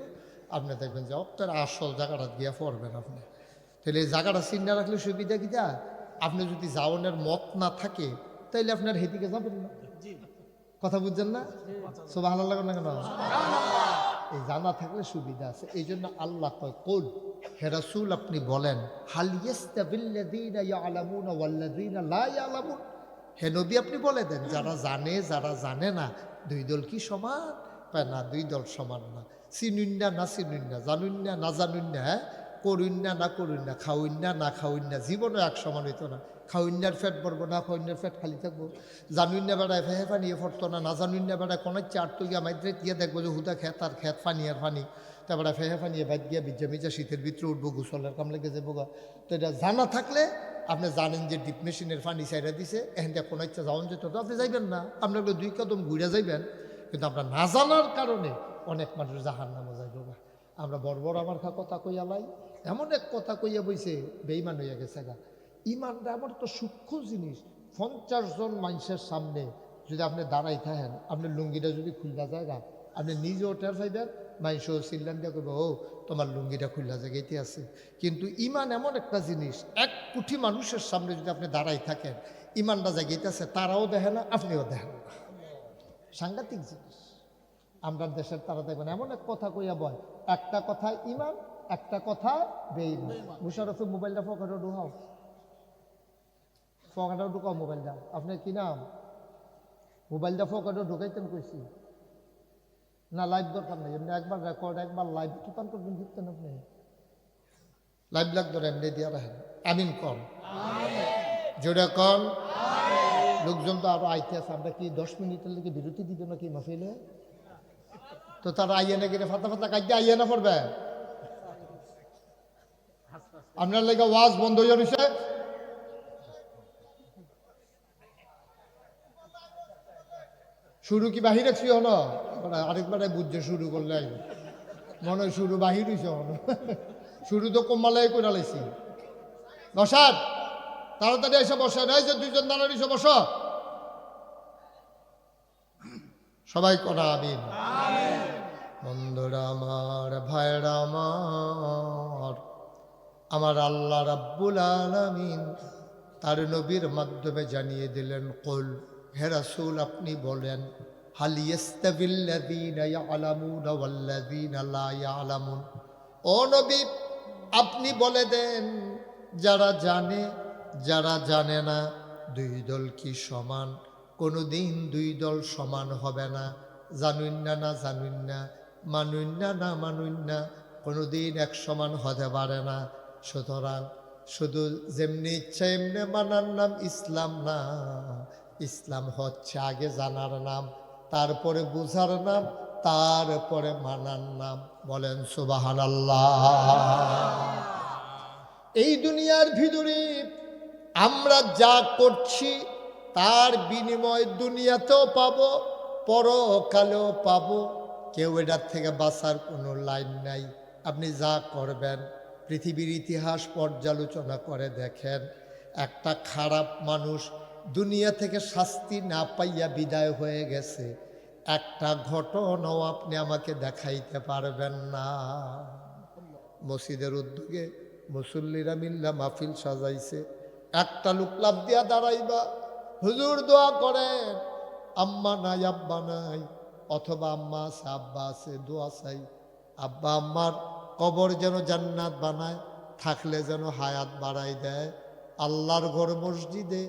আপনি দেখবেন যে আপনার আসল জায়গাটা গিয়া পড়বেন আপনি। তাহলে এই জায়গাটা চিন্তা রাখলে সুবিধা কিটা, আপনি যদি যাওয়ানোর মত না থাকে তাইলে আপনার হেদিকে যাবেন না। কথা বুঝছেন না? সব ভালো লাগে না কেন? এই জানা থাকলে সুবিধা আছে। এই জন্য আল্লাহ কয়, কুল হে রাসূল আপনি বলেন, হাল ইয়াস্তাবিল্লাযীনা ইয়ালামুনা ওয়াল্লাযীনা লা ইয়ালামুন, হে নবী আপনি বলে দেন যারা জানে যারা জানে না দুই দল কি সমান? না, দুই দল সমান না। চিনুন্না না চিনুন্না, জানুন্না না জানুন্না, হ্যাঁ, করুন্না না করুন্না, খাউন্না না খাউন্না, জীবনও এক সমান হইতো না। খাউন্নার ফ্যাট পড়বো না, খাউন্নার ফ্যাট খালি থাকবো। জানুন্না বেড়ায় ফেহে ফানিয়ে পড়তো না, না জানুন্না বেড়ায় কোনো চার তো গিয়া মাইদ্রে গিয়ে দেখবো যে হুদা খেত আর খেত ফানি আর ফানি, তারপরে ফেহে ফানিয়ে বাইক গিয়া ভিজা ভিজা শীতের ভিতরে উঠবো, গোসলের কাম লেগে যাবো গা। তো এটা জানা থাকলে আপনি জানেন যে ডিপ মেশিনের ফানি চাইরা দিছে, এখন দিয়ে কোনো ইচ্ছা যাওয়ান যেত, আপনি যাইবেন না, আপনার দুই কদম ঘুরে যাইবেন। কিন্তু আমরা না জানার কারণে অনেক মানুষ জাহান্নামে যাইব গা। আমরা বড় বড় আমার কথা কইয়া লাই, এমন এক কথা কইয়া বইছে বেঈমান হইয়া গেছে গা। ইমানটা আমার তো সূক্ষ্ম জিনিস। 50 জন মানুষের সামনে যদি আপনি দাঁড়াই থাকেন, আপনার লুঙ্গিটা যদি খুললা জায়গা, আপনি নিজেও টের পাইবেন, মানুষও চিল্লান দিয়ে করবো, ও তোমার লুঙ্গিটা খুললা জায়গাতে আছে। কিন্তু ইমান এমন একটা জিনিস, 1 কোটি মানুষের সামনে যদি আপনি দাঁড়াই থাকেন, ইমানটা জায়গাতে আছে, তারাও দেখে না, আপনিও দেখেন না। সাংঘাতিক জিনিস। আমরা দেশের তারা দেখবেন এমন এক কথা কইয়া বয়, একটা কথায় ইমান, একটা কথা বেঈমান। মুশারফে মোবাইলটা ফকাটো ঢুকাও, ফকাটো ঢুকাও মোবাইলটা। আপনার কি নাম? মোবাইলটা ফকাটো ঢুকাইতেন কইছি। না লাইভ দরকার নেই, এমনি একবার রেকর্ড একবার লাইভ কিপান করবেন দিতেন আপনি, লাইভ লাগতো এমনি দিয়ে রাখেন। আমিন কন, জোরে কন। লোকজন তো আরো আইতে আছে, আমরা কি 10 মিনিটের লেগে বিরতি দিব নাকি মাহফিলে? তো তারা আইয়ে না গেলে ফাতা ফাতা কাজে আইয়ে না পড়বে, আপনার লেগে ওয়াজ বন্ধ হয়ে রয়েছে। শুরু কি বাহির রাখছি হন, আরেকবার বুঝছে শুরু করলে মনে হয় শুরু বাহির হয়েছে হন, শুরু তো কমালাই করে লাইছি। বসার তাড়াতাড়ি এসে বসে, এই যে দুইজন দাঁড়ান এসে বস, সবাই করা আমিন। বন্ধুরা আমার, ভাইরা আমার, আমার আল্লাহ রাব্বুল আলামিন তার নবীর মাধ্যমে জানিয়ে দিলেন, কুল, হে রাসূল আপনি বলেন, হাল ইয়াস্তাবিল্লাযীনা ইয়ালামুনা ওয়াল্লাযীনা লা ইয়ালামুন। ও নবী আপনি বলে দেন, যারা জানে যারা জানে না দুই দল কি সমান? কোনোদিন দুই দল সমান হবে না। জানুন না না জানুন না, মানুন না না মানুন না, কোনোদিন এক সমান হতে পারে না। সুতরাং শুধু যেমনি ইচ্ছা এমনি মানার নাম ইসলাম না। ইসলাম হচ্ছে আগে জানার নাম, তারপরে বুঝার নাম, তারপরে মানার নাম। বলেন সুবহানাল্লাহ। এই দুনিয়ার ভিতরে আমরা যা করছি তার বিনিময় দুনিয়াতেও পাবো, পরকালেও পাবো। কেউ এটার থেকে বাঁচার কোনো লাইন নাই। আপনি যা করবেন, পৃথিবীর ইতিহাস পর্যালোচনা করে দেখেন, একটা খারাপ মানুষ দুনিয়া থেকে শাস্তি না পাইয়া বিদায় হয়ে গেছে, একটা ঘটনাও আপনি আমাকে দেখাইতে পারবেন না। মসজিদের উদ্যোগে মুসল্লিরা মিল্লা মাহফিল সাজাইছে, একটা লোক লাফ দিয়া দাঁড়াইবা, হুজুর দোয়া করেন, আম্মা নাই আব্বা নাই, অথবা আম্মা আছে আব্বা আছে, দোয়া চাই আব্বা আম্মার কবর যেন জান্নাত বানায়, থাকলে যেন হায়াত বাড়াই দেয়। আল্লাহর ঘর মসজিদে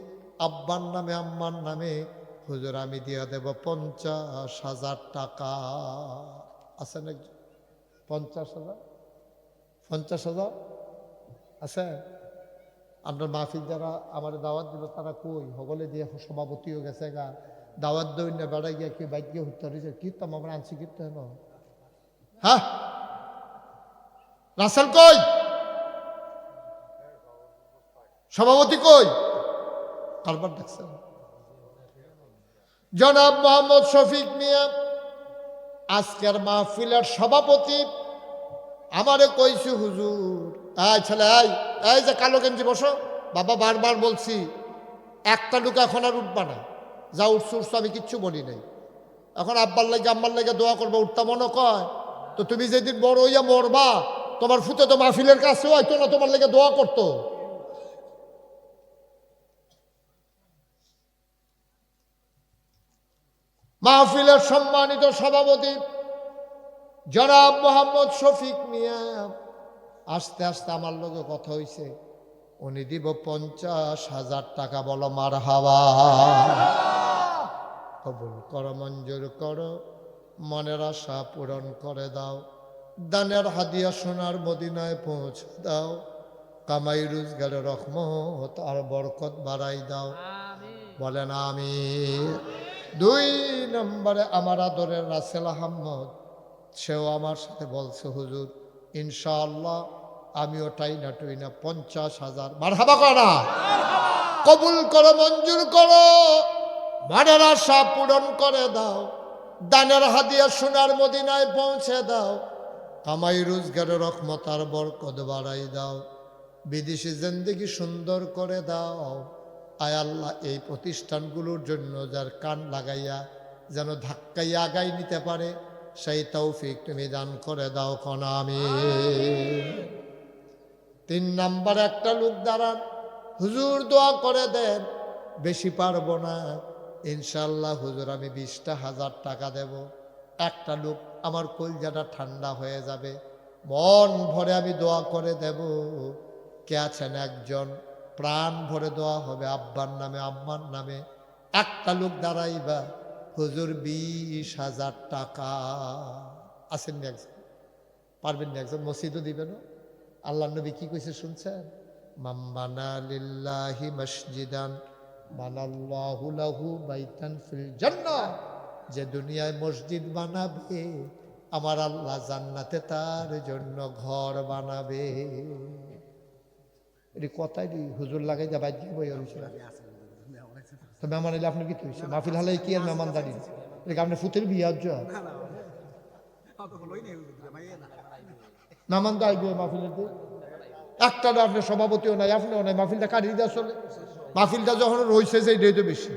আব্বার নামে আম্মার নামে হুজুর আমি দিয়ে দেব 50,000 টাকা। আছে নাকি 50,000? 50,000 আছে? আপনার মাহফিল যারা আমার দাওয়াত দিল তারা কই হগলে দিয়ে সভাপতিও গেছে গা, দাওয়াত দই না বেড়াই গিয়ে কি বাইক গিয়ে হত্যা হয়েছে, কীর্তাম আমরা আনছি কীর্তন। হ্যাঁ রাসেল কই, সভাপতি কই, কারবার ডাকছেন? জনাব মোহাম্মদ শফিক মিয়া আজকের মাহফিলের সভাপতি আমারে কইছে, হুজুর এই ছেলে এই যে কালো গেঞ্জি বসো, বাবা বারবার বলছি একটা লোক এখন আর উঠবা না, যা উঠছো উঠছো, আমি কিচ্ছু বলি নাই। এখন আব্বার লাগে আম্মার লাগে দোয়া করবো, উঠতা মনে কয় তো তুমি যেদিন বড় হইয়া মরবা তোমার ফুতে তো মাহফিলের কাছে হয়তো না, তোমার লেগে দোয়া করতো। মাহফিলের সম্মানিত সভাপতি জনাব মোহাম্মদ শফিক মিয়া, আস্তে আস্তে আমার লগে কথা হইছে, উনি দিব 50,000 টাকা। বলো মারহাবা। কবুল করো, মঞ্জুর করো, মনের আশা পূরণ করে দাও, দানের হাদিয়া সোনার মদিনায় পৌঁছে দাও, কামাই রোজগারের রহমত আর বরকত বাড়াই দাও। বলেন আমিন। 2 নম্বরে আমার আদরের রাসেল আহমদ, সেও আমার সাথে বলছে, হুজুর ইনশাআল্লাহ আমিও টাইনা টুইনা 50,000 মারহাবা করা কবুল করো, মঞ্জুর করো, মনের আশা পূরণ করে দাও, দানের হাদিয়া সোনার মদিনায় পৌঁছে দাও, কামাই রোজগারের রহমত আর বরকত বাড়াই দাও, বিদেশি জিন্দেগি সুন্দর করে দাও। আয় আল্লাহ এই প্রতিষ্ঠানগুলোর জন্য যার কান লাগাইয়া যেন ধাক্কাইয়া আগাই নিতে পারে সেই তৌফিক তুমি দান করে দাও। কোন আমিন। 3 নাম্বার একটা লোক দাঁড়ান, হুজুর দোয়া করে দেন, বেশি পারবো না, ইনশাল্লাহ হুজুর আমি 20,000 টাকা দেব। একটা লোক আমার কলজাটা ঠান্ডা হয়ে যাবে, মন ভরে আমি দোয়া করে দেব। কে আছেন একজন? প্রাণ ভরে দোয়া হবে আব্বার নামে আম্মার নামে। একটা লোক দাঁড়াইবা, হুজুর 20,000 টাকা। আসেন নি একজন, পারবেন না একজন, মসজিদও দিবেন। আল্লাহ নবী কি কইছে শুনছেন? মাম্বানা লিল্লাহি মসজিদান বানাল্লাহু লাহু বাইতান ফিল জান্নাহ। যে দুনিয়ায় মসজিদ বানাবে আমার আল্লাহ জান্নাতে তার জন্য ঘর বানাবে। এটি কথাই হুজুর লাগাই যা বাইর বই হয়েছে। তো মেহমান এলে আপনার কি হয়েছে? মাহফিল হালাই কি আর মেহমান দাঁড়িয়ে এটা আপনি ফুতের বিয়ে মেহমান তো আইবে মাহফিলেতে একটা না, আপনার সভাপতিও নাই, আপনিও নাই, মাহফিলটা কাটিয়ে দিয়ে আসলে মাহফিলটা যখন রয়েছে যে এটাই তো বেশি।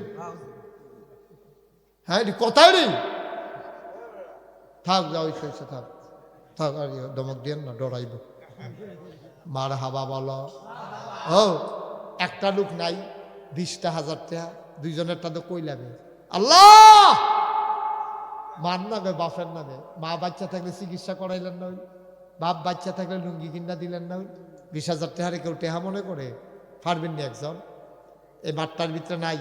হ্যাঁ এটি কথাই নেই। থাক যা হয়েছে থাক থাক, আর দমক দিয়ে না, ডরাইব। মার হাবা বলো। ও একটা লোক নাই 20,000 টাকা, দুইজনেরটা তো কই লাগে। আল্লাহ মার নামে বাপের নামে, মা বাচ্চা থাকলে চিকিৎসা করাইলেন না, বাপ বাচ্চা থাকলে লুঙ্গি কিনা দিলেন না। 20,000 টাকারে কেউ টেহা মনে করে? পারবেন না একজন? এই মাঠটার ভিতরে নাই।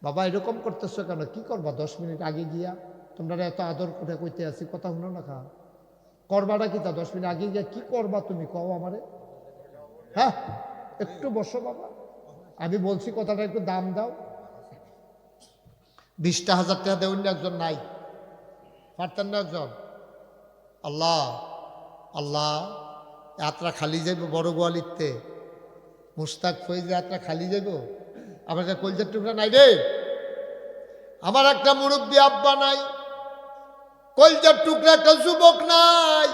বাবা এরকম করতেছো কেন? কি করবা 10 মিনিট আগে গিয়া? তোমরা এত আদর করে কইতে আছি, কথা শুনো না খা করবাটা কি তা? 10 মিনিট আগে গিয়া কি করবা তুমি কও আমারে? হ্যাঁ একটু বসো বাবা, আমি বলছি কথাটা একটু দাম দাও। 20,000 টাকা দেউন একজন নাই, পারতেন না একজন? আল্লাহ আল্লাহ যাত্রা খালি যাইব বড় গোয়ালিতে, মুস্তাক ফয়েজ যাত্রা খালি যাইব। আমার একটা কলজার টুকরা নাই রে, আমার একটা মুরব্বী আব্বা নাই, কলজার টুকরা একটা যুবক নাই।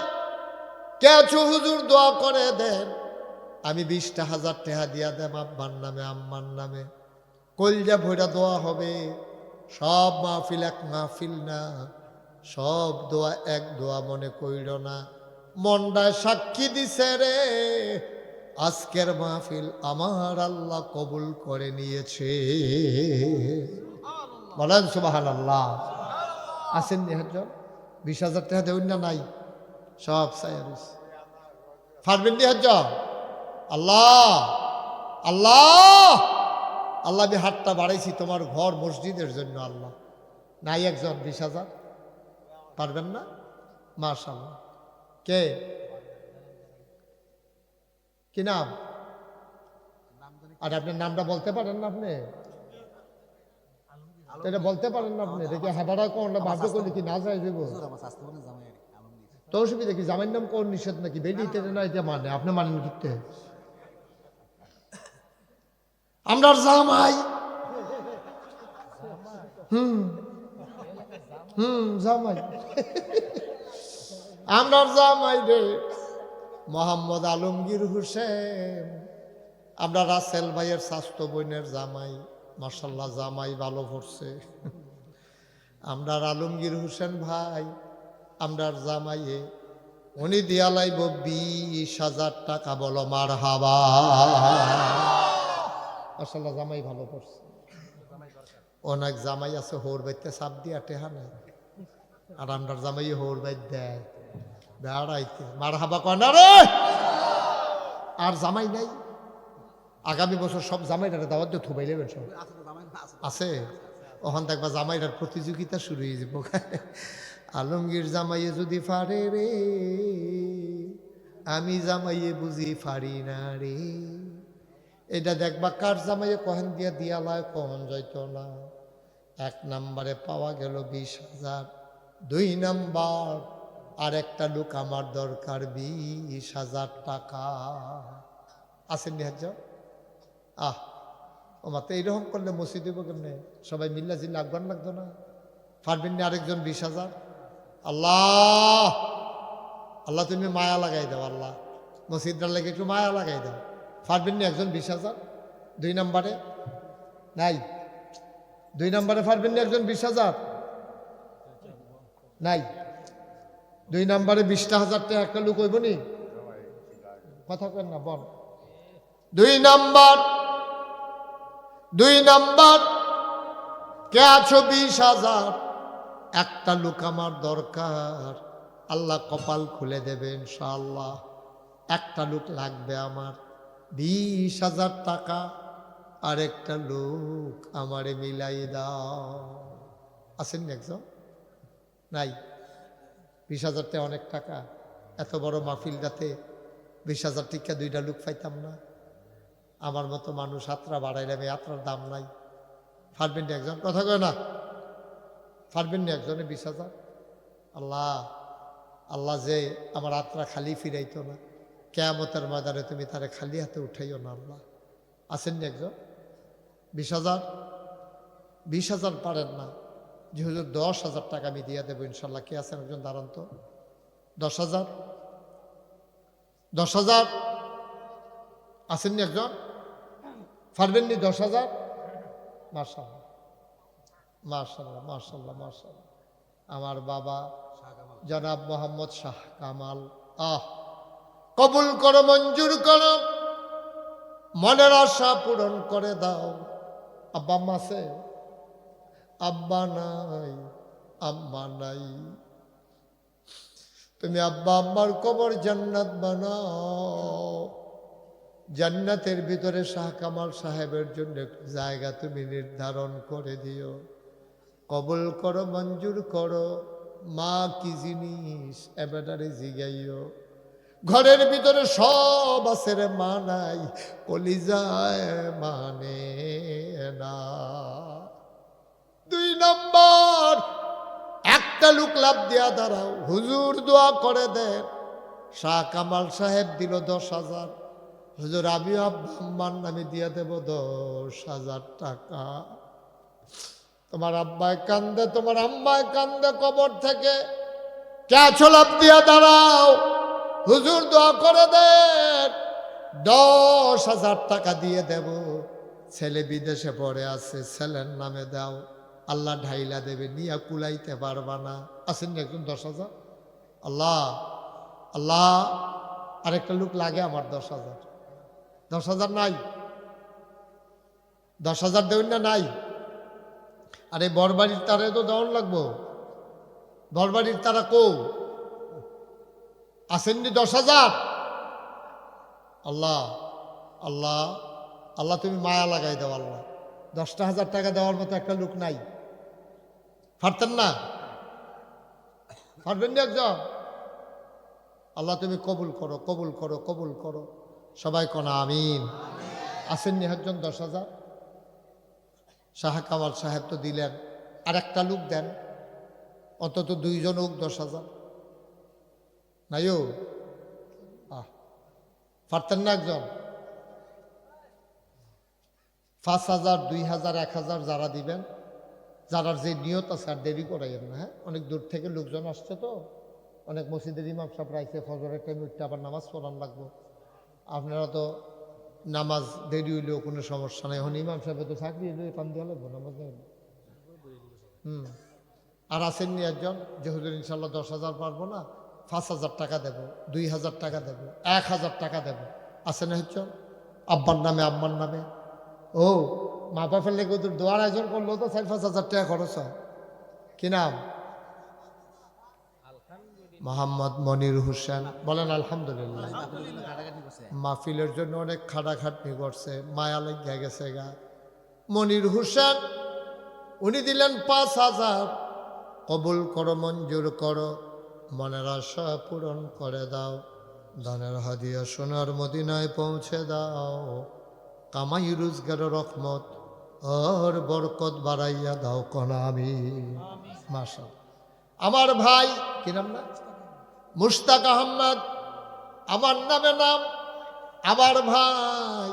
কে আছো হুজুর দোয়া করে দেন, আমি 20,000 টাকা দিয়া দেব আব্বার নামে আম্মার নামে, কলজা ভৈরা দোয়া হবে। সব মাহফিল এক মাহফিল না, সব দোয়া এক দোয়া মনে কইর না। মনটায় সাক্ষী দিছে রে, আজকের মাহফিল আমার আল্লাহ কবুল করে নিয়েছে। বলেন সুবহানাল্লাহ। আসেন নি একজন? 20,000 টাকা দেউন না নাই, সব সায়ারিস পারবেন নি একজন? আল্লাহ আল্লাহ আল্লাহ, আমি হাতটা বাড়াইছি তোমার ঘর মসজিদের জন্য। আল্লাহ নাই একজন 20,000 পারবেন না? মাশাআল্লাহ। কে কি নাম? আর আপনার নামটা বলতে পারেন না আপনি? এটা বলতে পারেন না আপনি? দেখি হাবাড়া কোন বাধ্য করলে কি না যায় দেব তো অসুবিধা কি? জামাইয়ের নাম কোন নিষেধ নাকি? বেরিয়ে না এটা মানে আপনি মানেন কিতে? আমরা জামাই জামাই আমরা জামাই রে মোহাম্মদ আলমগীর হোসেন, আমরা রাসেল ভাইয়ের স্বাস্থ্য বোনের জামাই। মাশাআল্লাহ জামাই ভালো পড়ছে। আমরা আলমগীর হোসেন ভাই, আমরা জামাইয়ে উনি দিয়া লাইব 20,000 টাকা। বলো মারহাবা। মাশাআল্লাহ জামাই ভালো পড়ছে। অনেক জামাই আছে হোর বাইতে সাপ দিয়া টেহা নাই, আর আমরা জামাই হোর বাইত দেয় বেড়াইতে। মারহাবা কনা রে। আর জামাই নাই, আগামী বছর সব জামাইটারে দাওয়াত দিয়ে থুবাই নেবেন সব। আছে ওখান দেখবা জামাইটার প্রতিযোগিতা শুরু হয়ে যাব। আলমগীর জামাইয়ে যদি পারে রে, আমি জামাইয়ে বুঝি পারি না রে। এটা দেখবা কার জামাইয়ে কহেন দিয়া দিয়ালায় কখন যাইত না। 1 নম্বরে পাওয়া গেল 20,000, 2 নম্বর আর একটা লোক আমার দরকার 20,000 টাকা। আসেন নিহাজ ও মাত্র এইরকম করলে মসজিদ দেবো কেমনে? সবাই মিল্লা জিল্লা আফগান লাগতো না? পারবেন না আরেকজন 20,000? আল্লাহ আল্লাহ তুমি মায়া লাগাই দাও, আল্লাহ মসজিদটার লেগে একটু মায়া লাগাই দাও। পারবেন না একজন 20,000? 2 নম্বরে নাই, 2 নম্বরে পারবেন না একজন 20,000? নাই। 2 নম্বরে 20,000 টাকা একটা লোক হইব নি? কথা কেন না বল। 2 নম্বর কে আছো 20,000? একটা লোক আমার দরকার, আল্লাহ কপাল খুলে দেবে ইনশাআল্লাহ। একটা লোক লাগবে আমার, 20,000 টাকা। আর একটা লোক আমারে মিলাই দাও। আসেননি একজন? নাই? 20,000 টাকা অনেক টাকা। এত বড় মাহফিলটাতে 20,000 টাকা দুইটা লোক পাইতাম না? আমার মতো মানুষ আত্রা বাড়াইলাম, এই আত্রার দাম নাই। পারবেন না একজন? কথা কয় না? পারবেন না একজনে 20,000? আল্লাহ, আল্লাহ যে আমার আত্রা খালি ফিরাইতো না, কিয়ামতের ময়দানে তুমি তারে খালি হাতে উঠাইও না আল্লাহ। আসেননি একজন? 20,000? 20,000 পারেন না? যে হুজুর 10,000 টাকা আমি দিয়ে দেবো ইনশাল্লাহ। কে আছেন একজন? দাঁড়ান তো। 10,000? 10,000 আসেননি একজন? পারবেননি 10,000? মাশাআল্লাহ, মাশাআল্লাহ, মাশাআল্লাহ, মাশাআল্লাহ। আমার বাবা জনাব মোহাম্মদ শাহ কামাল, কবুল করো, মঞ্জুর করো, মনের আশা পূরণ করে দাও। আব্বা আম্মা আছে? আব্বা নাই, আম্মা নাই। তুমি আব্বা আম্মার কবর জান্নাত বানাও। জান্নাতের ভিতরে শাহ কামাল সাহেবের জন্য একটু জায়গা তুমি নির্ধারণ করে দিও। কবুল করো, মঞ্জুর করো। মা কি জিনিস এবারে জিগাইও। ঘরের ভিতরে সব আছে রে, মা নাই, কলিজায় মানে না। 2 নম্বর, একটা লোক লাভ দিয়া দাঁড়াও, হুজুর দোয়া করে দেন। শাহ কামাল সাহেব দিল 10,000। হুজুর আমি আব্বা আম্মার নামে দিয়া দেব 10,000 টাকা। তোমার আব্বায় কান্দে, তোমার আম্মায় কান্দে কবর থেকে, কে লাভ দিয়া দাঁড়াও, হুজুর দোয়া করে দেন, 10,000 টাকা দিয়ে দেব। ছেলে বিদেশে পড়ে আছে, ছেলের নামে দাও, আল্লাহ ঢাইলা দেবে, নিয়া কুলাইতে পারবা না। আসেন একজন 10,000? আল্লাহ, আল্লাহ, আরেকটা লোক লাগে আমার 10,000। 10,000 নাই? 10,000 দেবেন না? নাই? আরে বরবাড়ির তারে তো দেওয়ান লাগবো। বরবাড়ির তারা কো আসেননি? 10,000? আল্লাহ, আল্লাহ, আল্লাহ তুমি মায়া লাগাই দাও আল্লাহ। 10,000 টাকা দেওয়ার মতো একটা লোক নাই? পারতেন না? পারবেন না একজন? আল্লাহ তুমি কবুল করো, কবুল করো, কবুল করো। সবাই কোনা আমিন। আসেননি একজন 10,000? শাহ কামাল সাহেব তো দিলেন, আর একটা লোক দেন, অন্তত 2 জন হোক 10,000। নাইও? পারতেন না একজন? 5,000, 2,000, 1,000 যারা দিবেন, যারার যে নিয়ত আছে, আর দেরি করাইয়েন না। হ্যাঁ, অনেক দূর থেকে লোকজন আসছে তো, অনেক মসজিদের ইমাম সাহেব রাইছে, ফজরের টাইমে উঠতে আবার নামাজ পড়ান লাগবো। আপনারা তো নামাজ দেরি হইলেও কোনো সমস্যা নাই। এখন ইমাম সাহেব তো চাকরি হইলেও কাম দেওয়া লাগবো, নামাজ নেই। আর আসেননি একজন যে হুজুর ইনশাল্লাহ 10,000 পারবো না, 5,000 টাকা দেব, 2,000 টাকা দেব, 1,000 টাকা দেব। আসে না হচ্ছ? আব্বার নামে, আম্মার নামে। ও মা বাপের লেগে ওদের দোয়ার আয়োজন করলো তো 4-5,000 টাকা খরচ হয়। কি নাম? মোহাম্মদ মনির হোসেন। বলেন আলহামদুলিল্লাহ। মাহফিলের জন্য অনেক খাটাখাটনি করছে, মায়া লেগে গেছে গা। মনির হোসেন উনি দিলেন 5,000। কবুল করো, মঞ্জুর করো, মনের আশা পূরণ করে দাও। দানের হাদিয়া সোনার মদিনায় পৌঁছে দাও। কামাই রোজগার রহমত আর বরকত বাড়াইয়া দাও কোন আমিন। মাশাআল্লাহ। আমার ভাই কি নাম? না মুশতাক আহমদ, আমার নামে নাম। আমার ভাই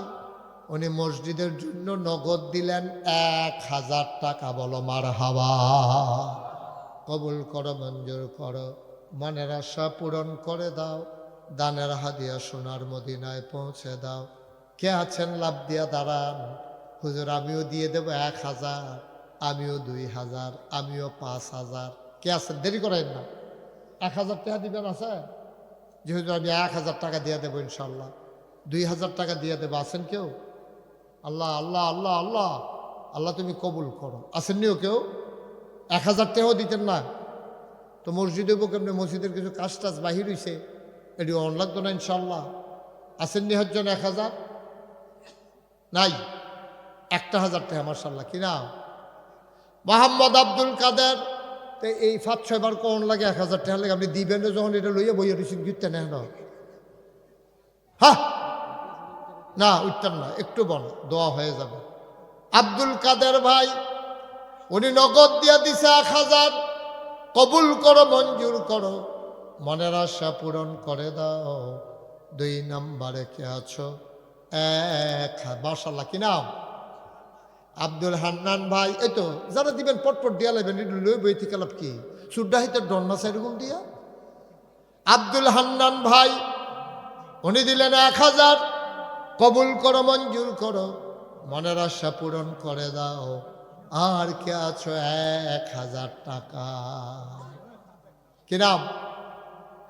উনি মসজিদের জন্য নগদ দিলেন 1,000 টাকা। বলো মারহাবা। কবুল করো, মঞ্জুর করো, মনের আশা পূরণ করে দাও। দানের হাদিয়া সোনার মদিনায় পৌঁছে দাও। কে আছেন লাভ দিয়া দাঁড়ান। হুজুর আমিও দিয়ে দেব 1,000, আমিও 2,000, আমিও 5,000। কে আছেন? দেরি করেন না। 1,000 টাকা দিবেন? আছে? যে হুজুর আমি 1,000 টাকা দিয়ে দেবো ইনশাল্লাহ, 2,000 টাকা দিয়ে দেবো। আছেন কেউ? আল্লাহ, আল্লাহ, আল্লাহ, আল্লাহ, আল্লাহ তুমি কবুল করো। আসেননিও কেউ? 1,000 টাকাও দিতেন না তো মসজিদে কেমনি? মসজিদের কিছু কাজ টাজ বাহির হয়েছে, এটি অন লাগতো না ইনশাল্লাহ। আসেননি হচ্ছেন 1,000? নাই? 1,000 টাকা মার্শাল্লাহ। কি নাম? মোহাম্মদ আব্দুল কাদের, তো এই 5-6 বার কোন লাগে 1000 টাকা লাগে আপনি দিবেন যখন এটা লইয়া বইয়া রিসিভ গিতে নেন। হ্যাঁ না উত্তর না, একটু বল, দোয়া হয়ে যাবে। আব্দুল কাদের ভাই উনি নগদ দিয়া দিছে 1000, কবুল করো, মঞ্জুর করো, মনের আশা পূরণ করে দাও। 2 নম্বরে কে আছো? মাশাআল্লাহ, কি নাম? আব্দুল হান্নান ভাই। এই তো যারা দিবেন পটপট দিয়া লাইবেন, লই বই থেকে লাভ কি? সুড্ডাহিতে ডন্না সাইডগুল দিয়া। আব্দুল হান্নান ভাই উনি দিলেন 1000, কবুল করো, মঞ্জুর করো, মনের আশা পূরণ করে দাও। আর কে আছো? 1000 টাকা। কি নাম?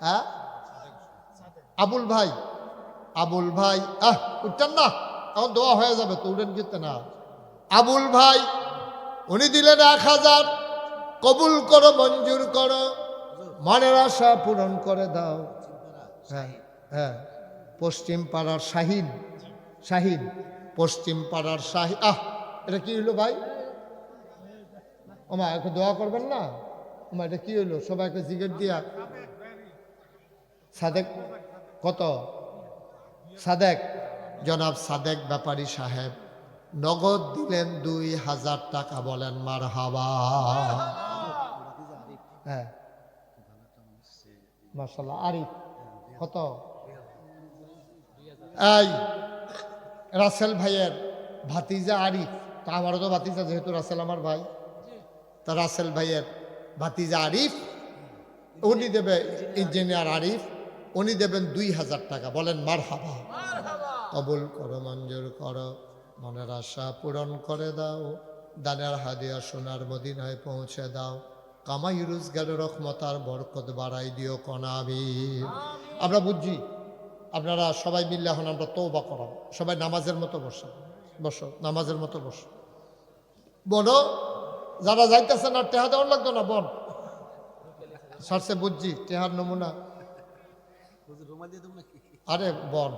হ্যাঁ আবুল ভাই। আবুল ভাই উঠতেন না, এখন দোয়া হয়ে যাবে তো, উঠেন কিন্তু না। আবুল ভাই উনি দিলেন 1000, কবুল করো, মঞ্জুর করো, মনের আশা পূরণ করে দাও। হ্যাঁ হ্যাঁ, পশ্চিম পাড়ার শাহিন, শাহিন, পশ্চিম পাড়ার শাহিন। এটা কি হইলো ভাই? ওমা একটু দোয়া করবেন না? ওমা এটা কি হইলো? সবাইকে জিজ্ঞেস দিয়া। সাদেক কত? সাদেক, জনাব সাদেক ব্যাপারী সাহেব নগদ দিলেন 2000 টাকা। বলেন মারহাবা। হ্যাঁ মাশাআল্লাহ। আরিফ কত? এই রাসেল ভাইয়ের ভাতিজা আরিফ, তা আমারও তো ভাতিজা, যেহেতু রাসেল আমার ভাই, তা রাসেল ভাইয়ের ভাতিজা আরিফ উনি দেবে, ইঞ্জিনিয়ার আরিফ, উনি দেবেন 2000 টাকা। বলেন মারহাবা। কবুল করো, মঞ্জুর করো, মনের আশা পূরণ করে দাও। দানের হাদিয়া সোনার মদিনায় পৌঁছে দাও। কামাই রোজগারের রহমত আর বরকত বাড়াই দিও কনা আমিন। আমরা বুঝছি আপনারা সবাই মিললে এখন আমরা তওবা করাবো। সবাই নামাজের মতো বসো, বসো, নামাজের মতো বসো। বলো যারা যাইতেছে না, টেহা দেওয়ার লাগতো না, বন সারছে বুঝছি টেহার নমুনা। আরে বন,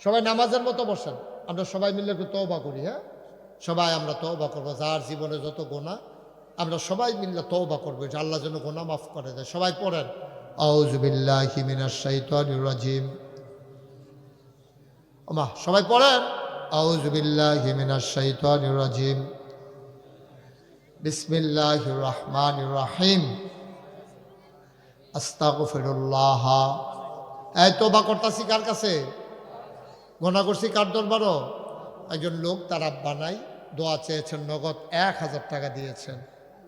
সবাই নামাজের মতো বসেন, আমরা সবাই মিলে একটু তওবা করি। হ্যাঁ সবাই আমরা তওবা করবো, যার জীবনে যত গোনা আমরা সবাই মিলে তওবা করবো, যে আল্লাহ যেন গোনা মাফ করে দেয়। সবাই পড়েন আউযু বিল্লাহি মিনাশ শাইতানির রাজিম। ওমা সবাই পড়েন আউযু বিল্লাহি মিনাশ শাইতানির রাজিম, বিসমিল্লাহির রহমানির রহিম, আস্তাগফিরুল্লাহ। এই তওবা করতাছি কার কাছে? গোনা করছি কার দরবারও? একজন লোক তার আব্বা নাই, দোয়া চেয়েছেন, নগদ 1000 টাকা দিয়েছেন।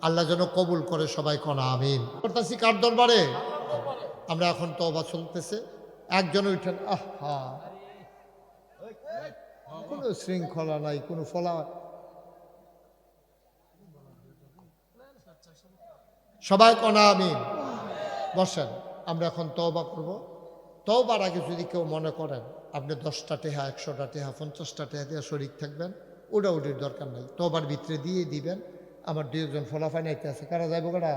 আল্লাহ যেন কবুল করে, সবাই কোনা আমিন। করতেছি কার দরবারে? আমরা এখন তওবা চলতেছে। একজন উঠেন, আহা কোনো শৃঙ্খলা নাই, কোনো ফলা। সবাই কোনা আমিন। বসেন, আমরা এখন তওবা করব। তওবার আগে যদি কেউ মনে করেন আপনি 10টা টেহা, 100টা টেহা, 50টা টেহা দিয়ে শরিক থাকবেন, ওটার দরকার নাই, তওবার ভিতরে দিয়ে দিবেন। আমার 2জন ফলাফাই নাইতে আছে, কারা যাইব? কারা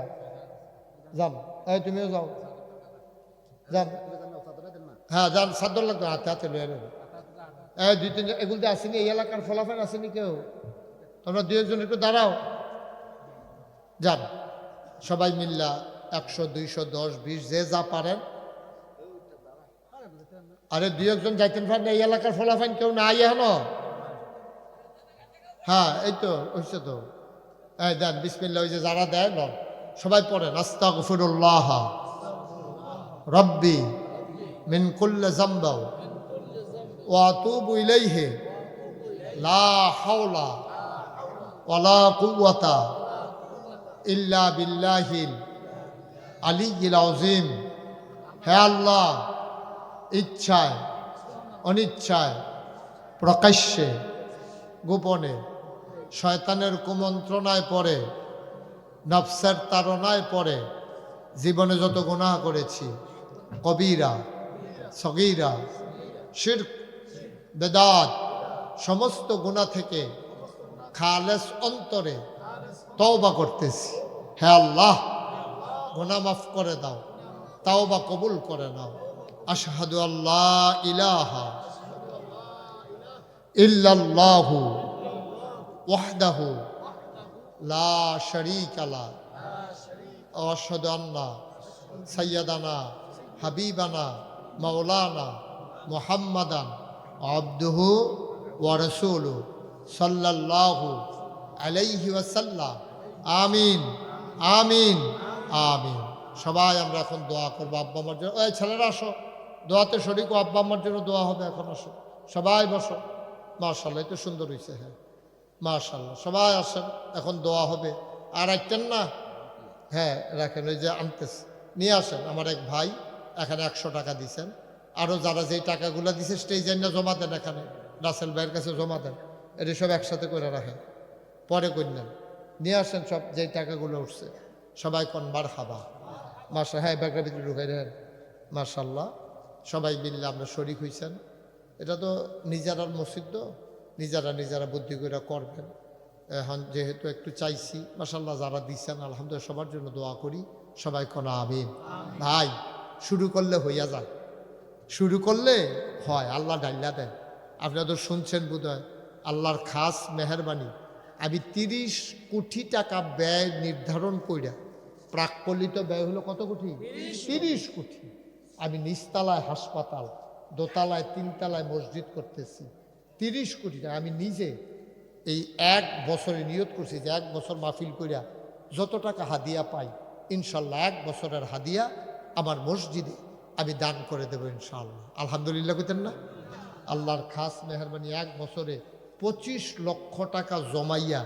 যান? এই তুমিও যাও, যান। হ্যাঁ যান, সাদ্দর লাগবে, হাতে হাতে লয়ে নেবে। এই 2-3 এগুলোতে আসেনি, এই এলাকার ফলাফাই আসেনি কেউ? তোমরা 2জন একটু দাঁড়াও, যান সবাই মিল্লা 100, 200, 10, 20 যে যা পারেন। আরে 2-1 যাইতেন পারেন, এই এলাকার ফলাফাইন কেউ না আই এখনো? হ্যাঁ এই তো হচ্ছে তো। এই দেন বিসমিল্লাহ, ওই যে যারা দেয় না, সবাই পড়েন আস্তাগফিরুল্লাহ রব্বি মিন কুল্লি যামবি ওয়া আতুবু ইলাইহি লা হাওলা ওয়ালা কুওয়াতা ইল্লা বিল্লাহিল আলিয়্যিল আযীম। হে আল্লাহ, ইচ্ছায় অনিচ্ছায়, প্রকাশ্যে গোপনে, শয়তানের কুমন্ত্রণায় পড়ে, নফসের তাড়নায় পড়ে জীবনে যত গুনাহ করেছি, কবিরা সগীরা, শিরক বেদাত, সমস্ত গুনাহ থেকে খালেস অন্তরে তওবা করতেছি। হে আল্লাহ, গুনাহ মাফ করে দাও, তাওবা কবুল করে নাও। আশহাদু আল্লাহ ইলাহা ইল্লাল্লাহু ওয়াহদাহু লা শারীকা লাহু ওয়া আশহাদু আন্না সাইয়্যিদানা হাবিবানা মাওলানা মুহাম্মাদান আবদুহু ওয়া রাসূলুহু সাল্লাল্লাহু আলাইহি ওয়াসাল্লাম। আমিন আমিন আমিন। সবাই আমরা এখন দোয়া করবো আব্বা আম্মার জন্য। এই ছেলেরা আসো, দোয়াতে শরীক ও আব্বা আম্মার জন্য দোয়া হবে। এখন আসো, সবাই বসো। মাশাআল্লাহ, এত সুন্দর হয়েছে। হ্যাঁ মাশাআল্লাহ, সবাই আসেন, এখন দোয়া হবে। আর রাখতেন না? হ্যাঁ রাখেন, ওই যে আনতেছে, নিয়ে আসেন। আমার এক ভাই এখানে 100 টাকা দিছেন, আরও যারা যেই টাকাগুলো দিছে স্টেজে না জমা দেন, এখানে রাসেল ভাইয়ের কাছে জমা দেন। এটা সব একসাথে করে রাখেন, পরে করলেন। নিয়ে আসেন সব যেই টাকাগুলো উঠছে। সবাই কনবার খাবা মাশা। হ্যাঁ ব্যাগের ভিতরে ঢুকাই দেন। মাশাআল্লাহ, সবাই মিললে আমরা শরিক হইছেন। এটা তো নিজেরার মসজিদ, তো নিজেরা বুদ্ধি করে করবেন। এখন যেহেতু একটু চাইছি, মাশাআল্লাহ যারা দিচ্ছেন আলহামদুলিল্লাহ, সবার জন্য দোয়া করি। সবাই কোন আমিন। ভাই শুরু করলে হইয়া যায়, শুরু করলে হয়, আল্লাহ ডাইলা দেন। আপনারা তো শুনছেন বোধহয়, আল্লাহর খাস মেহেরবানি। আমি 30 কোটি টাকা ব্যয় নির্ধারণ কইরা, প্রাক্কলিত ব্যয় হলো কত কোটি? 30 কোটি। আমি নিচতলায় হাসপাতাল, দোতলায় 3 তলায় মসজিদ করতেছি। 30 কোটি টাকা আমি নিজে এই 1 বছরে নিয়ত করছি যে 1 বছর মাহফিল কইরা যত টাকা হাদিয়া পাই, ইনশাল্লাহ 1 বছরের হাদিয়া আমার মসজিদে আমি দান করে দেবো ইনশাআল্লাহ। আলহামদুলিল্লাহ কইতেন না? আল্লাহর খাস মেহরবানি, 1 বছরে 25 লক্ষ টাকা জমাইয়া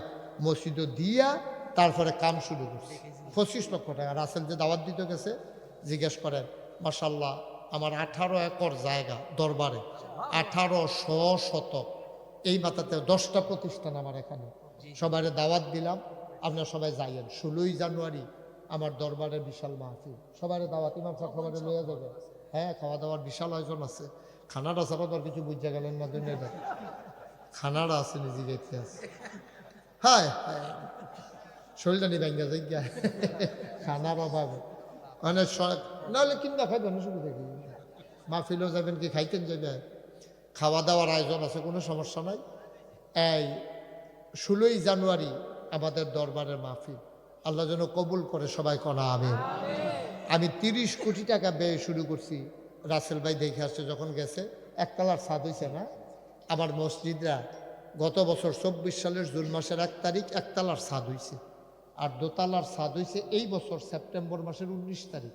মসজিদে দিয়া তারপরে কাম শুরু করছি। 25 লক্ষ টাকা। রাসেল যে দাওয়াত দিতে গেছে, জিজ্ঞেস করেন। মাশাআল্লাহ, আমার 18 একর জায়গা দরবারে, 1800 শতক। এই মাথাতে 10টা প্রতিষ্ঠান আমার এখানে। সবাই দাওয়াত দিলাম, আপনারা সবাই যাইয়েন। 16ই জানুয়ারি আমার দরবারে বিশাল মাহফিল, সবাই দাওয়াত। ইমাম সাহেব সবাই লইয়া যাবে। হ্যাঁ, খাওয়া দাওয়ার বিশাল আয়োজন আছে। খানাটা ছাড়া তো আর কিছু বুঝতে গেলেন না দুনিয়াটা। খানাটা আছে, নিজে গেতে আছে। হ্যাঁ শরীরটা নিয়ে ব্যাঙ্গা যাই গিয়া খানার অভাবে মানে নাহলে কিনা খাইবেন, অসুবিধা কি? মাহফিলও যাবেন কি খাইতেন যাবে? খাওয়া দাওয়ার আয়োজন আছে, কোনো সমস্যা নাই। এই 16ই জানুয়ারি আমাদের দরবারের মাহফিল, আল্লাহ যেন কবুল করে। সবাই কনা আমিন। আমি 30 কোটি টাকা ব্যয় শুরু করছি। রাসেল ভাই দেখে আসছে যখন গেছে, একতলার ছাদ হয়েছে না আমার মসজিদরা। গত বছর 24 সালের জুন মাসের 1 তারিখ একতলার ছাদ হয়েছে, আর দোতলার ছাদ হয়েছে এই বছর সেপ্টেম্বর মাসের 19 তারিখ।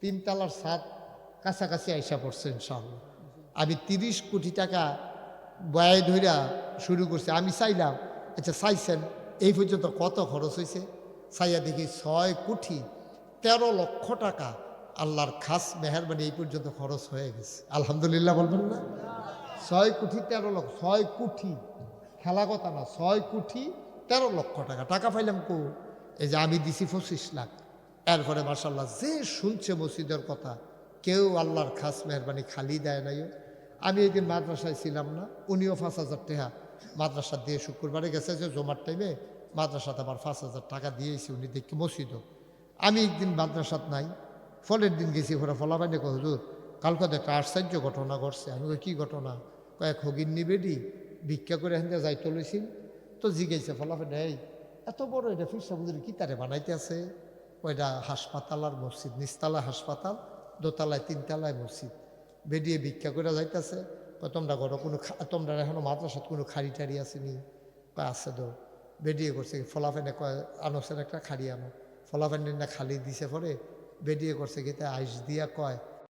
3 তলার ছাদ কাছাকাছি আইসা পড়ছে ইনশাআল্লাহ। আমি 30 কোটি টাকা ব্যয় ধইরা শুরু করছি। আমি চাইলাম, আচ্ছা চাইছেন এই পর্যন্ত কত খরচ হয়েছে? চাইয়া দেখি 6 কোটি 13 লক্ষ টাকা আল্লাহর খাস মেহেরবানি এই পর্যন্ত খরচ হয়ে গেছে। আলহামদুলিল্লাহ বলবেন না? 6 কোটি 13 লক্ষ, 6 কোটি, খেলা কথা না। 6 কোটি 13 লক্ষ টাকা। টাকা পাইলাম কো? এই যে আমি দিছি 25 লাখ। এরপরে মাশাআল্লাহ যে শুনছে মসজিদের কথা, কেউ আল্লাহর খাস মেহরবানি খালি দেয় নাই। আমি এই দিন মাদ্রাসায় ছিলাম না, উনিও 5,000 টাকা মাদ্রাসা দিয়ে শুক্রবারে গেছে যে জমার টাইমে মাদ্রাসাতে আবার 5,000 টাকা দিয়েছি উনি দেখি মসজিদও। আমি একদিন মাদ্রাসাত নাই, ফলের দিন গেছি। ওরা ফলাফাইনে কয় হুজুর কালকে একটা আশ্চর্য ঘটনা ঘটছে। আমি কই কি ঘটনা? কয়েক হগির নিবেডি ভিক্ষা করে এখান থেকে যাইতে লইছিল, তো জিজ্ঞাসা ফলাফাইনে, এই এত বড় এটা ফিরসা বুঝলি কি তারে বানাইতে আছে? ওইটা হাসপাতাল আর মসজিদ, নিচতলায় হাসপাতাল, দোতলায় 3 তলায় মসজিদ। বেরিয়ে ভিক্ষা করে যাইতেছে। তোমরা ঘর কোনো তোমরা এখনো মাদ্রাসাত কোনো খাড়ি টাড়ি আসেনি? আছে তো। বেরিয়ে করছে ফলাফাইনে কয় আনসের একটা খাড়ি আনো। ফলাফাইনে না খালি দিছে পরে বেরিয়ে করছে গেতে আইস দিয়া কয়